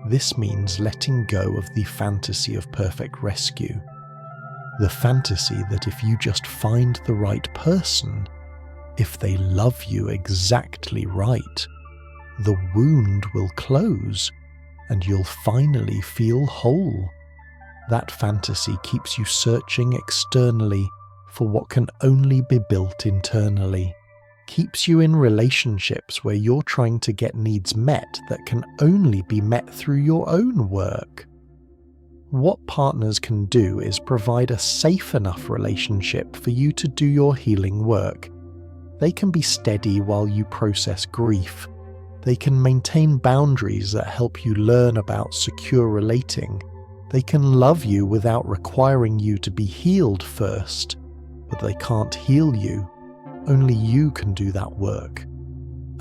This means letting go of the fantasy of perfect rescue. The fantasy that if you just find the right person, if they love you exactly right, the wound will close and you'll finally feel whole. That fantasy keeps you searching externally for what can only be built internally, keeps you in relationships where you're trying to get needs met that can only be met through your own work. What partners can do is provide a safe enough relationship for you to do your healing work. They can be steady while you process grief. They can maintain boundaries that help you learn about secure relating. They can love you without requiring you to be healed first, but they can't heal you. Only you can do that work.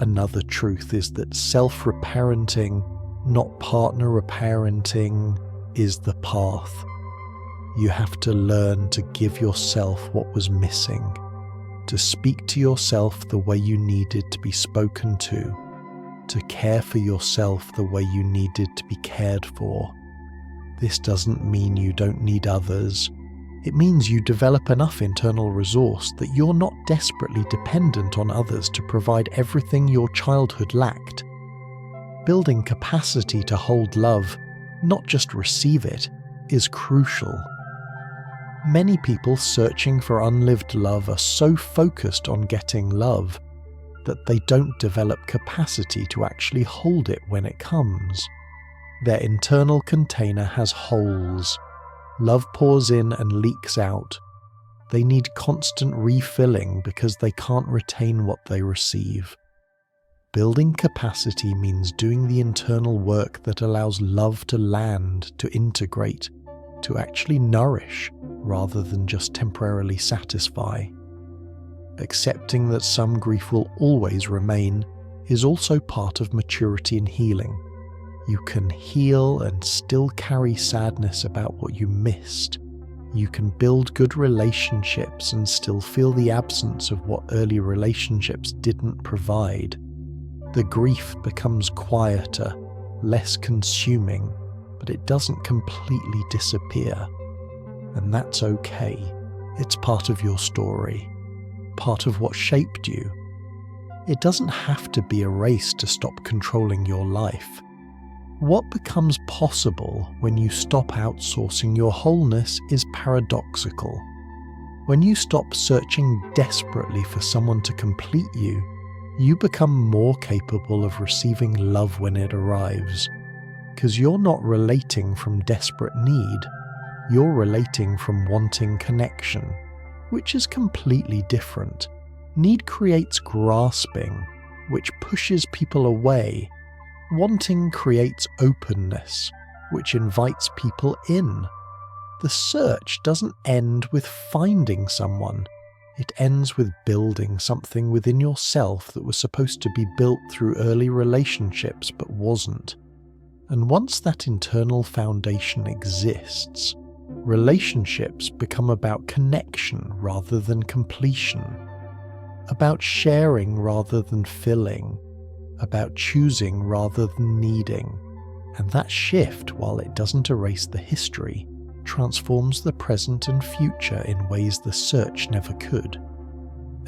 Another truth is that self-reparenting, not partner-reparenting, is the path. You have to learn to give yourself what was missing, to speak to yourself the way you needed to be spoken to care for yourself the way you needed to be cared for. This doesn't mean you don't need others. It means you develop enough internal resource that you're not desperately dependent on others to provide everything your childhood lacked. Building capacity to hold love, not just receive it, is crucial. Many people searching for unlived love are so focused on getting love that they don't develop capacity to actually hold it when it comes. Their internal container has holes. Love pours in and leaks out. They need constant refilling because they can't retain what they receive. Building capacity means doing the internal work that allows love to land, to integrate, to actually nourish, rather than just temporarily satisfy. Accepting that some grief will always remain is also part of maturity and healing. You can heal and still carry sadness about what you missed. You can build good relationships and still feel the absence of what early relationships didn't provide. The grief becomes quieter, less consuming, but it doesn't completely disappear. And that's okay. It's part of your story, part of what shaped you. It doesn't have to be erased to stop controlling your life. What becomes possible when you stop outsourcing your wholeness is paradoxical. When you stop searching desperately for someone to complete you, you become more capable of receiving love when it arrives. Because you're not relating from desperate need, you're relating from wanting connection, which is completely different. Need creates grasping, which pushes people away. Wanting creates openness, which invites people in. The search doesn't end with finding someone. It ends with building something within yourself that was supposed to be built through early relationships but wasn't. And once that internal foundation exists, relationships become about connection rather than completion, about sharing rather than filling, about choosing rather than needing. And that shift, while it doesn't erase the history, transforms the present and future in ways the search never could.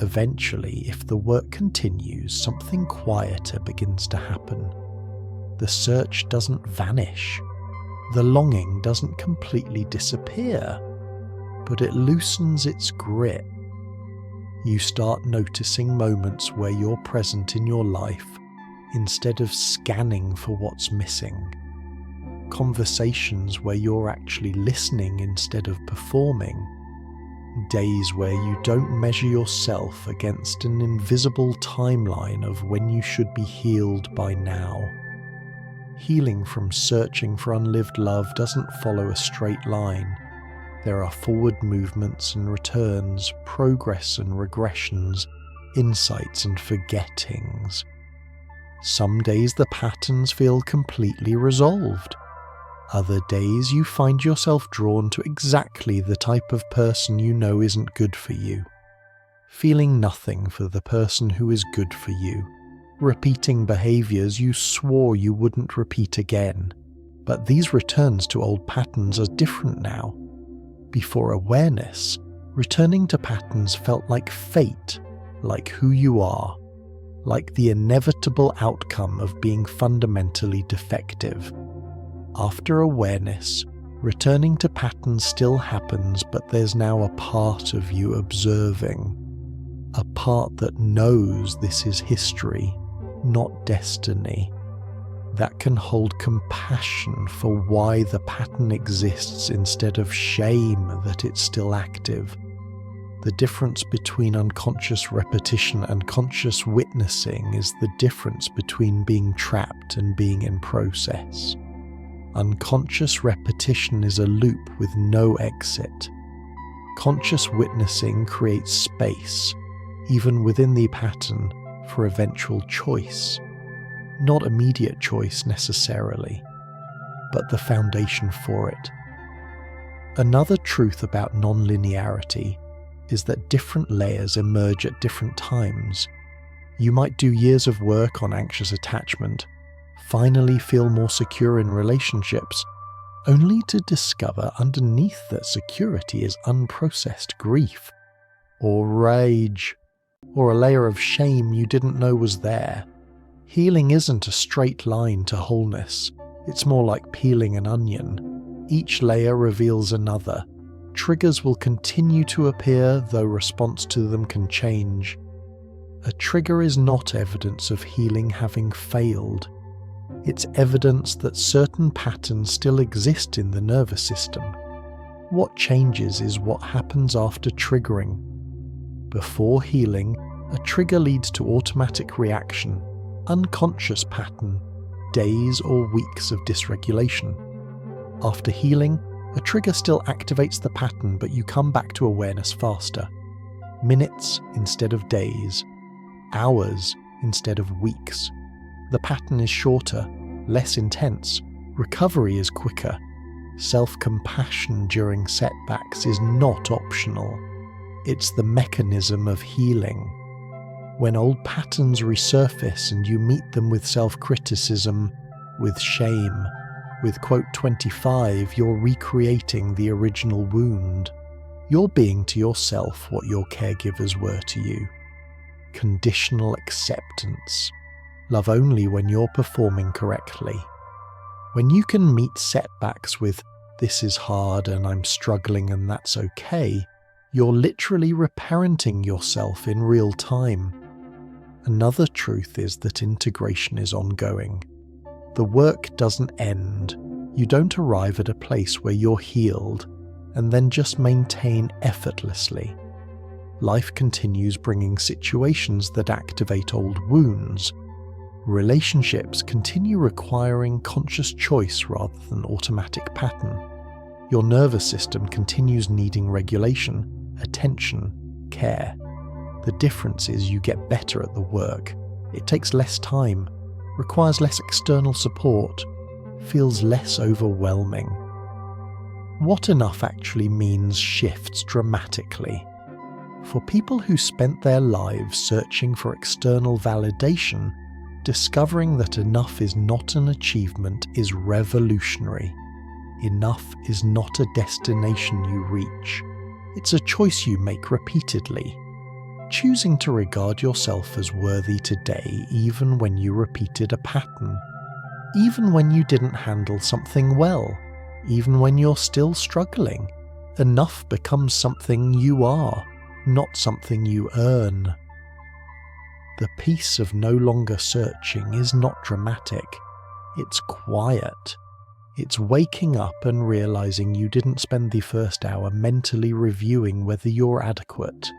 Eventually, if the work continues, something quieter begins to happen. The search doesn't vanish. The longing doesn't completely disappear, but it loosens its grip. You start noticing moments where you're present in your life instead of scanning for what's missing. Conversations where you're actually listening instead of performing. Days where you don't measure yourself against an invisible timeline of when you should be healed by now. Healing from searching for unlived love doesn't follow a straight line. There are forward movements and returns, progress and regressions, insights and forgettings. Some days the patterns feel completely resolved. Other days you find yourself drawn to exactly the type of person you know isn't good for you. Feeling nothing for the person who is good for you. Repeating behaviours you swore you wouldn't repeat again. But these returns to old patterns are different now. Before awareness, returning to patterns felt like fate, like who you are, like the inevitable outcome of being fundamentally defective. After awareness, Returning to pattern still happens, but there's now a part of you observing, a part that knows this is history, not destiny, that can hold compassion for why the pattern exists instead of shame that it's still active. The difference between unconscious repetition and conscious witnessing is the difference between being trapped and being in process. Unconscious repetition is a loop with no exit. Conscious witnessing creates space, even within the pattern, for eventual choice. Not immediate choice necessarily, but the foundation for it. Another truth about non-linearity is that different layers emerge at different times. You might do years of work on anxious attachment, finally feel more secure in relationships, only to discover underneath that security is unprocessed grief, or rage, or a layer of shame you didn't know was there. Healing isn't a straight line to wholeness, it's more like peeling an onion. Each layer reveals another. Triggers will continue to appear, though response to them can change. A trigger is not evidence of healing having failed. It's evidence that certain patterns still exist in the nervous system. What changes is what happens after triggering. Before healing, a trigger leads to automatic reaction, unconscious pattern, days or weeks of dysregulation. After healing, a trigger still activates the pattern, but you come back to awareness faster. Minutes instead of days, hours instead of weeks. The pattern is shorter, less intense, recovery is quicker. Self-compassion during setbacks is not optional. It's the mechanism of healing. When old patterns resurface and you meet them with self-criticism, with shame, with quote 25, you're recreating the original wound. You're being to yourself what your caregivers were to you. Conditional acceptance. Love only when you're performing correctly. When you can meet setbacks with, this is hard and I'm struggling and that's okay, you're literally reparenting yourself in real time. Another truth is that integration is ongoing. The work doesn't end. You don't arrive at a place where you're healed and then just maintain effortlessly. Life continues bringing situations that activate old wounds. Relationships continue requiring conscious choice rather than automatic pattern. Your nervous system continues needing regulation, attention, care. The difference is you get better at the work. It takes less time, requires less external support, feels less overwhelming. What enough actually means shifts dramatically. For people who spent their lives searching for external validation, discovering that enough is not an achievement is revolutionary. Enough is not a destination you reach. It's a choice you make repeatedly. Choosing to regard yourself as worthy today even when you repeated a pattern. Even when you didn't handle something well. Even when you're still struggling. Enough becomes something you are, not something you earn. The peace of no longer searching is not dramatic. It's quiet. It's waking up and realizing you didn't spend the first hour mentally reviewing whether you're adequate.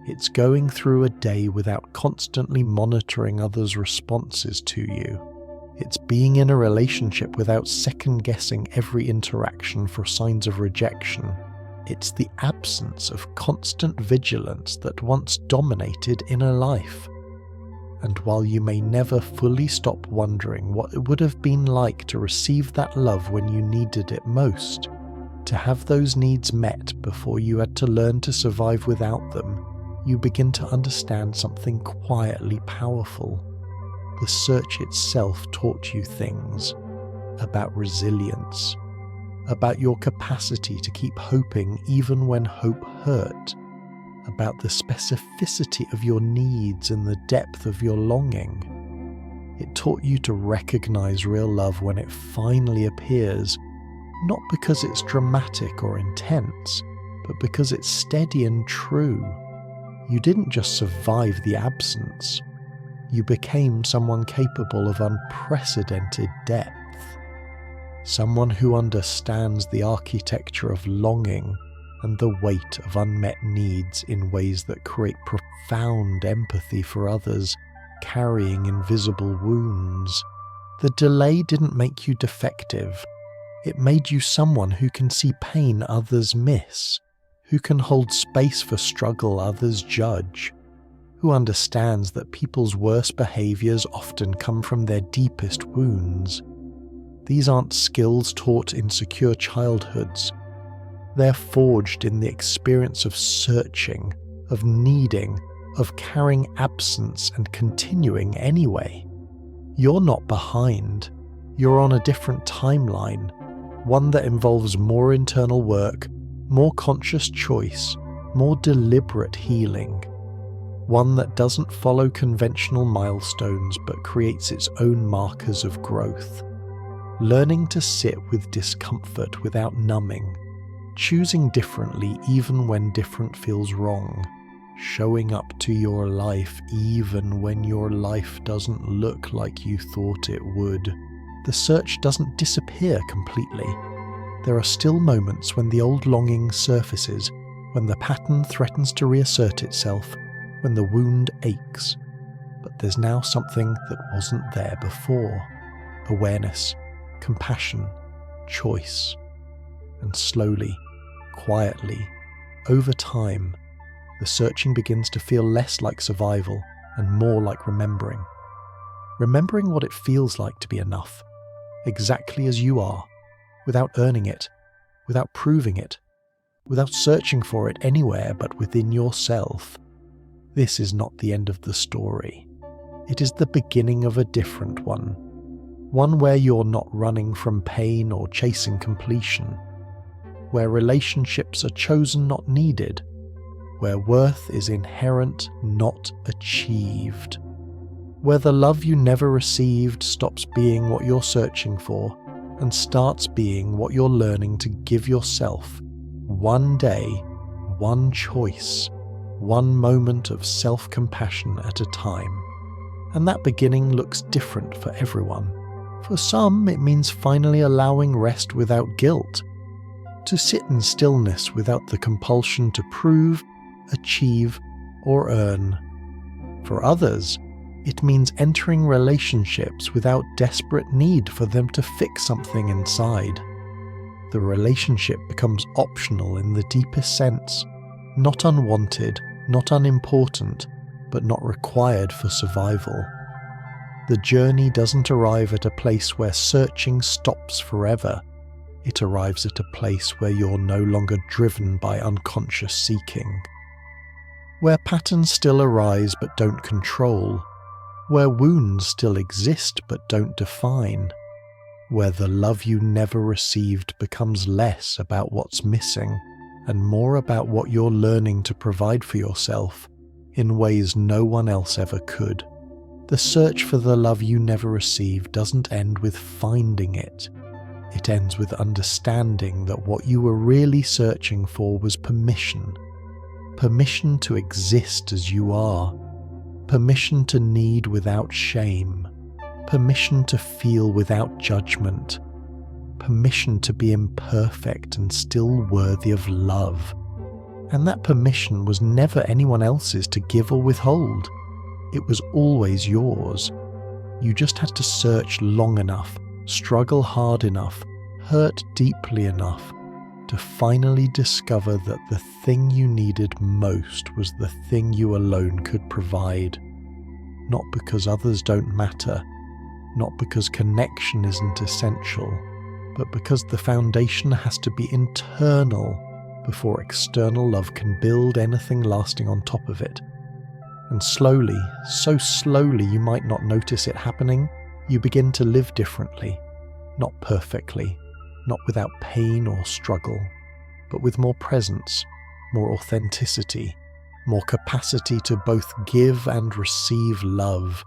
It's going through a day without constantly monitoring others' responses to you. It's being in a relationship without second-guessing every interaction for signs of rejection. It's the absence of constant vigilance that once dominated inner life. And while you may never fully stop wondering what it would have been like to receive that love when you needed it most, to have those needs met before you had to learn to survive without them, you begin to understand something quietly powerful. The search itself taught you things about resilience, about your capacity to keep hoping even when hope hurt, about the specificity of your needs and the depth of your longing. It taught you to recognize real love when it finally appears, not because it's dramatic or intense, but because it's steady and true. You didn't just survive the absence. You became someone capable of unprecedented depth. Someone who understands the architecture of longing and the weight of unmet needs in ways that create profound empathy for others carrying invisible wounds. The delay didn't make you defective. It made you someone who can see pain others miss, who can hold space for struggle others judge, who understands that people's worst behaviours often come from their deepest wounds. These aren't skills taught in secure childhoods. They're forged in the experience of searching, of needing, of carrying absence and continuing anyway. You're not behind. You're on a different timeline, one that involves more internal work, more conscious choice, more deliberate healing. One that doesn't follow conventional milestones but creates its own markers of growth. Learning to sit with discomfort without numbing, choosing differently even when different feels wrong, showing up to your life even when your life doesn't look like you thought it would. The search doesn't disappear completely. There are still moments when the old longing surfaces, when the pattern threatens to reassert itself, when the wound aches. But there's now something that wasn't there before. Awareness, compassion, choice. And slowly, quietly, over time, the searching begins to feel less like survival and more like remembering. Remembering what it feels like to be enough, exactly as you are, without earning it, without proving it, without searching for it anywhere but within yourself. This is not the end of the story. It is the beginning of a different one. One where you're not running from pain or chasing completion. Where relationships are chosen, not needed. Where worth is inherent, not achieved. Where the love you never received stops being what you're searching for and starts being what you're learning to give yourself. One day, one choice, one moment of self-compassion at a time. And that beginning looks different for everyone. For some, it means finally allowing rest without guilt. To sit in stillness without the compulsion to prove, achieve, or earn. For others, it means entering relationships without desperate need for them to fix something inside. The relationship becomes optional in the deepest sense, not unwanted, not unimportant, but not required for survival. The journey doesn't arrive at a place where searching stops forever. It arrives at a place where you're no longer driven by unconscious seeking. Where patterns still arise but don't control. Where wounds still exist but don't define. Where the love you never received becomes less about what's missing and more about what you're learning to provide for yourself in ways no one else ever could. The search for the love you never received doesn't end with finding it. It ends with understanding that what you were really searching for was permission. Permission to exist as you are. Permission to need without shame. Permission to feel without judgment. Permission to be imperfect and still worthy of love. And that permission was never anyone else's to give or withhold. It was always yours. You just had to search long enough, struggle hard enough, hurt deeply enough to finally discover that the thing you needed most was the thing you alone could provide. Not because others don't matter, not because connection isn't essential, but because the foundation has to be internal before external love can build anything lasting on top of it. And slowly, so slowly you might not notice it happening, you begin to live differently, not perfectly, not without pain or struggle, but with more presence, more authenticity, more capacity to both give and receive love,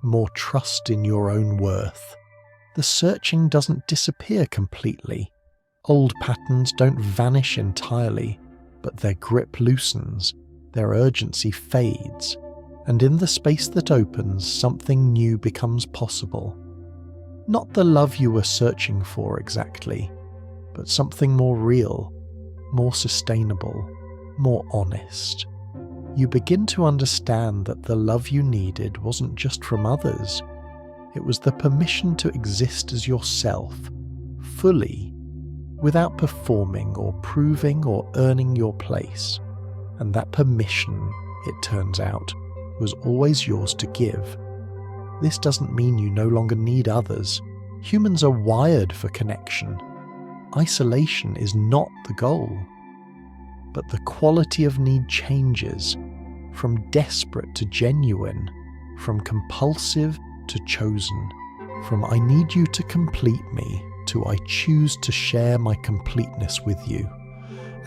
more trust in your own worth. The searching doesn't disappear completely. Old patterns don't vanish entirely, but their grip loosens, their urgency fades, and in the space that opens, something new becomes possible. Not the love you were searching for exactly, but something more real, more sustainable, more honest. You begin to understand that the love you needed wasn't just from others. It was the permission to exist as yourself, fully, without performing or proving or earning your place. And that permission, it turns out, was always yours to give. This doesn't mean you no longer need others. Humans are wired for connection. Isolation is not the goal. But the quality of need changes, from desperate to genuine, from compulsive to chosen, from I need you to complete me to I choose to share my completeness with you.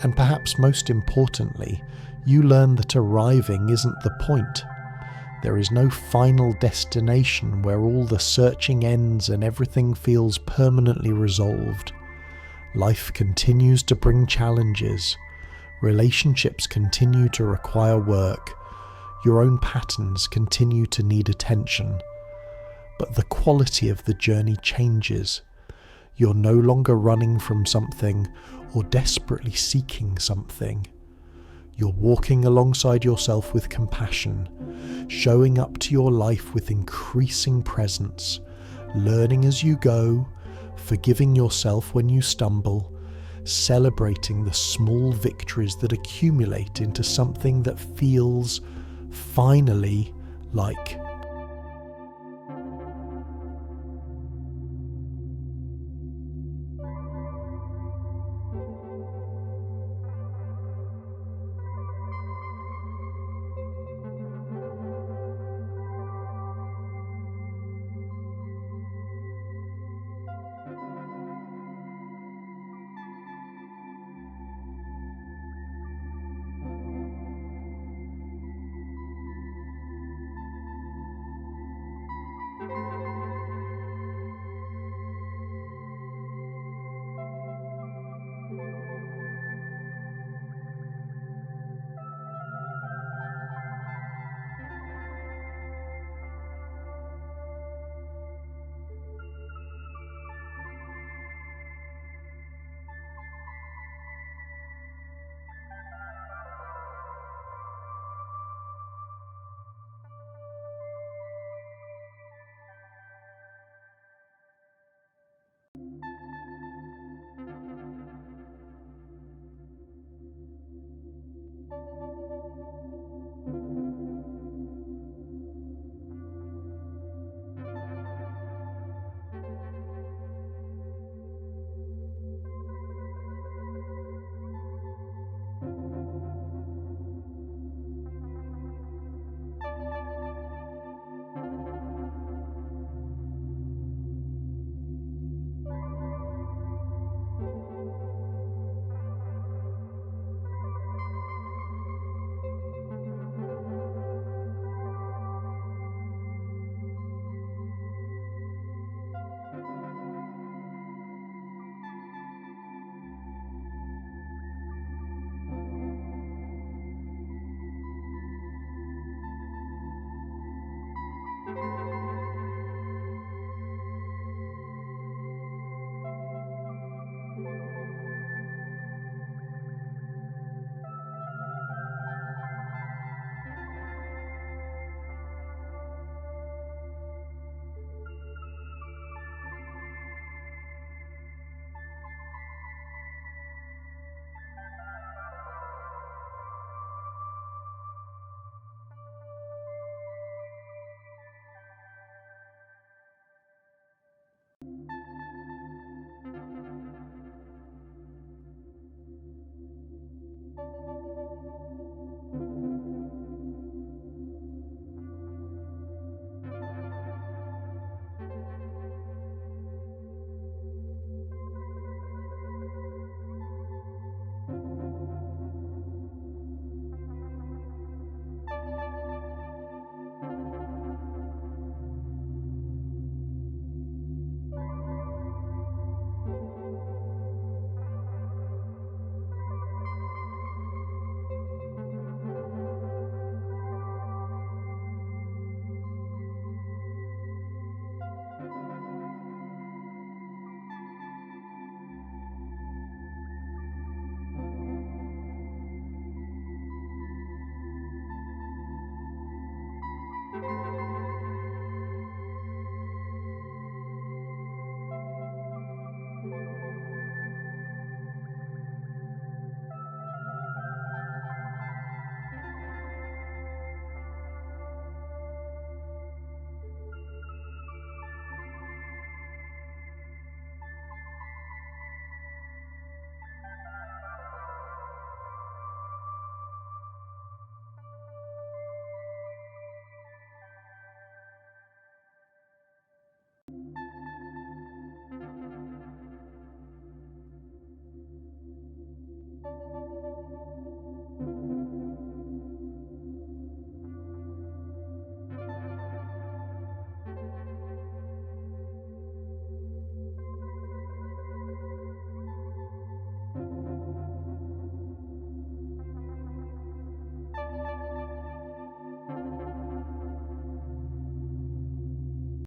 And perhaps most importantly, you learn that arriving isn't the point. There is no final destination where all the searching ends and everything feels permanently resolved. Life continues to bring challenges. Relationships continue to require work. Your own patterns continue to need attention. But the quality of the journey changes. You're no longer running from something or desperately seeking something. You're walking alongside yourself with compassion, showing up to your life with increasing presence, learning as you go, forgiving yourself when you stumble, celebrating the small victories that accumulate into something that feels, finally, like